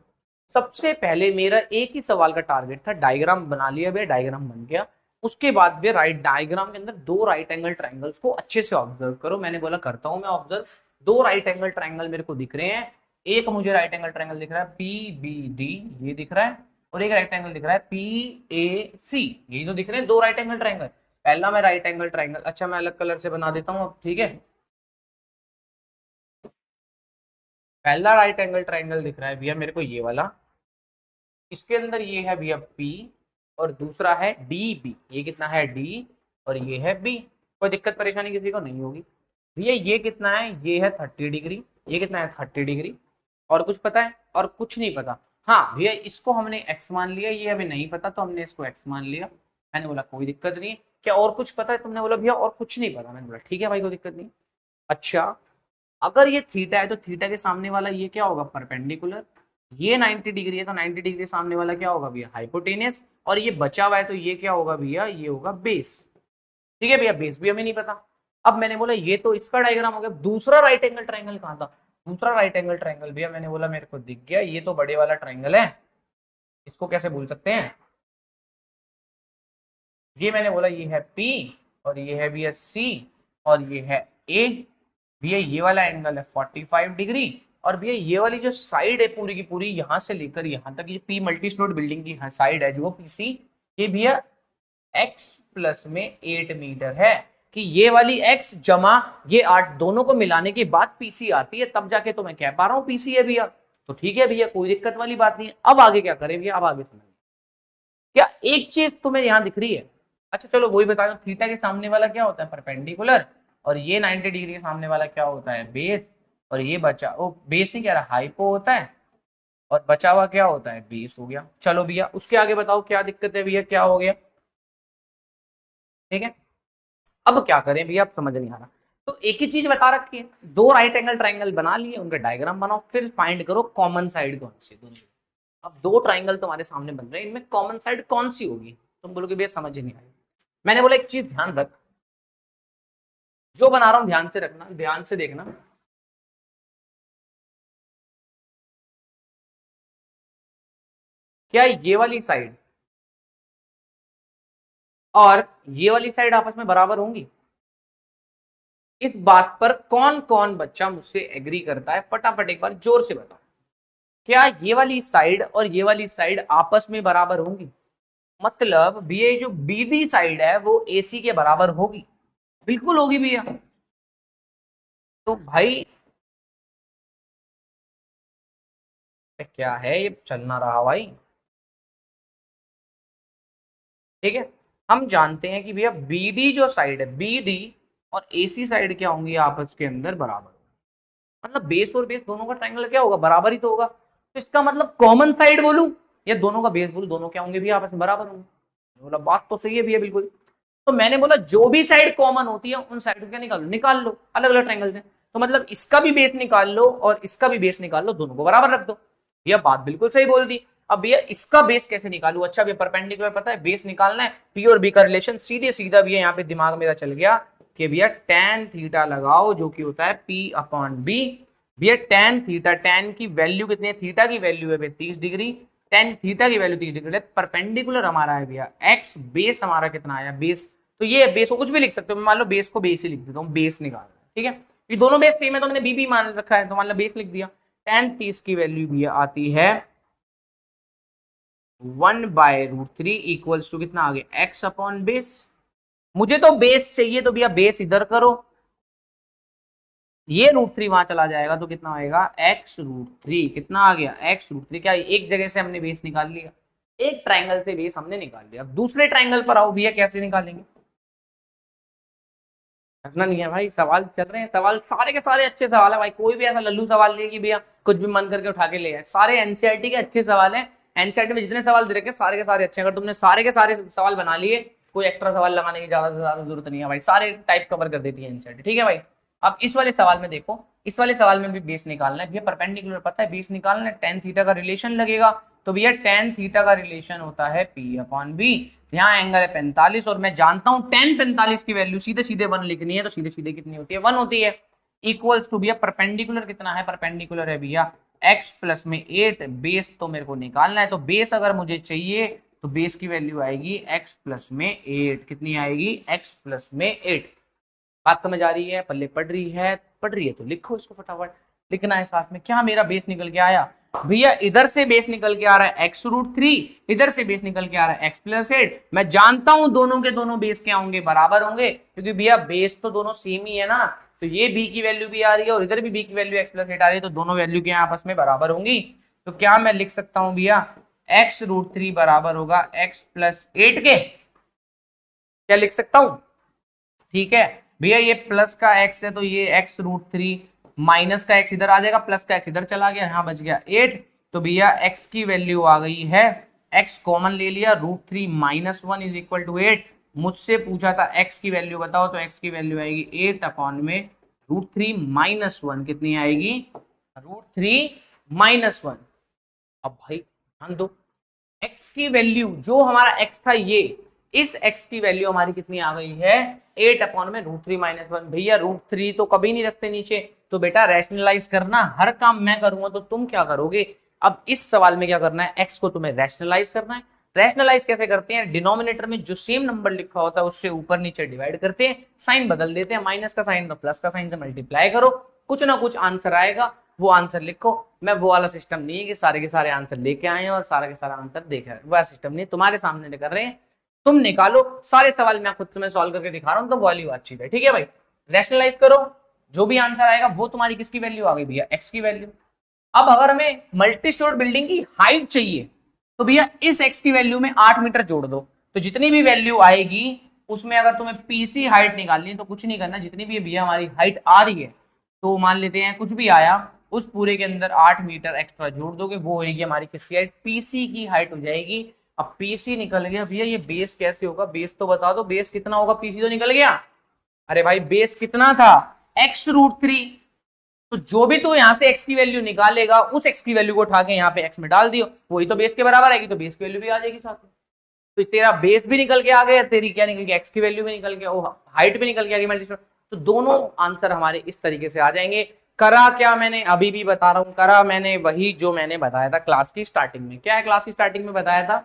सबसे पहले मेरा एक ही सवाल का टारगेट था, डायग्राम बना लिया भैया, डायग्राम बन गया। उसके बाद भी राइट डायग्राम के अंदर दो राइट एंगल ट्रायंगल्स को अच्छे से ऑब्जर्व करो। मैंने बोला करता हूं मैं ऑब्जर्व। दो राइट एंगल ट्रायंगल मेरे को दिख रहे हैं, एक मुझे राइट एंगल ट्रायंगल दिख रहा है PBD, ये दिख रहा है, और एक राइट एंगल दिख रहा है PAC, यही तो दिख रहे हैं दो राइट एंगल ट्रायंगल। पहला मैं राइट एंगल ट्रायंगल, अच्छा मैं अलग कलर से बना देता हूँ अब, ठीक है। पहला राइट एंगल ट्रायंगल दिख रहा है भैया मेरे को ये वाला, इसके अंदर ये है भैया P और दूसरा है DB, ये कितना है D और ये है B। कोई दिक्कत परेशानी किसी को नहीं होगी। भैया ये कितना है, ये है 30 डिग्री, ये कितना है 30 डिग्री। और कुछ पता है, और कुछ नहीं पता। हाँ भैया इसको हमने x मान लिया, ये हमें नहीं पता तो हमने इसको x मान लिया। मैंने बोला कोई दिक्कत नहीं। क्या और कुछ पता है, तुमने बोला भैया और कुछ नहीं पता। मैंने बोला ठीक है भाई कोई दिक्कत नहीं। अच्छा अगर ये थीटा है तो थीटा के सामने वाला ये क्या होगा, परपेंडिकुलर। ये 90 डिग्री है तो 90 डिग्री सामने वाला क्या होगा भैया, हाइपोटेनियस। और ये बचा हुआ है तो ये क्या होगा भैया, ये होगा बेस। ठीक है भैया, बेस भी हमें नहीं पता। अब मैंने बोला ये तो इसका डायग्राम हो गया। दूसरा राइट एंगल ट्रायंगल कहाँ था, दूसरा राइट एंगल ट्रायंगल भैया मैंने बोला मेरे को दिख गया, ये तो बड़े वाला ट्रायंगल है, इसको कैसे भूल सकते हैं। ये मैंने बोला ये है P और ये है भैया C और ये है A। भैया ये वाला एंगल है 45 डिग्री और भैया ये वाली जो साइड है पूरी की पूरी यहां से लेकर यहां तक, ये P मल्टी स्टोर्ड बिल्डिंग की साइड है जो PC, ये भैया x प्लस में 8 मीटर है। कि ये वाली x जमा ये 8 दोनों को मिलाने के बाद PC आती है, तब जाके तो मैं कह पा रहा हूँ PC है भैया। तो ठीक है भैया कोई दिक्कत वाली बात नहीं है। अब आगे क्या करें भैया, अब आगे समझ क्या एक चीज तुम्हें यहां दिख रही है। अच्छा चलो वही बता दो, थीटा के सामने वाला क्या होता है, परपेंडिकुलर। और ये 90 डिग्री के सामने वाला क्या होता है, बेस। और ये बचा, ओ बेस नहीं कह रहा, हाइपो होता है। और बचा हुआ क्या होता है, बेस हो गया। चलो भैया उसके आगे बताओ क्या दिक्कत है भैया, क्या हो गया। ठीक है अब क्या करें भैया, अब समझ नहीं आ रहा। तो एक ही चीज बता रखी है, दो राइट एंगल ट्राइंगल बना लिए, उनका डायग्राम बनाओ, फिर फाइंड करो कॉमन साइड कौन सी दोनों। अब दो ट्राइंगल तुम्हारे सामने बन रहे हैं, इनमें कॉमन साइड कौन सी होगी। तुम बोलोगे भैया समझ ही नहीं आई। मैंने बोला एक चीज ध्यान रख, जो बना रहा हूं ध्यान से रखना, ध्यान से देखना। क्या ये वाली साइड और ये वाली साइड आपस में बराबर होंगी। इस बात पर कौन कौन बच्चा मुझसे एग्री करता है, फटाफट एक बार जोर से बताओ। क्या ये वाली साइड और ये वाली साइड आपस में बराबर होंगी। मतलब भैया जो BD साइड है वो AC के बराबर होगी, बिल्कुल होगी भैया। तो भाई क्या है ये, चलना रहा भाई। ठीक है हम जानते हैं कि भैया BD जो साइड है, BD और AC साइड क्या होंगी, आपस के अंदर बराबर। मतलब बेस और बेस दोनों का ट्रायंगल क्या होगा, बराबर ही तो होगा। तो इसका मतलब कॉमन साइड बोलूं या दोनों का बेस बोलूं, दोनों क्या होंगे भैया, आपस में बराबर होंगे। बोला बात तो सही है भैया बिल्कुल। तो मैंने बोला जो भी साइड कॉमन होती है उन साइड को क्या निकाल लो अलग अलग ट्रायंगल से। तो मतलब इसका भी बेस निकाल लो और इसका भी बेस निकाल लो, दोनों को बराबर रख दो। भैया बात बिल्कुल सही बोल दी। अब भैया इसका बेस कैसे निकालू, अच्छा भैया परपेंडिकुलर पता है, बेस निकालना है, P और B का रिलेशन सीधे सीधा भैया यहाँ पे दिमाग मेरा चल गया कि भैया tan थीटा लगाओ जो कि होता है P/B। भैया tan थीटा, tan की वैल्यू कितनी है, थीटा की वैल्यू है भैया 30 डिग्री, tan थीटा की वैल्यू 30 डिग्री, परपेंडिकुलर हमारा है भैया x, बेस हमारा कितना आया, बेस तो ये बेस को कुछ भी लिख सकते हो, मान लो बेस को बेस ही लिख देता हूँ, बेस निकालना है, ठीक है। ये दोनों बेस सेम है तो मैंने बी मान रखा है, तो मान लो बेस लिख दिया। tan 30 की वैल्यू भी आती है 1/√3 इक्वल्स टू कितना आ गया x अपॉन बेस। मुझे तो बेस चाहिए तो भैया बेस इधर करो, ये √3 वहां चला जाएगा तो कितना आएगा x√3। कितना आ गया x√3। क्या एक जगह से हमने बेस निकाल लिया, एक ट्राइंगल से बेस हमने निकाल लिया। अब दूसरे ट्राइंगल पर आओ भैया, कैसे निकालेंगे, रखना नहीं है भाई, सवाल चल रहे हैं, सवाल सारे के सारे अच्छे सवाल है भाई, कोई भी ऐसा लल्लू सवाल नहीं है कि भैया कुछ भी मन करके उठा के ले आए। सारे एनसीईआरटी के अच्छे सवाल हैं, एनसीईआरटी में जितने सवाल दे रखे सारे के सारे अच्छे हैं। अगर तुमने सारे के सारे सवाल बना लिए, कोई एक्स्ट्रा सवाल लगाने की ज्यादा से ज्यादा जरूरत नहीं है भाई, सारे टाइप कवर कर देती है एनसीईआरटी, ठीक है भाई। अब इस वाले सवाल में देखो, इस वाले सवाल में भी बेस निकालना है भैया, परपेंडिकुलर पता है बेस निकालना है, tan थीटा का रिलेशन लगेगा, तो भैया tan थीटा का रिलेशन होता है p अपॉन b। यहाँ एंगल है 45 और मैं जानता हूं tan 45 की वैल्यू सीधे सीधे 1 लिखनी है, तो सीधे सीधे कितनी होती है 1 होती है। इक्वल्स टू भैया परपेंडिकुलर कितना है, परपेंडिकुलर है भैया x प्लस में 8, बेस तो मेरे को निकालना है, तो बेस अगर मुझे चाहिए तो बेस की वैल्यू आएगी x प्लस में 8। कितनी आएगी x प्लस में 8। बात समझ आ रही है, पल्ले पढ़ रही है तो लिखो इसको फटाफट, लिखना है साथ में। क्या मेरा बेस निकल के आया भैया, इधर से बेस निकल के आ रहा है x√3, इधर से बेस निकल के आ रहा है x प्लस 8। मैं जानता हूं दोनों के दोनों बेस क्या होंगे, बराबर होंगे, क्योंकि भैया बेस तो दोनों सेम ही है ना। तो ये b की वैल्यू भी आ रही है और इधर भी b की वैल्यू x प्लस 8 आ रही है, तो दोनों वैल्यू क्या आपस में बराबर होंगी। तो क्या मैं लिख सकता हूं भैया x√3 बराबर होगा x प्लस 8 के, क्या लिख सकता हूं, ठीक है भैया। ये प्लस का x है तो ये x√3, माइनस का x इधर आ जाएगा, प्लस का x इधर चला गया, यहाँ बच गया 8। तो भैया x की वैल्यू आ गई है, x कॉमन ले लिया, √3 माइनस 1 इज इक्वल टू 8। मुझसे पूछा था x की वैल्यू बताओ, तो x की वैल्यू आएगी 8 अपॉन में √3 माइनस 1। कितनी आएगी √3 माइनस 1। अब भाई ध्यान दो, x की वैल्यू जो हमारा x था, ये इस x की वैल्यू हमारी कितनी आ गई है 8 अपॉन में √3 माइनस 1। भैया √3 तो कभी नहीं रखते नीचे, तो बेटा रैशनलाइज करना, हर काम मैं करूंगा तो तुम क्या करोगे। अब इस सवाल में क्या करना है, x को तुम्हें रैशनलाइज करना है। रैशनलाइज कैसे करते हैं, डिनोमिनेटर में जो सेम नंबर लिखा होता है उससे ऊपर नीचे डिवाइड करते हैं, साइन बदल देते हैं, माइनस का साइन तो प्लस का साइन से मल्टीप्लाई करो, कुछ ना कुछ आंसर आएगा, वो आंसर लिखो। मैं वो वाला सिस्टम नहीं है कि सारे के सारे आंसर लेके आए और सारा के सारा आंसर देख रहे हैं, वह सिस्टम नहीं, तुम्हारे सामने कर रहे हैं, तुम निकालो। सारे सवाल मैं खुद से सॉल्व करके दिखा रहा हूं, तो वैल्यू अच्छी है, ठीक है भाई। रैशनलाइज करो, जो भी आंसर आएगा वो तुम्हारी किसकी वैल्यू आ गई भैया, x की वैल्यू। अब अगर हमें मल्टी स्टोर बिल्डिंग की हाइट चाहिए, तो भैया इस x की वैल्यू में 8 मीटर जोड़ दो, तो जितनी भी वैल्यू आएगी उसमें अगर तुम्हें पीसी हाइट निकालनी है तो कुछ नहीं करना, जितनी भी भैया हमारी हाइट आ रही है, तो मान लेते हैं कुछ भी आया, उस पूरे के अंदर 8 मीटर एक्स्ट्रा जोड़ दोगे, वो होगी हमारी किसकी हाइट, पीसी की हाइट हो जाएगी। अब पीसी निकल गया भैया, ये बेस कैसे होगा, बेस तो बता दो, बेस कितना होगा, पीसी तो निकल गया। अरे भाई बेस कितना था x√3, तो जो भी तू यहां से x की वैल्यू निकालेगा उस x की वैल्यू को उठा के यहाँ पे x में डाल दियो, वही तो बेस के बराबर आएगी, तो बेस की वैल्यू भी आ जाएगी साथ में। तो तेरा बेस भी निकल के आ गया, तेरी क्या निकल गया, x की वैल्यू भी निकल गया, हाइट भी निकल के आ गई मल्टी स्टोर। तो दोनों आंसर हमारे इस तरीके से आ जाएंगे। करा क्या मैंने, अभी भी बता रहा हूं, करा मैंने वही जो मैंने बताया था क्लास की स्टार्टिंग में। क्या है क्लास की स्टार्टिंग में बताया था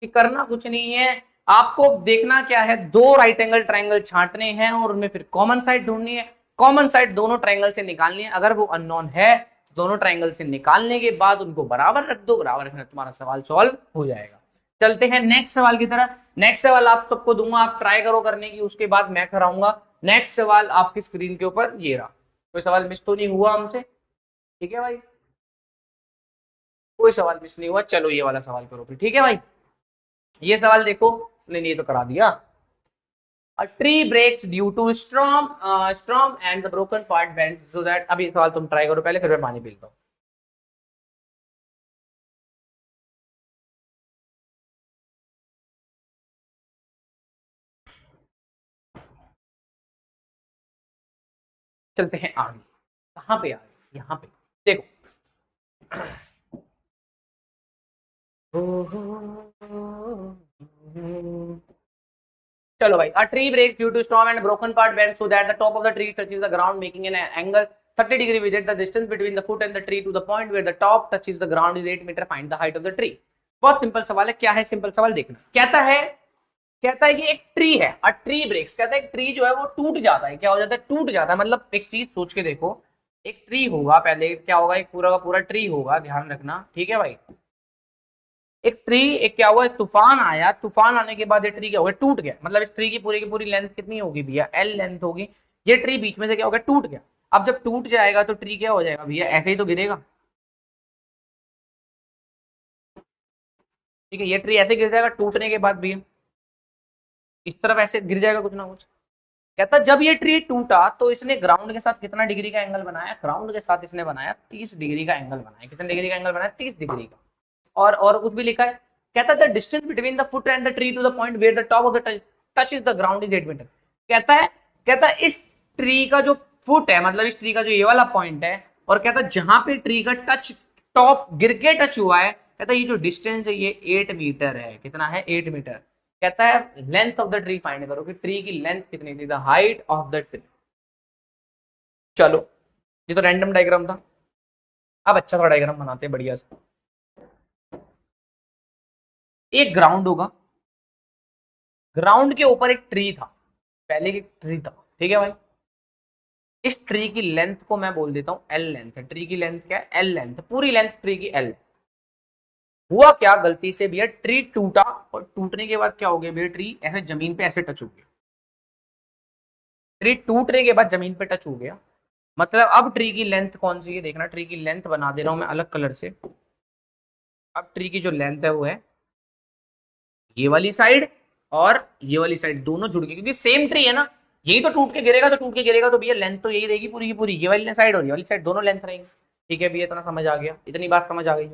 कि करना कुछ नहीं है, आपको देखना क्या है, दो राइट एंगल ट्रायंगल छांटने हैं और उनमें फिर कॉमन साइड ढूंढनी है, कॉमन साइड दोनों ट्रायंगल से निकालनी है। अगर वो अननोन है तो दोनों ट्रायंगल से निकालने के बाद उनको बराबर रख दो, बराबर रखना, तुम्हारा सवाल सॉल्व हो जाएगा। चलते हैं नेक्स्ट सवाल की तरफ। नेक्स्ट सवाल आप सबको दूंगा, आप ट्राई करो करने की, उसके बाद मैं कराऊंगा। नेक्स्ट सवाल आपकी स्क्रीन के ऊपर ये रहा, कोई सवाल मिस तो नहीं हुआ हमसे, ठीक है भाई, कोई सवाल मिस नहीं हुआ। चलो ये वाला सवाल करो फिर, ठीक है भाई। ये सवाल देखो, नहीं ये तो करा दिया। A tree breaks due to storm and the broken part bends so that, अभी सवाल तुम ट्राई करो पहले, फिर मैं पानी पीता हूँ। चलते हैं आगे, कहां पे आगे, यहाँ पे देखो। चलो भाई, a tree breaks due to storm and broken part bends so that the top of the tree touches the ground making an angle 30 degree with it. The distance between the foot and the tree to the point where the top touches the ground is 8 meter. Find the height of the tree. बहुत simple सवाल है। क्या है simple सवाल, देखना कहता है कहता है कि एक ट्री है, अ ट्री ब्रेक्स, कहता है एक ट्री जो है वो टूट जाता है। क्या हो जाता है? टूट जाता है। मतलब एक चीज सोच के देखो, एक ट्री होगा, पहले क्या होगा, एक पूरा का पूरा ट्री होगा, ध्यान रखना, ठीक है भाई। एक ट्री, एक क्या हुआ, एक तूफान आया, तूफान आने के बाद ये ट्री क्या हो गया, टूट गया। मतलब इस ट्री की पूरी लेंथ कितनी होगी भैया, एल लेंथ होगी। ये ट्री बीच में से क्या हो गया, टूट गया। अब जब टूट जाएगा तो ट्री क्या हो जाएगा भैया, ऐसे ही तो गिरेगा, ठीक है। ये ट्री ऐसे गिर जाएगा टूटने के बाद भैया, इस तरफ ऐसे गिर जाएगा कुछ ना कुछ। कहता जब ये ट्री टूटा तो इसने ग्राउंड के साथ कितना डिग्री का एंगल बनाया, ग्राउंड के साथ इसने बनाया 30 डिग्री का एंगल बनाया। कितने डिग्री का एंगल बनाया, 30 डिग्री का। और कुछ भी लिखा है, कहता the distance between the foot and the tree to the point where the top of the touch is the ground is 8 metre. कहता है इस ट्री का जो फुट है, मतलब इस ट्री का जो ये वाला पॉइंट है, और कहता है जहां पे ट्री का टच, टॉप गिर के टच हुआ है, कहता है ये जो डिस्टेंस है ये 8 मीटर है। कितना है, 8 मीटर। कहता है length of the tree find करो कि ट्री की लेंथ कितनी थी, the height of the tree. चलो ये तो रैंडम डायग्राम था, अब अच्छा सा डायग्राम बनाते हैं बढ़िया से। एक ग्राउंड होगा, ग्राउंड के ऊपर एक ट्री था, पहले एक ट्री था, ठीक है भाई। इस ट्री की लेंथ को मैं बोल देता हूं एल लेंथ है। ट्री की लेंथ क्या है, एल लेंथ, पूरी लेंथ ट्री की एल। हुआ क्या, गलती से भैया ट्री टूटा, और टूटने के बाद क्या हो गया भैया, ट्री ऐसे जमीन पे ऐसे टच हो गया। ट्री टूटने के बाद जमीन पे टच हो गया, मतलब अब ट्री की लेंथ कौन सी है देखना। ट्री की लेंथ बना दे रहा हूं मैं अलग कलर से। अब ट्री की जो लेंथ है वो है ये वाली साइड और ये वाली साइड, दोनों जुड़ गए क्योंकि सेम ट्री है ना। यही तो टूट के गिरेगा, तो टूट के गिरेगा तो भैया लेंथ तो यही रहेगी पूरी की पूरी, ये वाली साइड और ये वाली साइड दोनों लेंथ रहेंगे। ठीक है भैया, इतना समझ आ गया, इतनी बात समझ आ गई।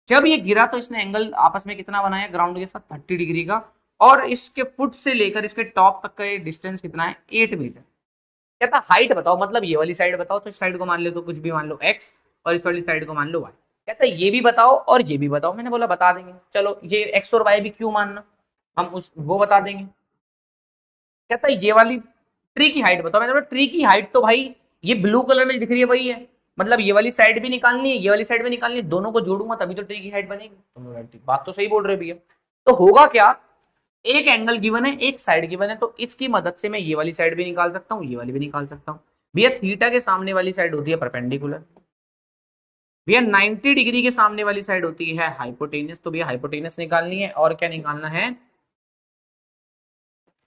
जब ये गिरा तो इसने एंगल आपस में कितना बनाया ग्राउंड के साथ, 30 डिग्री का। और इसके फुट से लेकर इसके टॉप तक का ये डिस्टेंस कितना है, 8 मीटर। कहता हाइट बताओ, मतलब ये वाली साइड बताओ, तो इस साइड को मान लो तो कुछ भी मान लो x, और इस वाली साइड को मान लो y। कहता है ये भी बताओ और ये भी बताओ। मैंने बोला बता देंगे, चलो ये x और y भी क्यों मानना, हम उस वो बता देंगे। कहता है ये वाली ट्री की हाइट बताओ। मैंने बोला ट्री की हाइट तो भाई ये ब्लू कलर में दिख रही है वही है, मतलब ये वाली साइड भी निकालनी है, ये वाली साइड भी निकालनी है, दोनों को जोड़ूंगा तभी तो ट्री की हाइट बनेगी। तो बात तो सही बोल रहे भैया। तो होगा क्या, एक एंगल गिवन है, एक साइड गिवन है, तो इसकी मदद से मैं ये वाली साइड भी निकाल सकता हूँ, ये वाली भी निकाल सकता हूँ। भैया थीटा के सामने वाली साइड होती है परपेंडिकुलर, भैया 90 डिग्री के सामने वाली साइड होती है हाइपोटेनस। तो भैया हाइपोटेनस निकालनी है, और क्या निकालना है,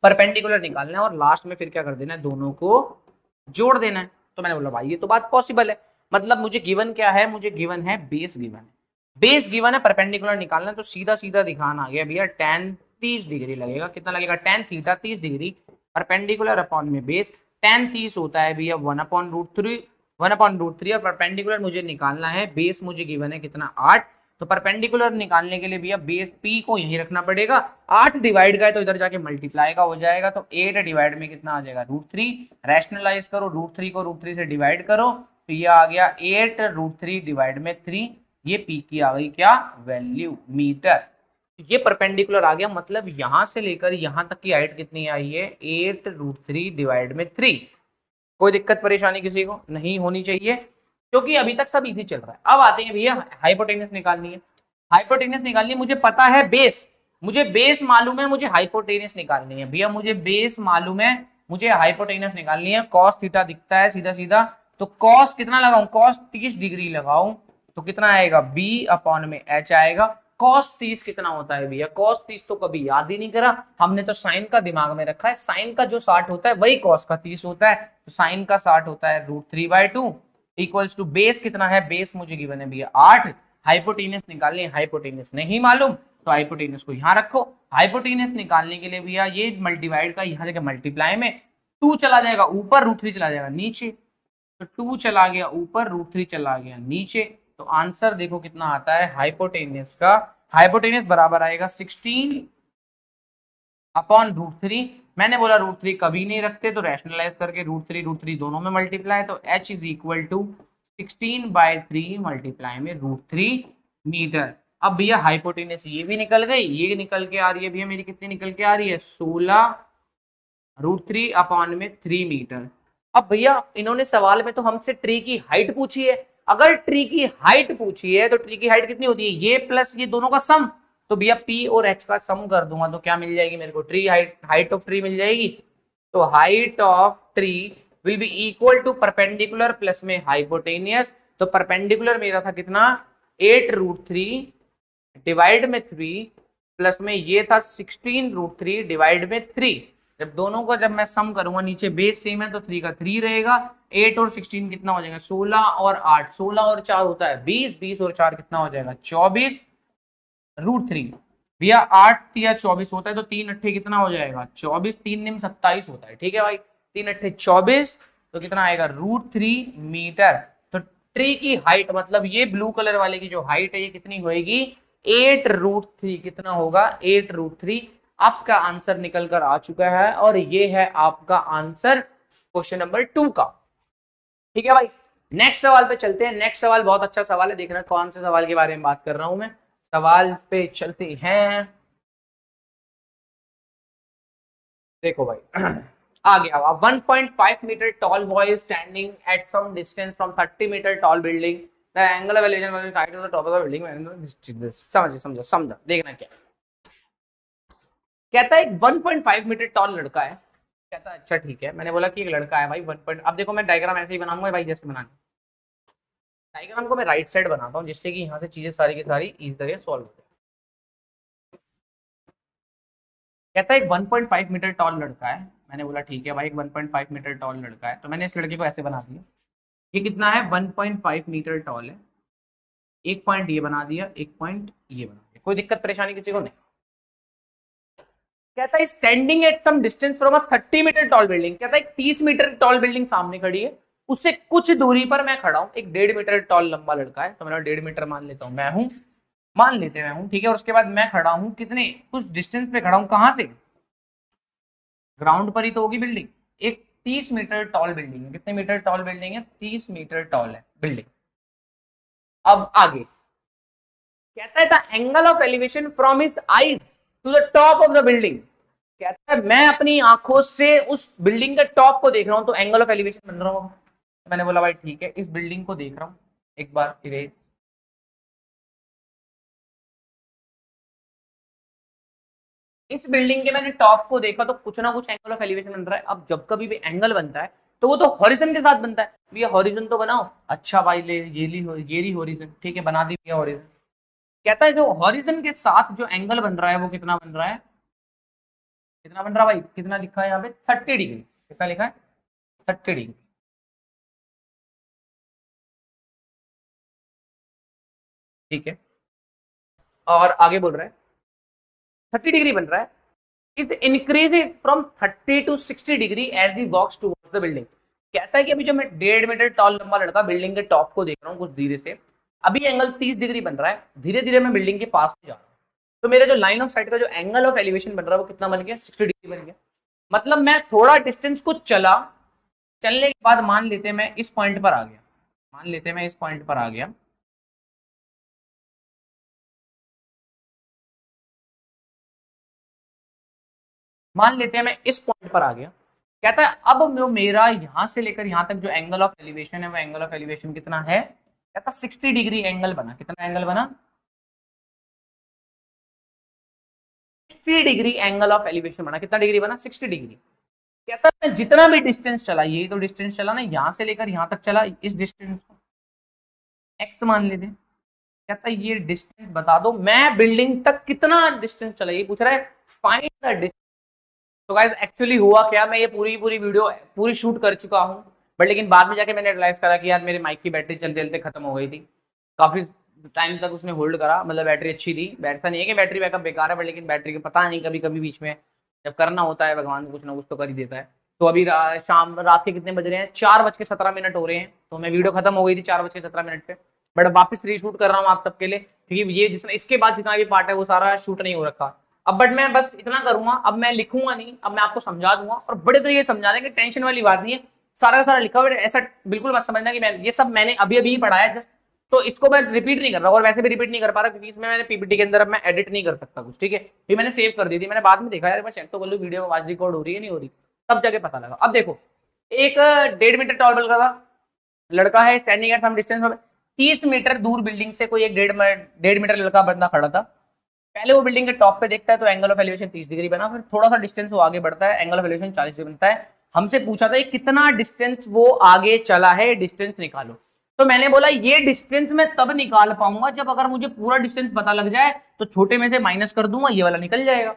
परपेंडिकुलर निकालना है, और लास्ट में फिर क्या कर देना है, दोनों को जोड़ देना है। तो मैंने बोला भाई ये तो बात पॉसिबल है, मतलब मुझे गिवन क्या है, मुझे गिवन है बेस गिवन है, बेस गिवन है, परपेंडिकुलर निकालना है। तो सीधा सीधा दिखाना आ गया भैया, tan 30 डिग्री लगेगा। कितना लगेगा, tan theta 30 degree, perpendicular upon में बेस। tan 30 होता है भैया 1/√3, 1/√3, और परपेंडिकुलर मुझे निकालना है, बेस मुझे गिवन है कितना, 8। तो परपेंडिकुलर निकालने के लिए भैया बेस p को यहीं रखना पड़ेगा। 8 डिवाइड का है तो इधर जाके मल्टीप्लाई का हो जाएगा, तो 8 डिवाइड में कितना आ जाएगा, √3। रैशनलाइज करो, √3 को √3 से डिवाइड करो, तो ये आ गया 8 √3 डिवाइड में 3। ये p की आ गई क्या वैल्यू, मीटर। ये परपेंडिकुलर आ गया, मतलब यहां से लेकर यहां तक की हाइट कितनी आई है, 8 √3 डिवाइड में 3। कोई दिक्कत परेशानी किसी को नहीं होनी चाहिए, क्योंकि अभी तक सब इजी चल रहा है। अब आते हैं भैया हाइपोटेनस निकालनी है। हाइपोटेनस निकालनी है, मुझे पता है बेस, मुझे बेस मालूम है, मुझे हाइपोटेनस निकालनी है। भैया मुझे बेस मालूम है, मुझे हाइपोटेनस निकालनी है। कॉस थीटा दिखता है सीधा सीधा, तो कॉस कितना लगाऊं, कॉस 30 डिग्री लगाऊं तो कितना आएगा, b/h आएगा। कॉस 30 कितना होता है भैया, कॉस 30 तो कभी याद ही नहीं करा हमने, तो साइन का दिमाग में रखा है। साइन का जो 60 होता है वही कॉस का 30 होता है, तो साइन का 60 होता है √3/2 इक्वल्स टू बेस कितना है, बेस मुझे गिवन है भैया 8। हाइपोटेनस निकालने, हाइपोटेनस नहीं मालूम तो हाइपोटेनस को यहाँ रखो। हाइपोटेनस निकालने के लिए भैया ये मल्टीवाइड का यहाँ जगह मल्टीप्लाई में 2 चला जाएगा ऊपर, √3 चला जाएगा नीचे, तो 2 चला गया ऊपर, √3 चला गया नीचे। तो आंसर देखो कितना आता है हाइपोटेनस का, हाइपोटेनस बराबर आएगा 16/√3। मैंने बोला √3 कभी नहीं रखते, तो रैशनलाइज करके √3 दोनों में मल्टीप्लाई, तो h is equal to 16/3 multiply में √3 मीटर। अब भैया हाइपोटेनस ये भी निकल गई, ये निकल के आ रही है भैया मेरी, कितनी निकल के आ रही है, 16√3/3 मीटर। अब भैया इन्होंने सवाल में तो हमसे ट्री की हाइट पूछी है, अगर ट्री की हाइट पूछी है तो ट्री की हाइट कितनी होती है, ये प्लस ये दोनों का सम, तो भैया पी और एच का सम कर दूंगा तो क्या मिल जाएगी मेरे को, ट्री हाइट ऑफ ट्री मिल जाएगी। तो height of tree will be equal to perpendicular plus में हाइपोटेनियस। तो परपेंडिकुलर मेरा था कितना, 8√3 डिवाइड में 3 प्लस में ये था 16√3 डिवाइड में 3। जब दोनों को जब मैं सम करूंगा, नीचे बेस सेम है तो 3 का 3 रहेगा, 8 और 16 कितना हो जाएगा, 16 और 8, 16 और 4 होता है 20, 20 और 4 कितना हो जाएगा 24√3। भैया 8 या 24 होता है तो 3 अट्ठे कितना हो जाएगा 24, 3 निम 27 होता है, ठीक है भाई, 3 अट्ठे 24, तो कितना आएगा √3 मीटर। तो ट्री की हाइट मतलब ये ब्लू कलर वाले की जो हाइट है ये कितनी होएगी 8√3, कितना होगा 8√3। आपका आंसर निकल कर आ चुका है और ये है आपका आंसर क्वेश्चन नंबर 2 का, ठीक है भाई। नेक्स्ट सवाल पे चलते हैं। नेक्स्ट सवाल बहुत अच्छा सवाल है, देखना कौन से सवाल के बारे में बात कर रहा हूं मैं। सवाल पे चलते हैं, देखो भाई आ गया 1.5 metre tall boy standing at some distance from 30 metre tall building, the angle of elevation was height of the top of the building. समझा देखना क्या कहता है। एक 1.5 मीटर टॉल लड़का है, कहता है अच्छा ठीक है, मैंने बोला कि एक लड़का है भाई 1. अब देखो मैं डायग्राम ऐसे ही बनाऊंगा भाई, जैसे बनाना डायग्राम को मैं राइट साइड बनाता हूँ जिससे कि यहाँ से चीजें सारी की सारी इस तरह सॉल्व हो जाए। कहता है एक 1.5 मीटर टॉल लड़का है, मैंने बोला ठीक है भाई एक 1.5 मीटर टॉल लड़का है, तो मैंने इस लड़के को ऐसे बना दिया, ये कितना है 1.5 मीटर टॉल है, एक पॉइंट ये बना दिया, एक पॉइंट ये बना दिया, कोई दिक्कत परेशानी किसी को नहीं। कहता है standing at some distance from a 30 metre tall building, कहता है 30 मीटर टॉल बिल्डिंग सामने खड़ी है, उससे कुछ दूरी पर मैं खड़ा हूं, एक 1.5 मीटर टॉल लंबा लड़का है, तो मैंने 1.5 मीटर मान लेता हूं मैं हूं, मान लेते मैं हूं, ठीक है। और उसके बाद मैं खड़ा हूं कितने, कुछ डिस्टेंस पे खड़ा हूं, कहां से, ग्राउंड पर ही तो होगी बिल्डिंग। एक 30 मीटर टॉल बिल्डिंग है, कितने मीटर टॉल बिल्डिंग है 30 मीटर टॉल है बिल्डिंग। अब आगे कहता है the angle of elevation from his eyes to the top of the building, कहता है मैं अपनी आंखों से उस बिल्डिंग के टॉप को देख रहा हूं तो एंगल ऑफ एलिवेशन बन रहा होगा। मैंने बोला भाई ठीक है इस बिल्डिंग को देख रहा हूं, एक बार इरेज, इस बिल्डिंग के मैंने टॉप को देखा तो कुछ ना कुछ एंगल ऑफ एलिवेशन बन रहा है। अब जब कभी भी एंगल बनता है तो वो तो हॉरिजन के साथ बनता है, भैया हॉरिजन तो बनाओ। अच्छा भाई ले ये ली हॉरिजन, ठीक है बना दी भैया हॉरिजन। कहता है जो हॉरिजन के साथ जो एंगल बन रहा है वो कितना बन रहा है, कितना बन रहा है भाई, कितना लिखा है यहाँ पे 30 डिग्री, कितना लिखा है 30 डिग्री, ठीक है। और आगे बोल रहा है 30 डिग्री बन रहा है, is increases from 30 to 60 degree as he walks towards the building. कहता है कि अभी जो मैं 1.5 मीटर टॉल लंबा लड़का बिल्डिंग के टॉप को देख रहा हूँ कुछ धीरे से, अभी एंगल 30 डिग्री बन रहा है, धीरे धीरे मैं बिल्डिंग के पास में जा रहा हूँ, तो मेरा जो लाइन ऑफ साइट का जो एंगल ऑफ एलिवेशन बन रहा है वो कितना बन गया 60 डिग्री बन गया। मतलब मैं थोड़ा डिस्टेंस को चला, चलने के बाद मान लेते हैं मैं इस पॉइंट पर आ गया, मान लेते हैं मैं इस पॉइंट पर आ गया, मान लेते हैं मैं इस पॉइंट पर आ गया। कहता है अब मेरा यहां से लेकर यहां तक जो एंगल ऑफ एलिवेशन है वो एंगल ऑफ एलिवेशन कितना है, कहता 60 डिग्री एंगल बना, कितना एंगल बना 60 डिग्री एंगल ऑफ एलिवेशन बना, कितना डिग्री बना 60 डिग्री। कहता है मैं जितना भी डिस्टेंस चला, यही तो डिस्टेंस चला ना, यहां से लेकर यहां तक चला, इस डिस्टेंस को एक्स मान लेते हैं। कहता है ये डिस्टेंस बता दो मैं बिल्डिंग तक कितना डिस्टेंस चला, ये पूछ रहा है फाइंड द डिस्टेंस। तो गाइस एक्चुअली हुआ क्या, मैं ये पूरी वीडियो पूरी शूट कर चुका हूँ, बट लेकिन बाद में जाके मैंने रियलाइज करा कि यार मेरे माइक की बैटरी चलते चलते खत्म हो गई थी, काफी टाइम तक उसने होल्ड करा, मतलब बैटरी अच्छी थी, ऐसा नहीं है कि बैटरी बैकअप बेकार है, बट लेकिन बैटरी का पता नहीं कभी कभी बीच में जब करना होता है भगवान कुछ ना कुछ तो कर ही देता है। तो अभी शाम रात के कितने बज रहे हैं 4:17 हो रहे हैं, तो मैं वीडियो खत्म हो गई थी 4:17 पे, बट वापस रीशूट कर रहा हूँ आप सबके लिए, क्योंकि ये जितना इसके बाद जितना भी पार्ट है वो सारा शूट नहीं हो रखा अब, बट मैं बस इतना करूंगा, अब मैं लिखूंगा नहीं, अब मैं आपको समझा दूंगा और बड़े तरीके से समझा देंगे, टेंशन वाली बात नहीं है, सारा का सारा लिखा हुआ है, ऐसा बिल्कुल मत समझना कि मैं ये सब मैंने अभी अभी पढ़ा है जस्ट, तो इसको मैं रिपीट नहीं कर रहा और वैसे भी रिपीट नहीं कर पा रहा क्योंकि इसमें मैंने पीपीटी के अंदर अब मैं एडिट नहीं कर सकता कुछ, ठीक है, फिर मैंने सेव कर दी थी, मैंने बाद में देखा यार मैं चेक तो कर लूं वीडियो में आवाज रिकॉर्ड हो रही है नहीं हो रही, तब जाके पता लगा। अब देखो एक 1.5 मीटर टॉल बल का लड़का है standing at some distance, 30 metre दूर बिल्डिंग से कोई एक 1.5 मीटर लड़का बंदा खड़ा था, पहले वो बिल्डिंग के टॉप पे देखता है तो एंगल ऑफ एलिवेशन 30 डिग्री बना, फिर थोड़ा सा डिस्टेंस वो आगे बढ़ता है, एंगल ऑफ एलिवेशन 40 डिग्री बनता है। हमसे पूछा था कितना डिस्टेंस वो आगे चला है, डिस्टेंस निकालो। तो मैंने बोला ये डिस्टेंस मैं तब निकाल पाऊंगा जब अगर मुझे पूरा डिस्टेंस पता लग जाए तो छोटे में से माइनस कर दूंगा, ये वाला निकल जाएगा।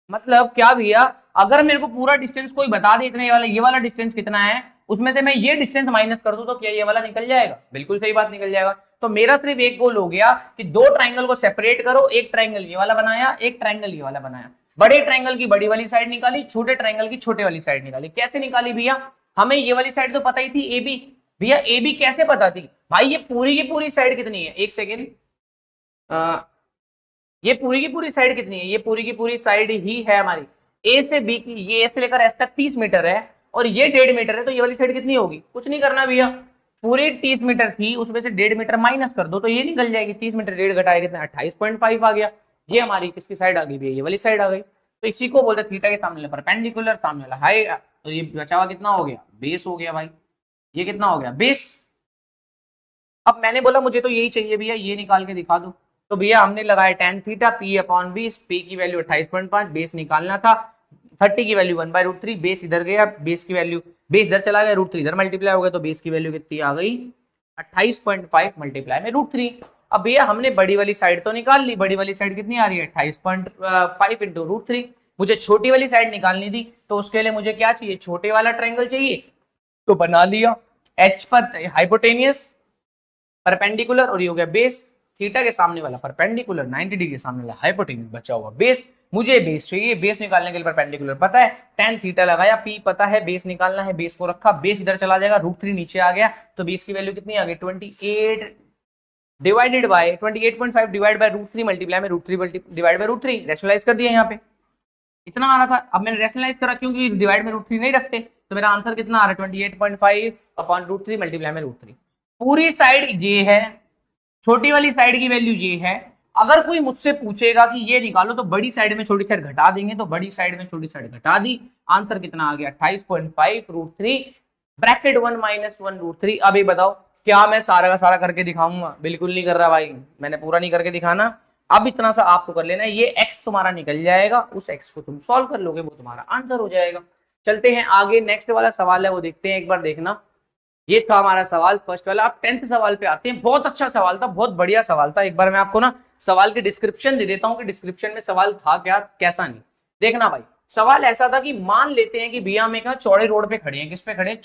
मतलब क्या भैया, अगर मेरे को पूरा डिस्टेंस कोई बता दे इतने वाला, ये वाला डिस्टेंस कितना है, उसमें से मैं ये डिस्टेंस माइनस कर दूं तो क्या ये वाला निकल जाएगा? बिल्कुल सही बात, निकल जाएगा। तो मेरा सिर्फ एक गोल हो गया कि दो ट्राइंगल को सेपरेट करो, एक ट्राइंगल ये वाला बनाया, एक ट्राइंगल ये वाला बनाया। बड़े ट्राइंगल की बड़ी वाली साइड निकाली, छोटे ट्राइंगल की छोटे वाली साइड निकाली। कैसे निकाली भैया? हमें ये वाली साइड तो पता ही थी ए बी। भैया ए बी कैसे पता थी भाई? ये पूरी की पूरी साइड कितनी है, एक सेकेंड, ये पूरी की पूरी साइड कितनी है? ये पूरी की पूरी साइड ही है हमारी ए से बी की, ये ए से लेकर एस तक 30 मीटर है और ये 1.5 मीटर है, तो ये वाली साइड कितनी होगी? कुछ नहीं करना भैया, पूरी 30 मीटर थी उसमें से 1.5 मीटर माइनस कर दो तो ये निकल जाएगी। 30 मीटर 1.5 घटाए कितना? 28.5 आ गया। ये हमारी किसकी साइड आ गई भैया? ये वाली साइड आ गई। तो इसी को बोलते हैं थीटा के सामने परपेंडिकुलर, सामने वाला हाइट। तो ये बचा हुआ कितना हो गया? बेस हो गया भाई। ये कितना हो गया? बेस। अब मैंने बोला मुझे तो यही चाहिए भैया, ये निकाल के दिखा दो। तो भैया हमने लगाया tan theta P upon B, P की वैल्यू 28.5, बेस निकालना था, 30 की वैल्यू 1/√3, बेस इधर गया, बेस की वैल्यू, बेस इधर चला गया, √3 इधर मल्टीप्लाई हो गया, तो बेस की वैल्यू कितनी आ गई? 28.5 मल्टीप्लाई में √3। अब भैया हमने बड़ी वाली साइड तो निकाल ली, बड़ी वाली साइड कितनी आ रही है? 28.5 इंटू √3। मुझे छोटी वाली साइड निकालनी थी, तो उसके लिए मुझे क्या चाहिए? छोटे वाला ट्रायंगल चाहिए, तो बना लिया। एच पर हाइपोटेनियस, परपेंडिकुलर, और ये हो गया बेस। थीटा के सामने वाला परपेंडिकुलर, 90 डिग्री के सामने वाला हाइपोटेनियस, बचा हुआ बेस। मुझे बेस चाहिए, बेस निकालने के लिए परपेंडिकुलर पता है, tan थीटा लगाया, P पता है, बेस निकालना है, बेस को रखा, बेस इधर चला जाएगा, √3 नीचे आ गया, तो बेस की वैल्यू कितनी आ गई? 28 divided by 28.5 divide by √3 multiply में √3 डिवाइड बाय √3। रैशनलाइज कर दिया यहाँ पे, इतना आ रहा था। अब मैंने रैशनलाइज करा क्योंकि डिवाइड में √3 नहीं रखते, तो मेरा आंसर कितना आ रहा है? 28.5 अपॉन √3 मल्टीप्लाई में √3। पूरी साइड ये है, छोटी वाली साइड की वैल्यू ये है। अगर कोई मुझसे पूछेगा कि ये निकालो तो बड़ी साइड में छोटी साइड घटा देंगे, तो बड़ी साइड में छोटी साइड घटा दी, आंसर कितना आ गया? 28.5 √3 ब्रैकेट 1 - 1 √3। अब ये बताओ क्या मैं सारा का सारा करके दिखाऊंगा? बिल्कुल नहीं कर रहा भाई, मैंने पूरा नहीं करके दिखाना। अब इतना सा आपको कर लेना है, ये x तुम्हारा निकल जाएगा, उस x को तुम सॉल्व कर लोगे, वो तुम्हारा आंसर हो जाएगा। चलते हैं आगे, नेक्स्ट वाला सवाल है वो देखते हैं, एक बार देखना। ये था हमारा सवाल फर्स्ट वाला। अब 10th सवाल पे आते हैं। बहुत अच्छा सवाल था, बहुत बढ़िया सवाल था। एक बार मैं आपको ना सवाल की डिस्क्रिप्शन दे देता हूँ कि डिस्क्रिप्शन में सवाल था क्या, कैसा नहीं। देखना भाई, सवाल ऐसा था कि मान लेते हैं कि भैया हम एक चौड़े रोड पे खड़े हैं। किस पे खड़े हैं?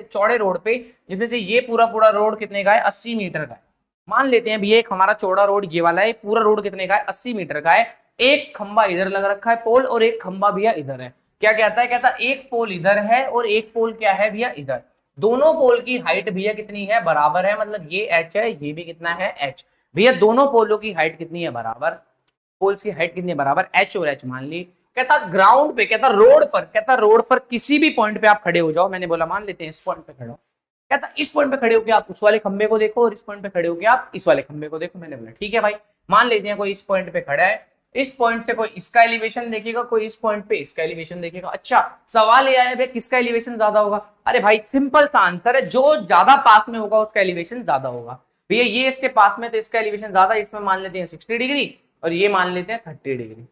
चौड़े रोड पे, जिसमें से ये पूरा रोड कितने का है? 80 मीटर का है। मान लेते हैं भैया एक हमारा चौड़ा रोड ये वाला है, पूरा रोड कितने का है? 80 मीटर का है। एक खंबा इधर लग रखा है पोल, और एक खंबा भैया इधर है। क्या कहता है? कहता एक पोल इधर है और एक पोल क्या है भैया? इधर। दोनों पोल की हाइट भैया कितनी है? बराबर है। मतलब ये h है, ये भी कितना है? h। भैया दोनों पोलों की हाइट कितनी है? बराबर। पोल्स की हाइट कितनी है? बराबर। h और h मान ली। कहता ग्राउंड पे, कहता रोड पर किसी भी पॉइंट पे आप खड़े हो जाओ। मैंने बोला मान लेते हैं इस पॉइंट पे खड़े हो। कहता इस पॉइंट पे खड़े होकर आप उस वाले खंबे को देखो, और इस पॉइंट पे खड़े होकर आप इस वाले खंबे को देखो। मैंने बोला ठीक है भाई। मान लेते हैं कोई इस पॉइंट पे खड़ा है, इस पॉइंट से कोई इसका एलिवेशन देखेगा, कोई इस पॉइंट पे इसका एलिवेशन देखेगा। अच्छा, सवाल ये आया भाई किसका एलिवेशन ज्यादा होगा? अरे भाई सिंपल सा आंसर है, जो ज्यादा पास में होगा उसका एलिवेशन ज्यादा होगा। भैया ये इसके पास में, तो इसका एलिवेशन ज्यादा। इसमें मान लेते हैं 60 डिग्री और ये मान लेते हैं 30 डिग्री।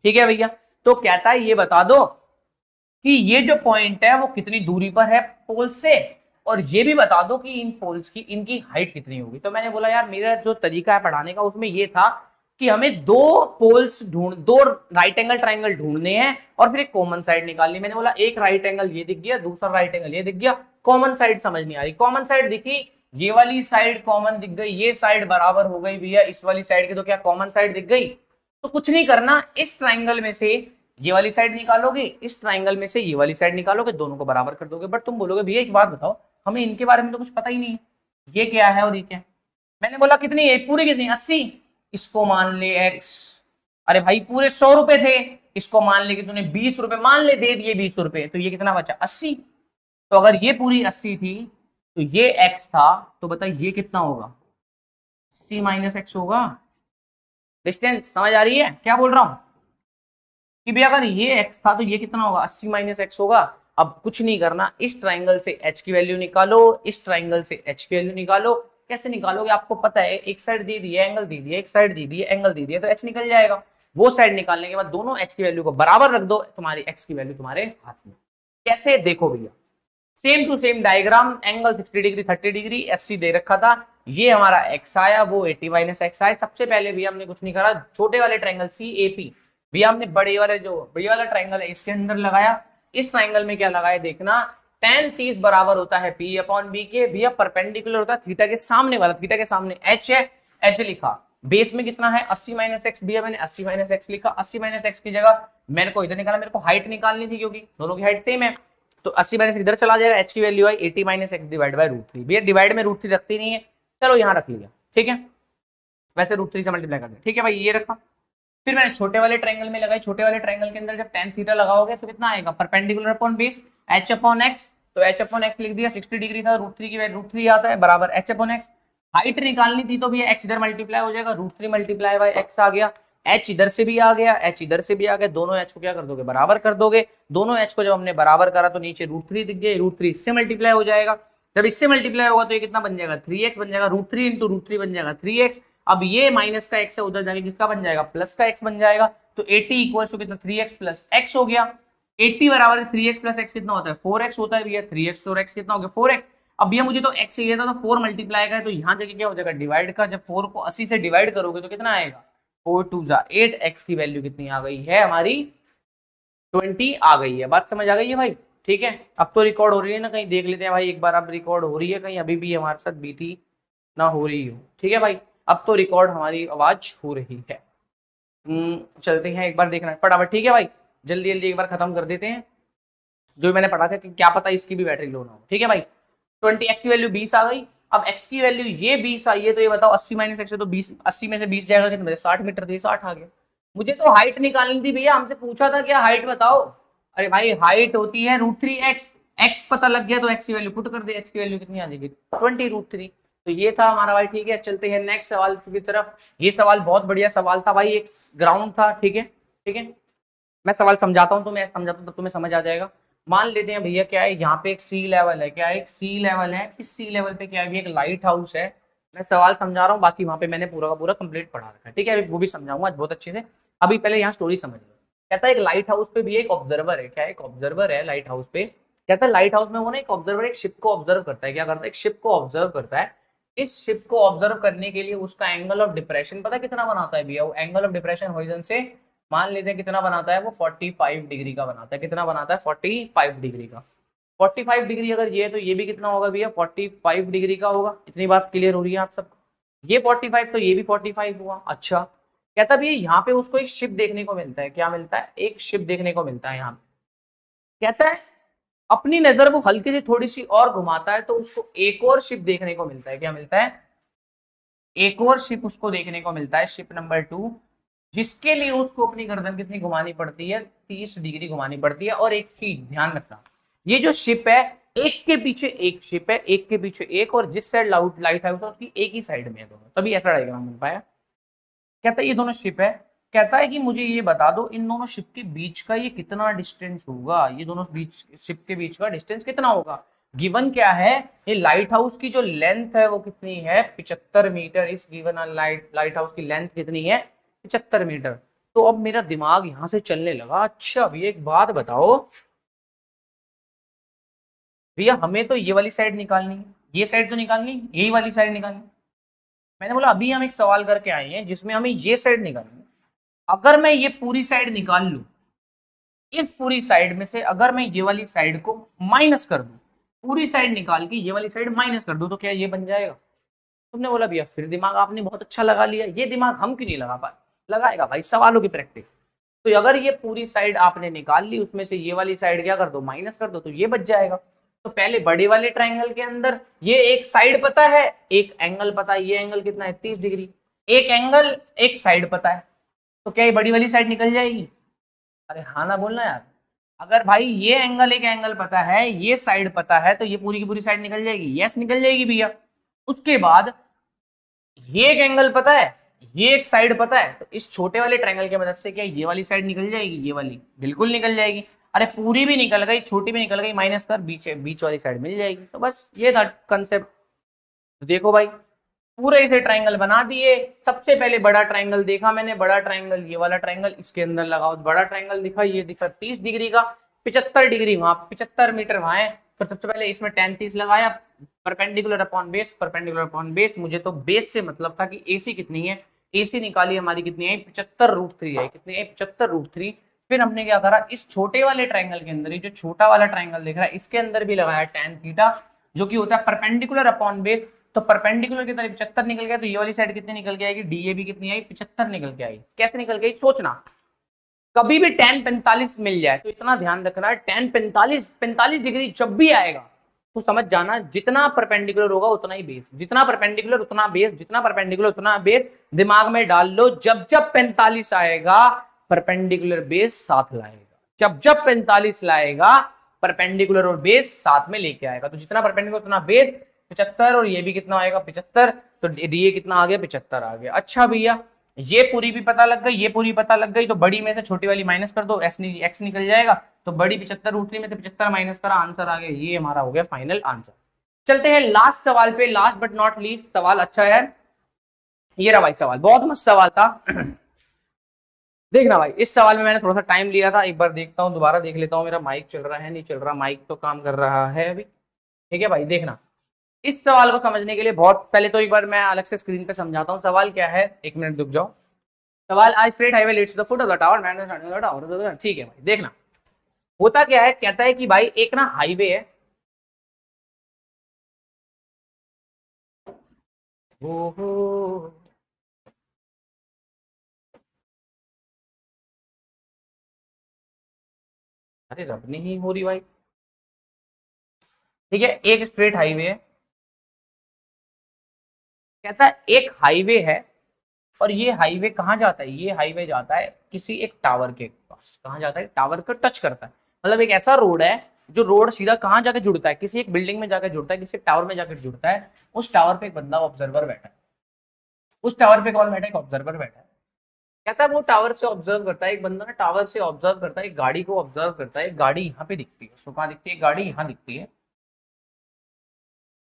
ठीक है भैया। तो कहता है ये बता दो कि ये जो पॉइंट है वो कितनी दूरी पर है पोल से, और ये भी बता दो कि इन पोल्स की इनकी हाइट कितनी होगी। तो मैंने बोला यार मेरा जो तरीका है पढ़ाने का उसमें ये था कि हमें दो राइट एंगल ट्राइंगल ढूंढने हैं और फिर एक कॉमन साइड निकालनी। मैंने बोला एक राइट एंगल ये दिख गया, दूसरा राइट एंगल ये दिख गया, कॉमन साइड समझ नहीं आ रही। कॉमन साइड दिखी, ये वाली साइड कॉमन दिख गई, ये साइड बराबर हो गई भैया इस वाली साइड की, तो क्या कॉमन साइड दिख गई? तो कुछ नहीं करना, इस ट्राइंगल में से ये वाली साइड निकालोगे, इस ट्राइंगल में से ये वाली साइड निकालोगे, दोनों को बराबर कर दोगे। बट तुम बोलोगे भैया एक बात बताओ, हमें इनके बारे में तो कुछ पता ही नहीं, ये क्या है और ये क्या है। मैंने बोला कितनी है? पूरी कितनी? 80। इसको मान ले x। अरे भाई पूरे 100 रुपए थे, इसको मान ले कि तूने 20 रुपए मान ले दे दिए, 20 रुपए, तो ये कितना बचा? 80। तो अगर ये पूरी 80 थी तो ये x था, तो बता ये कितना होगा? 80 - x होगा। डिस्टेंस समझ आ रही है क्या बोल रहा हूं? कि भैया अगर ये x था तो ये कितना होगा? 80 - x होगा। अब कुछ नहीं करना, इस ट्राइंगल से h की वैल्यू निकालो, इस ट्राइंगल से h की वैल्यू निकालो, कैसे निकालोगे, आपको पता है एक साइड दे दी है एंगल दे दिया, एक साइड दे दी है एंगल दे दिया, तो एच निकल जाएगा। वो साइड निकालने के बाद दोनों एच की वैल्यू को बराबर रख दो, तुम्हारी एक्स की वैल्यू तुम्हारे हाथ में। कैसे, देखो भैया, same to same diagram, angle 60 degree 30 degree, एससी दे रखा था, ये हमारा एक्स आया, वो 80 माइनस एक्स आया। सबसे पहले भी हमने कुछ नहीं करा, छोटे वाले ट्रायंगल सी ए पी भी हमने बड़े वाले जो बड़े वाला ट्रायंगल है इसके अंदर लगाया। इस ट्रायंगल में क्या लगाया देखना, tan 30 बराबर होता है P अपॉन बी के, भैया परपेंडिकुलर होता है थीटा के सामने वाला, थीटा के सामने h है, h लिखा, बेस में कितना है 80 माइनस एक्स, भैया मैंने 80 माइनस एक्स लिखा, 80 माइनस एक्स की जगह मेरे को इधर निकाला, मेरे को हाइट निकालनी थी क्योंकि दोनों की हाइट सेम है, तो 80 माइनस इधर चला जाएगा, h की value I 80 minus x divide by √3, भैया डिवाइड में √3 रखती नहीं है, चलो यहाँ रख लिया, ठीक है, वैसे √3 से मल्टीप्लाई कर दिया, ठीक है भाई, ये रखा। फिर मैंने छोटे वाले ट्रायंगल में लगाई, छोटे वाले ट्रायंगल के अंदर जब tan थीटा लगाओगे तो कितना आएगा, perpendicular upon base h upon x, तो h अपॉन x लिख दिया, 60 डिग्री था, √3 की वैल्यू √3 आता है बराबर h अपॉन x। हाइट निकालनी थी तो भैया x इधर मल्टीप्लाई हो जाएगा, √3 मल्टीप्लाई बाय x आ गया, h इधर से भी आ गया, h इधर से भी आ गया, दोनों h को क्या कर दोगे, बराबर कर दोगे, दोनों h को जब हमने बराबर करा तो नीचे √3 दिख गया, √3 इससे मल्टीप्लाई हो जाएगा, जब इससे मल्टीप्लाई होगा तो ये कितना बन जाएगा 3x बन जाएगा, √3 इंटू √3 बन जाएगा 3x। अब ये माइनस का x है, उधर जाके किसका बन जाएगा, प्लस का x बन जाएगा, तो 80 इक्वल टू कितना 3x प्लस x हो गया, 80 बराबर 3x प्लस x कितना होता है 4x होता है भैया, 3x और x कितना हो गया 4x। अब भैया मुझे तो x चाहिए था तो 4 मल्टीप्लाई का है, तो यहाँ जाके क्या हो जाएगा डिवाइड का, जब 4 को 80 से डिवाइड करोगे तो कितना आएगा 4 2 8, x की वैल्यू कितनी आ गई है हमारी 20 आ गई है। बात समझ आ गई है भाई, ठीक है। अब तो रिकॉर्ड हो रही है ना, कहीं देख लेते हैं भाई एक बार, अब रिकॉर्ड हो रही है कहीं अभी भी हमारे साथ बीटी ना हो रही हो, ठीक है भाई, अब तो रिकॉर्ड हमारी आवाज हो रही है। चलते हैं एक बार देखना फटाफट, ठीक है भाई, जल्दी जल्दी एक बार खत्म कर देते हैं जो मैंने पढ़ा था कि क्या पता इसकी भी बैटरी लो ना हो, ठीक है भाई। 20x की वैल्यू 20 आ गई, अब x की वैल्यू ये 20 आई है, तो ये बताओ 80 माइनस x है तो 20, 80 में से 20 जाएगा कितने 60 मीटर, तो ये 60 आ गया। मुझे तो हाइट निकालनी थी भैया, हमसे पूछा था क्या हाइट बताओ, अरे भाई हाइट होती है √3x, x पता लग गया तो x की वैल्यू पुट कर दे, x की वैल्यू कितनी आ जाएगी 20√3। तो ये था हमारा भाई, ठीक है। चलते हैं नेक्स्ट सवाल की तरफ। ये सवाल बहुत बढ़िया सवाल था भाई, एक ग्राउंड था, ठीक है ठीक है। मैं सवाल समझाता हूँ तो मैं समझाता हूँ तो तुम्हें समझ आ जाएगा। मान लेते हैं भैया क्या है, यहाँ पे एक सी लेवल है, क्या है एक सी लेवल है, इस सी लेवल पे क्या है एक लाइट हाउस है। मैं सवाल समझा रहा हूँ, बाकी वहां पे मैंने पूरा का पूरा कंप्लीट पढ़ा रखा है, ठीक है, वो भी समझाऊंगा आज बहुत अच्छे से। अभी पहले यहाँ स्टोरी समझ लो। कहता है एक लाइट हाउस पे भी एक ऑब्जर्वर है, क्या एक ऑब्जर्वर है लाइट हाउस पे। कहता है लाइट हाउस में वो ना एक ऑब्जर्वर एक शिप को ऑब्जर्व करता है, क्या करता है एक शिप को ऑब्जर्व करता है। इस शिप को ऑब्जर्व करने के लिए उसका एंगल ऑफ डिप्रेशन पता कितना बनाता है भैया, वो एंगल ऑफ डिप्रेशन हॉरिजॉन से मान लेते हैं कितना बनाता है, वो 45 डिग्री का बनाता है। कितना बनाता है 45 डिग्री का। 45 डिग्री अगर ये है तो ये भी कितना होगा भैया 45 डिग्री का होगा। इतनी बात क्लियर हो रही है आप सबको, ये 45 तो ये भी 45 हुआ। अच्छा, कहता भैया यहाँ पे उसको एक शिप देखने को मिलता है, क्या मिलता है एक शिप देखने को मिलता है यहाँ पे। कहता है अपनी नजर वो हल्के से थोड़ी सी और घुमाता है तो उसको एक और शिप देखने को मिलता है, क्या मिलता है एक और शिप उसको देखने को मिलता है, शिप नंबर 2, जिसके लिए उसको अपनी गर्दन कितनी घुमानी पड़ती है 30 डिग्री घुमानी पड़ती है। और एक चीज ध्यान रखना, ये जो शिप है एक के पीछे एक शिप है, एक के पीछे एक, और जिस साइड लाइट हाउस है उसकी एक ही साइड में है दोनों, तभी ऐसा डायग्राम बन पाया। कहता है ये दोनों शिप है, कहता है कि मुझे ये बता दो इन दोनों शिप के बीच का ये कितना डिस्टेंस होगा, ये दोनों शिप के बीच का डिस्टेंस कितना होगा। गिवन क्या है, ये लाइट हाउस की जो लेंथ है वो कितनी है 75 मीटर। इस गिवन लाइट हाउस की लेंथ कितनी है 75 मीटर। तो अब मेरा दिमाग यहां से चलने लगा, अच्छा अभी एक बात बताओ भैया, हमें तो ये वाली साइड निकालनी है, ये साइड तो निकालनी, यही वाली साइड निकालनी। मैंने बोला अभी हम एक सवाल करके आए हैं जिसमें हमें ये साइड निकालनी है। अगर मैं ये पूरी साइड निकाल लूं, इस पूरी साइड में से अगर मैं ये वाली साइड को माइनस कर दूं, पूरी साइड निकाल के ये वाली साइड माइनस कर दूं, तो क्या ये बन जाएगा। तुमने बोला भैया फिर दिमाग आपने बहुत अच्छा लगा लिया, ये दिमाग हम क्यों नहीं लगा पाए, लगाएगा भाई सवालों की प्रैक्टिस। तो अगर ये पूरी साइड आपने निकाल ली, उसमें से ये वाली साइड क्या कर दो माइनस कर दो, तो ये बच जाएगा। तो पहले बड़े वाले ट्रायंगल के अंदर ये एक साइड पता है, एक एंगल पता है, ये एंगल कितना है 30 डिग्री, एक एंगल एक साइड पता है, तो क्या ये बड़ी वाली साइड निकल जाएगी। अरे हाँ ना बोलना यार, अगर भाई ये एंगल एक एंगल पता है, ये साइड पता है, तो ये पूरी की पूरी साइड निकल जाएगी। यस निकल जाएगी भैया। उसके बाद ये एक एंगल पता है, ये एक साइड पता है, तो इस छोटे वाले ट्रायंगल की मदद से क्या ये वाली साइड निकल जाएगी, ये वाली बिल्कुल निकल जाएगी। अरे पूरी भी निकल गई, छोटी भी निकल गई, माइनस कर बीच वाली साइड मिल जाएगी। तो बस ये था कंसेप्ट। तो देखो भाई पूरे इसे ट्रायंगल बना दिए। सबसे पहले बड़ा ट्रायंगल देखा मैंने, बड़ा ट्रायंगल ये वाला ट्रायंगल, इसके अंदर लगाओ बड़ा ट्रायंगल दिखा, ये दिखा 30 डिग्री का, 75 डिग्री वहां, 75 मीटर वहां है। तो सबसे पहले इसमें tan 30 लगाया, perpendicular upon base, perpendicular upon base. मुझे तो बेस से मतलब था कि AC कितनी है, AC निकाली हमारी कितनी है 75√3 है, कितनी है 75√3। फिर हमने क्या करा, इस छोटे वाले ट्रायंगल के अंदर, ये जो छोटा वाला ट्रायंगल दिख रहा है इसके अंदर भी लगाया tan थीटा, जो कि होता है परपेंडिकुलर अपॉन बेस। तो परपेंडिकुलर की तरफ 75 निकल गया, तो ये वाली साइड कितनी निकल के आएगी, DA भी कितनी आई 75 निकल के आई। कैसे निकल गई सोचना, कभी भी tan 45 मिल जाए तो इतना ध्यान रखना है, tan 45 डिग्री जब भी आएगा तो समझ जाना जितना परपेंडिकुलर होगा उतना ही बेस, जितना परपेंडिकुलर उतना बेस, जितना परपेंडिकुलर उतना बेस। दिमाग में डाल लो, जब जब 45 आएगा परपेंडिकुलर बेस साथ लाएगा, जब जब 45 लाएगा परपेंडिकुलर और बेस साथ में लेके आएगा। तो जितना परपेंडिकुलर उतना बेस 75, और ये भी कितना आएगा 75, तो DA कितना आ गया 75 आ गया। अच्छा भैया ये पूरी भी पता लग गई, ये पूरी पता लग गई, तो बड़ी में से छोटी वाली माइनस कर दो, x निकल जाएगा। तो बड़ी 75√3 में से 75 माइनस करा, आंसर आ गया। ये हमारा हो गया फाइनल आंसर। चलते हैं लास्ट सवाल पे, लास्ट बट नॉट लीस्ट सवाल अच्छा है। ये रहा भाई सवाल, बहुत मस्त सवाल था। देखना भाई, इस सवाल में मैंने थोड़ा सा टाइम लिया था, एक बार देखता हूँ, दोबारा देख लेता हूँ मेरा माइक चल रहा है नहीं चल रहा। माइक तो काम कर रहा है अभी, ठीक है भाई। देखना इस सवाल को समझने के लिए बहुत पहले तो एक बार मैं अलग से स्क्रीन पे समझाता हूँ। सवाल क्या है, एक मिनट रुक जाओ। सवाल, a straight highway leads to the foot of the tower, ठीक है भाई। देखना होता क्या है, कहता है कि भाई एक ना हाईवे है, अरे रब नहीं हो रही भाई, ठीक है। एक स्ट्रेट हाईवे है, कहता है एक हाईवे है, और ये हाईवे कहाँ जाता है, ये हाईवे जाता है किसी एक टावर के पास। कहाँ जाता है, टावर को टच करता है। मतलब एक ऐसा रोड है जो रोड सीधा कहाँ जाकर जुड़ता है, किसी एक बिल्डिंग में जाकर जुड़ता है, किसी एक टावर में जाकर जुड़ता है। उस टावर पे एक बंदा ऑब्जर्वर बैठा है, उस टावर पे कौन बैठा है, एक ऑब्जर्वर बैठा है। कहता है वो टावर से ऑब्जर्व करता है, एक बंदा ना टावर से ऑब्जर्व करता है, एक गाड़ी को ऑब्जर्व करता है। एक गाड़ी यहाँ पे दिखती है, उसको कहाँ दिखती है, गाड़ी यहाँ दिखती है।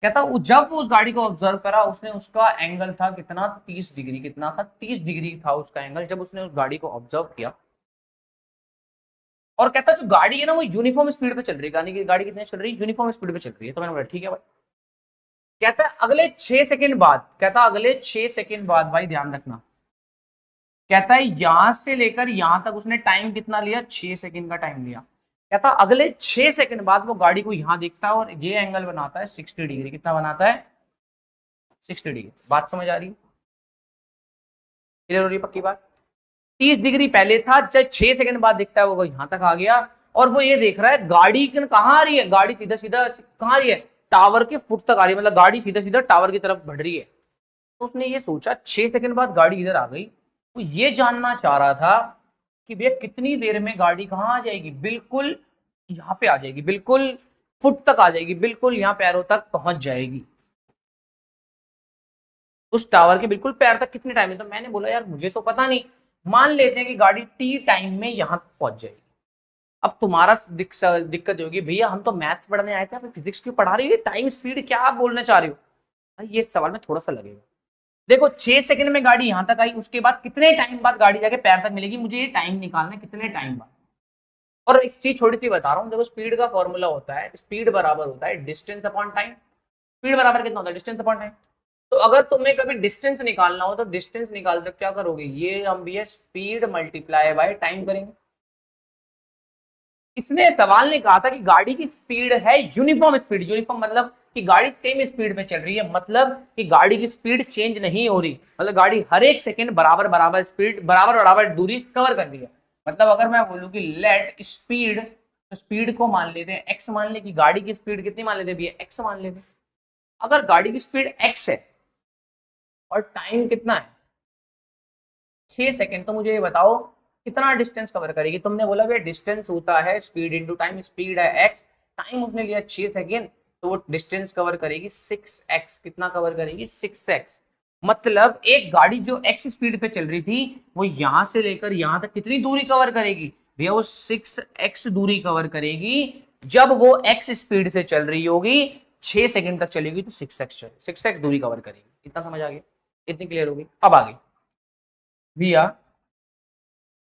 कहता जब वो उस गाड़ी को ऑब्जर्व करा, उसने उसका एंगल था कितना 30 डिग्री, कितना था 30 डिग्री था उसका एंगल, जब उसने उस गाड़ी को ऑब्जर्व किया। और कहता जो गाड़ी है ना वो यूनिफॉर्म स्पीड पे चल रही है, गाड़ी कितनी चल रही है, यूनिफॉर्म स्पीड पे चल रही है। तो मैंने बोला ठीक है भाई। कहता है अगले 6 सेकंड बाद, कहता अगले 6 सेकंड बाद, भाई ध्यान रखना, कहता है यहां से लेकर यहां तक उसने टाइम कितना लिया, 6 सेकंड का टाइम लिया। कहता अगले 6 सेकंड बाद वो गाड़ी को यहां देखता है और ये एंगल बनाता है 60 डिग्री। कितना बनाता है, 60 डिग्री। बात समझ आ रही है, क्लियर हो रही है पक्की बात। 30 डिग्री पहले था, जब 6 सेकंड बाद दिखता है वो यहां तक आ गया, और वो ये देख रहा है गाड़ी कहाँ आ रही है, गाड़ी सीधा सीधा कहाँ आ रही है, टावर के फुट तक आ रही है, मतलब गाड़ी सीधा सीधा टावर की तरफ बढ़ रही है। तो उसने ये सोचा 6 सेकंड बाद गाड़ी इधर आ गई, वो ये जानना चाह रहा था कि भैया कितनी देर में गाड़ी कहाँ आ जाएगी, बिल्कुल यहाँ पे आ जाएगी, बिल्कुल फुट तक आ जाएगी, बिल्कुल यहाँ पैरों तक पहुंच जाएगी, उस टावर के बिल्कुल पैर तक कितने टाइम में। तो मैंने बोला यार मुझे तो पता नहीं, मान लेते हैं कि गाड़ी टी टाइम में यहां पहुंच जाएगी। अब तुम्हारा दिक्कत होगी, भैया हम तो मैथ्स पढ़ने आए थे, फिजिक्स क्यों पढ़ा रही हो, टाइम स्पीड क्या आप बोलना चाह रही हो। भाई ये सवाल में थोड़ा सा लगेगा। देखो 6 सेकंड में गाड़ी यहां तक आई, उसके बाद कितने टाइम बाद गाड़ी जाके पैर तक मिलेगी, मुझे ये टाइम निकालना है कितने टाइम बाद। और एक चीज छोटी सी बता रहा हूँ, देखो स्पीड का फॉर्मूला होता है, स्पीड बराबर होता है डिस्टेंस अपॉन टाइम। स्पीड बराबर कितना होता है, डिस्टेंस अपॉन टाइम। तो अगर तुम्हें कभी डिस्टेंस निकालना हो तो डिस्टेंस निकालते क्या करोगे, ये हम भी है स्पीड मल्टीप्लाई बाय टाइम करेंगे। इसने सवाल ने कहा था कि गाड़ी की स्पीड है यूनिफॉर्म स्पीड, यूनिफॉर्म मतलब कि गाड़ी सेम स्पीड पे चल रही है, मतलब कि गाड़ी की स्पीड चेंज नहीं हो रही, मतलब गाड़ी हर एक सेकंड बराबर बराबर स्पीड, बराबर बराबर दूरी कवर कर रही है। मतलब अगर मैं बोलूं कि लेट स्पीड, तो स्पीड को मान लेते हैं एक्स, मान ले कि गाड़ी की स्पीड कितनी मान लेते हैं, एक्स मान लेते हैं। अगर गाड़ी की स्पीड एक्स है और टाइम कितना है 6 सेकंड, तो मुझे ये बताओ कितना डिस्टेंस कवर करेगी। तुमने बोला भैया डिस्टेंस होता है स्पीड इंटू टाइम, स्पीड है एक्स, टाइम उसने लिया 6 सेकंड, तो वो डिस्टेंस कवर करेगी 6x। कितना कवर करेगी, 6x। मतलब एक गाड़ी जो x स्पीड पे चल रही थी वो यहां से लेकर यहां तक कितनी दूरी कवर करेगी भैया, वो 6x दूरी कवर करेगी। जब वो x स्पीड से चल रही होगी 6 सेकंड तक चलेगी तो 6x दूरी कवर करेगी। इतना समझ आ गया, इतनी क्लियर होगी। अब आगे भैया,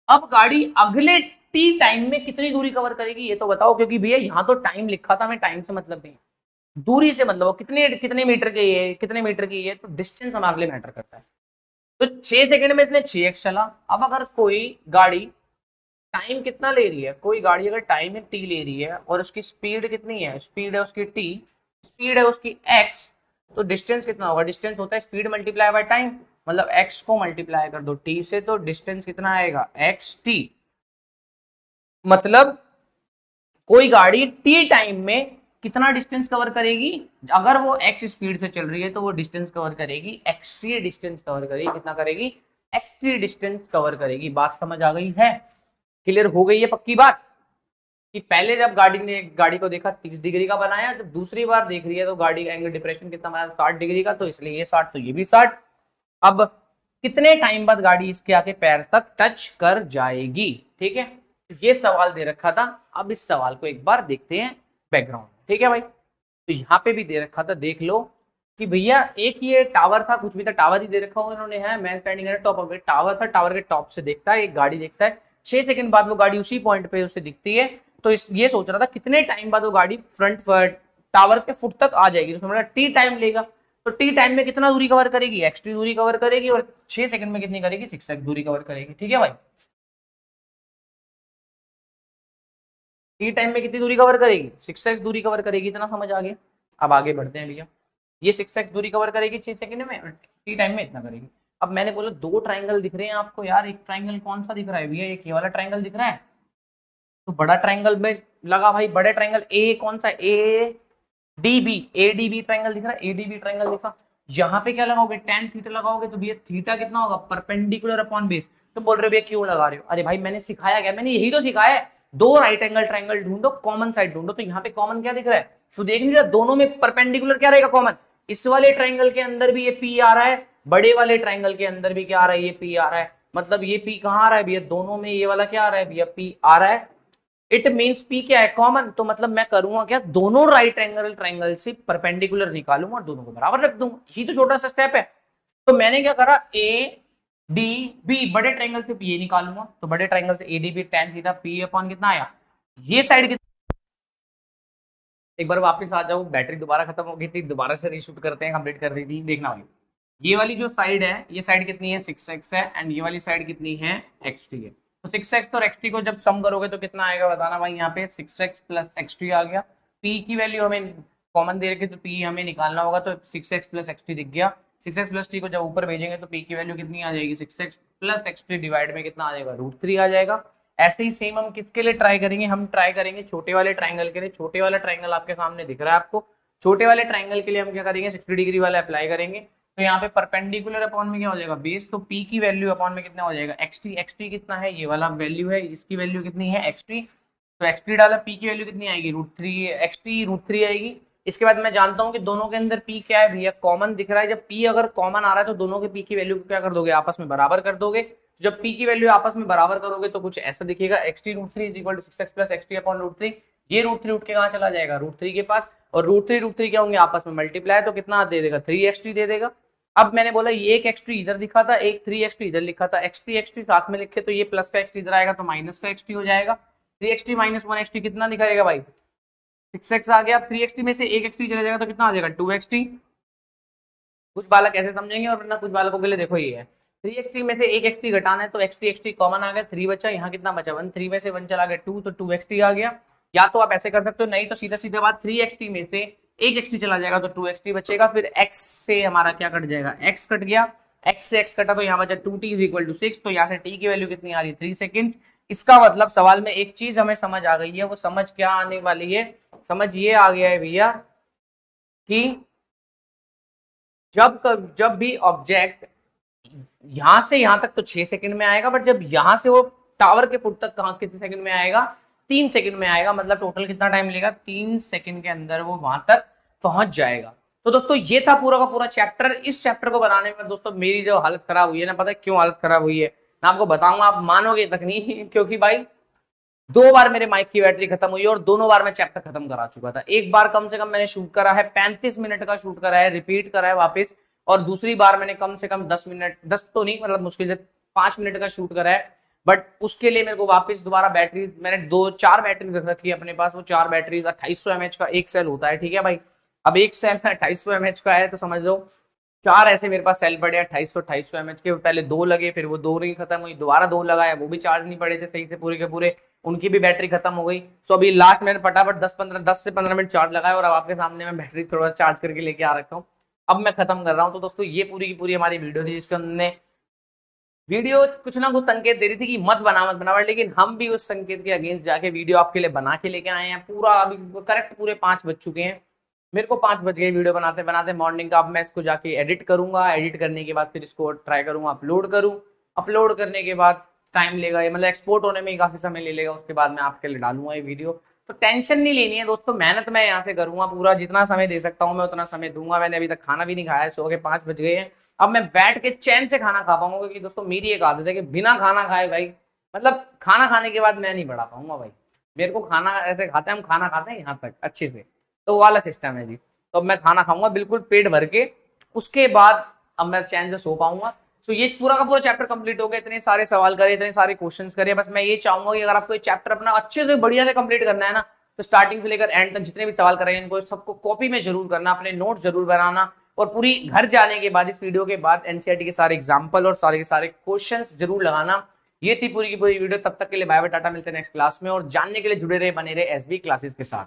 अब गाड़ी अगले टी टाइम में कितनी दूरी कवर करेगी ये तो बताओ, क्योंकि भैया यहाँ तो टाइम लिखा था, हमें टाइम से मतलब नहीं, दूरी से मतलब कितने कितने मीटर की है, कितने मीटर की है, तो डिस्टेंस हमारे लिए मैटर करता है। तो 6 सेकंड में इसने 6x चला। अब अगर कोई गाड़ी टाइम कितना ले रही है, कोई गाड़ी अगर टाइम में t ले रही है और उसकी स्पीड कितनी है, स्पीड है उसकी t, स्पीड है उसकी x, तो डिस्टेंस कितना होगा, डिस्टेंस होता है स्पीड मल्टीप्लाई बाय टाइम, मतलब x को मल्टीप्लाई कर दो t से, तो डिस्टेंस कितना आएगा xt। मतलब कोई गाड़ी t टाइम में कितना डिस्टेंस कवर करेगी, अगर वो x स्पीड से चल रही है तो वो डिस्टेंस कवर करेगी xt डिस्टेंस कवर करेगी, कितना करेगी xt डिस्टेंस कवर करेगी। बात समझ आ गई है, क्लियर हो गई है पक्की बात, कि पहले जब गाड़ी ने गाड़ी को देखा 30 डिग्री का बनाया, जब दूसरी बार देख रही है तो गाड़ी का एंगल डिप्रेशन कितना बनाया 60 डिग्री का, तो इसलिए ये 60 तो ये भी 60। अब कितने टाइम बाद गाड़ी इसके आके पैर तक टच कर जाएगी, ठीक है, ये सवाल दे रखा था। अब इस सवाल को एक बार देखते हैं बैकग्राउंड, ठीक है भाई। तो यहाँ पे भी दे रखा था, देख लो कि भैया एक ये टावर था, कुछ भी था, टावर ही दे रखा होगा इन्होंने, है मैं स्टैंडिंग है टॉप ऑफ, टावर था, टावर के टॉप से देखता है एक गाड़ी, देखता है 6 सेकंड बाद वो गाड़ी उसी पॉइंट पे उसे दिखती है। तो ये सोच रहा था कितने टाइम बाद वो गाड़ी फ्रंट टावर के फुट तक आ जाएगी, तो समझा टी टाइम लेगा, तो टी टाइम में कितना दूरी कवर करेगी, एक्स टी दूरी कवर करेगी, और 6 सेकंड में कितनी करेगी, 6x दूरी कवर करेगी, ठीक है भाई। टी टाइम में कितनी दूरी कवर करेगी, 6x दूरी कवर करेगी, इतना समझ आ गया। अब आगे बढ़ते हैं भैया, ये 6x दूरी कवर करेगी 6 सेकंड में, और टी टाइम में इतना करेगी। अब मैंने बोला 2 ट्राइंगल दिख रहे हैं आपको यार, एक ट्राइंगल कौन सा दिख रहा है भैया, एक ये वाला ट्राइंगल दिख रहा है, तो बड़ा ट्राइंगल में लगा भाई, बड़े ट्राइंगल ए कौन सा, एडीबी ट्राइंगल दिख रहा है, एडीबी ट्राइंगल दिखा। यहाँ पे क्या लगाओगे, tan थीटा लगाओगे, तो भैया थीटा कितना होगा, परपेंडिकुलर अपॉन बेस। तो बोल रहे भैया क्यों लगा रहे हो, अरे भाई मैंने सिखाया क्या, मैंने यही तो सिखाया है, 2 राइट एंगल ट्राइंगल ढूंढो, कॉमन साइड ढूंढो। तो यहाँ पे कॉमन क्या दिख रहा है, तो देख नहीं रहा, दोनों में परपेंडिकुलर क्या रहेगा, कॉमन। इस वाले ट्राइंगल के अंदर भी ये पी आ रहा है, बड़े वाले ट्राइंगल के अंदर भी क्या आ रहा है, ये पी आ रहा है, मतलब ये पी कहाँ आ रहा है भैया, दोनों में ये वाला क्या आ रहा है भैया, पी आ रहा है। इट मीन्स पी क्या है, कॉमन, तो मतलब मैं करूंगा क्या, दोनों राइट एंगल ट्राइंगल से परपेंडिकुलर निकालूंगा और दोनों को बराबर रख दूंगा, यही तो छोटा सा स्टेप है। तो मैंने क्या करा, ए डी बी, बड़े ट्राइंगल से पी निकालूंगा, तो बड़े ट्राइंगल से A D B tan theta P upon कितना आया, ये साइड कितना। एक बार वापस आ जाओ, बैटरी दोबारा खत्म हो गई थी, दोबारा से रीशूट करते हैं, कंप्लीट कर दी थी, देखना भाई। ये वाली जो साइड है, ये साइड कितनी है 6x है, एंड ये वाली साइड कितनी है xt है। तो 6x और xt को जब सम करोगे तो कितना आएगा बताना भाई, यहाँ पे 6x प्लस xt आ गया, p की वैल्यू हमें कॉमन दे रखी, तो p हमें निकालना होगा, तो 6x प्लस xt दिख गया। 6x प्लस t को जब ऊपर भेजेंगे तो p की वैल्यू कितनी आ जाएगी, 6x प्लस xt डिवाइड में कितना आ जाएगा, √3 आ जाएगा। ऐसे ही सेम हम किसके लिए ट्राई करेंगे, हम ट्राई करेंगे छोटे वाले ट्राइंगल के लिए। छोटे वाला ट्राइंगल आपके सामने दिख रहा है आपको, छोटे वाले ट्राइंगल के लिए हम क्या करेंगे, 60 डिग्री वाला अप्लाई करेंगे। तो यहाँ पे परपेंडिकुलर अपॉन में क्या हो जाएगा, बेस, तो p की वैल्यू अपॉन में कितना हो जाएगा, xt कितना है, ये वाला वैल्यू है, इसकी वैल्यू कितनी है xt, तो xt डाला, p की वैल्यू कितनी आएगी, √3, xt √3 आएगी। इसके बाद मैं जानता हूँ कि दोनों के अंदर p क्या है भैया, कॉमन दिख रहा है। जब p अगर कॉमन आ रहा है तो दोनों के p की वैल्यू को क्या कर दोगे, आपस में बराबर कर दोगे। जब p की वैल्यू आपस में बराबर करोगे तो कुछ ऐसा दिखेगा, xt √3 is equal to 6x plus xt upon √3। ये √3 उठ के कहाँ चला जाएगा, √3 के पास, और √3 क्या होंगे आपस में मल्टीप्लाई, तो कितना दे देगा, 3xt दे देगा। अब मैंने बोला ये एक xt इधर लिखा था, एक 3xt इधर लिखा था, xt साथ में लिखे तो ये प्लस का xt इधर आएगा तो माइनस का xt हो जाएगा। 3xt माइनस 1xt कितना दिखाएगा भाई, 6x आ गया। 3xt में से एक xt चला जाएगा तो कितना आ जाएगा, 2xt। कुछ बालक ऐसे समझेंगे और वरना कुछ बालकों के लिए देखो ये है, 3xt में से एक xt घटाना है तो xt कॉमन आ गया, 3 बचा, यहाँ कितना बचा 1, 3 में से 1 चला गया 2, तो 2xt आ गया। या तो आप ऐसे कर सकते हो, नहीं तो सीधा सीधा बात 3xt में से एक xt चला जाएगा तो 2xt बचेगा, फिर x से हमारा क्या कट जाएगा, x कट गया, x से x कटा तो यहाँ बचा 2t इज इक्वल टू 6, तो यहाँ से t की वैल्यू कितनी आ रही है, 3 सेकंड। इसका मतलब सवाल में एक चीज हमें समझ आ गई है, वो समझ क्या आने वाली है, समझ ये आ गया है भैया कि जब भी ऑब्जेक्ट यहां से यहां तक तो 6 सेकंड में आएगा, बट जब यहां से वो टावर के फुट तक कहां कितने सेकंड में आएगा, 3 सेकंड में आएगा। मतलब टोटल कितना टाइम लेगा, 3 सेकंड के अंदर वो वहां तक पहुंच जाएगा। तो दोस्तों ये था पूरा का पूरा चैप्टर। इस चैप्टर को बनाने में दोस्तों मेरी जो हालत खराब हुई है ना, पता है क्यों हालत खराब हुई है, मैं आपको बताऊंगा, आप मानोगे तक नहीं क्योंकि भाई 2 बार मेरे माइक की बैटरी खत्म हुई और दोनों बार मैं चैप्टर खत्म करा चुका था। एक बार कम से कम मैंने शूट करा है 35 मिनट का शूट करा है, रिपीट करा है वापस, और दूसरी बार मैंने कम से कम 10 मिनट, 10 तो नहीं मतलब मुश्किल से 5 मिनट का शूट करा है। बट उसके लिए मेरे को वापस दोबारा बैटरी, मैंने 2-4 बैटरीज रख रखी है अपने पास। वो 4 बैटरीज 2800 mAh का एक सेल होता है, ठीक है भाई। अब एक सेल 2800 mAh का है तो समझ लो 4 ऐसे मेरे पास सेल पड़े 2800 mAh के। पहले 2 लगे, फिर वो 2 नहीं खत्म हुई, दोबारा 2 लगाया, वो भी चार्ज नहीं पड़े थे सही से पूरे के पूरे, उनकी भी बैटरी खत्म हो गई। सो अभी लास्ट मैंने फटाफट 10 से 15 मिनट चार्ज लगाया और अब आपके सामने मैं बैटरी थोड़ा सा चार्ज करके लेके आ रखा हूँ। अब मैं खत्म कर रहा हूँ। तो दोस्तों ये पूरी की पूरी हमारी वीडियो थी, जिसके हमने वीडियो कुछ ना कुछ संकेत दे रही थी कि मत बना, लेकिन हम भी उस संकेत के अगेंस्ट जाके वीडियो आपके लिए बना के लेके आए हैं। पूरा अभी करेक्ट पूरे 5 बज चुके हैं, मेरे को 5 बज गए वीडियो बनाते बनाते मॉर्निंग का। अब मैं इसको जाके एडिट करूंगा, एडिट करने के बाद फिर इसको ट्राई करूंगा अपलोड करूं। अपलोड करने के बाद टाइम लेगा, मतलब एक्सपोर्ट होने में ही काफी समय ले लेगा। उसके बाद मैं आपके लिए डालूंगा ये वीडियो। तो टेंशन नहीं लेनी है दोस्तों, मेहनत मैं यहाँ से करूंगा पूरा, जितना समय दे सकता हूँ मैं उतना समय दूंगा। मैंने अभी तक खाना भी नहीं खाया है, सो के 5 बज गए हैं। अब मैं बैठ के चैन से खाना खा पाऊंगा, क्योंकि दोस्तों मेरी एक आदत है कि बिना खाना खाए भाई, मतलब खाना खाने के बाद मैं नहीं बढ़ा पाऊंगा भाई। मेरे को खाना ऐसे खाते हैं, हम खाना खाते हैं यहाँ तक अच्छे से, तो वाला सिस्टम है जी। तो अब मैं खाना खाऊंगा बिल्कुल पेट भर के, उसके बाद अब मैं चैन से सो पाऊंगा। तो ये पूरा का पूरा चैप्टर कंप्लीट हो गया। इतने सारे सवाल करे, इतने सारे क्वेश्चंस करे। बस मैं ये चाहूंगा कि अगर आपको ये चैप्टर अपना अच्छे से बढ़िया से कंप्लीट करना है ना, तो स्टार्टिंग से लेकर एंड तक जितने भी सवाल करे इनको सबको कॉपी में जरूर करना, अपने नोट जरूर बनाना। और पूरी घर जाने के बाद इस वीडियो के बाद एनसीईआरटी के सारे एग्जाम्पल और सारे के सारे क्वेश्चंस जरूर लगाना। ये थी पूरी की पूरी वीडियो। तब तक के लिए बाय बाय, टाटा, मिलते हैं नेक्स्ट क्लास में। और जानने के लिए जुड़े रहे, बने रहे एसबी क्लासेस के साथ।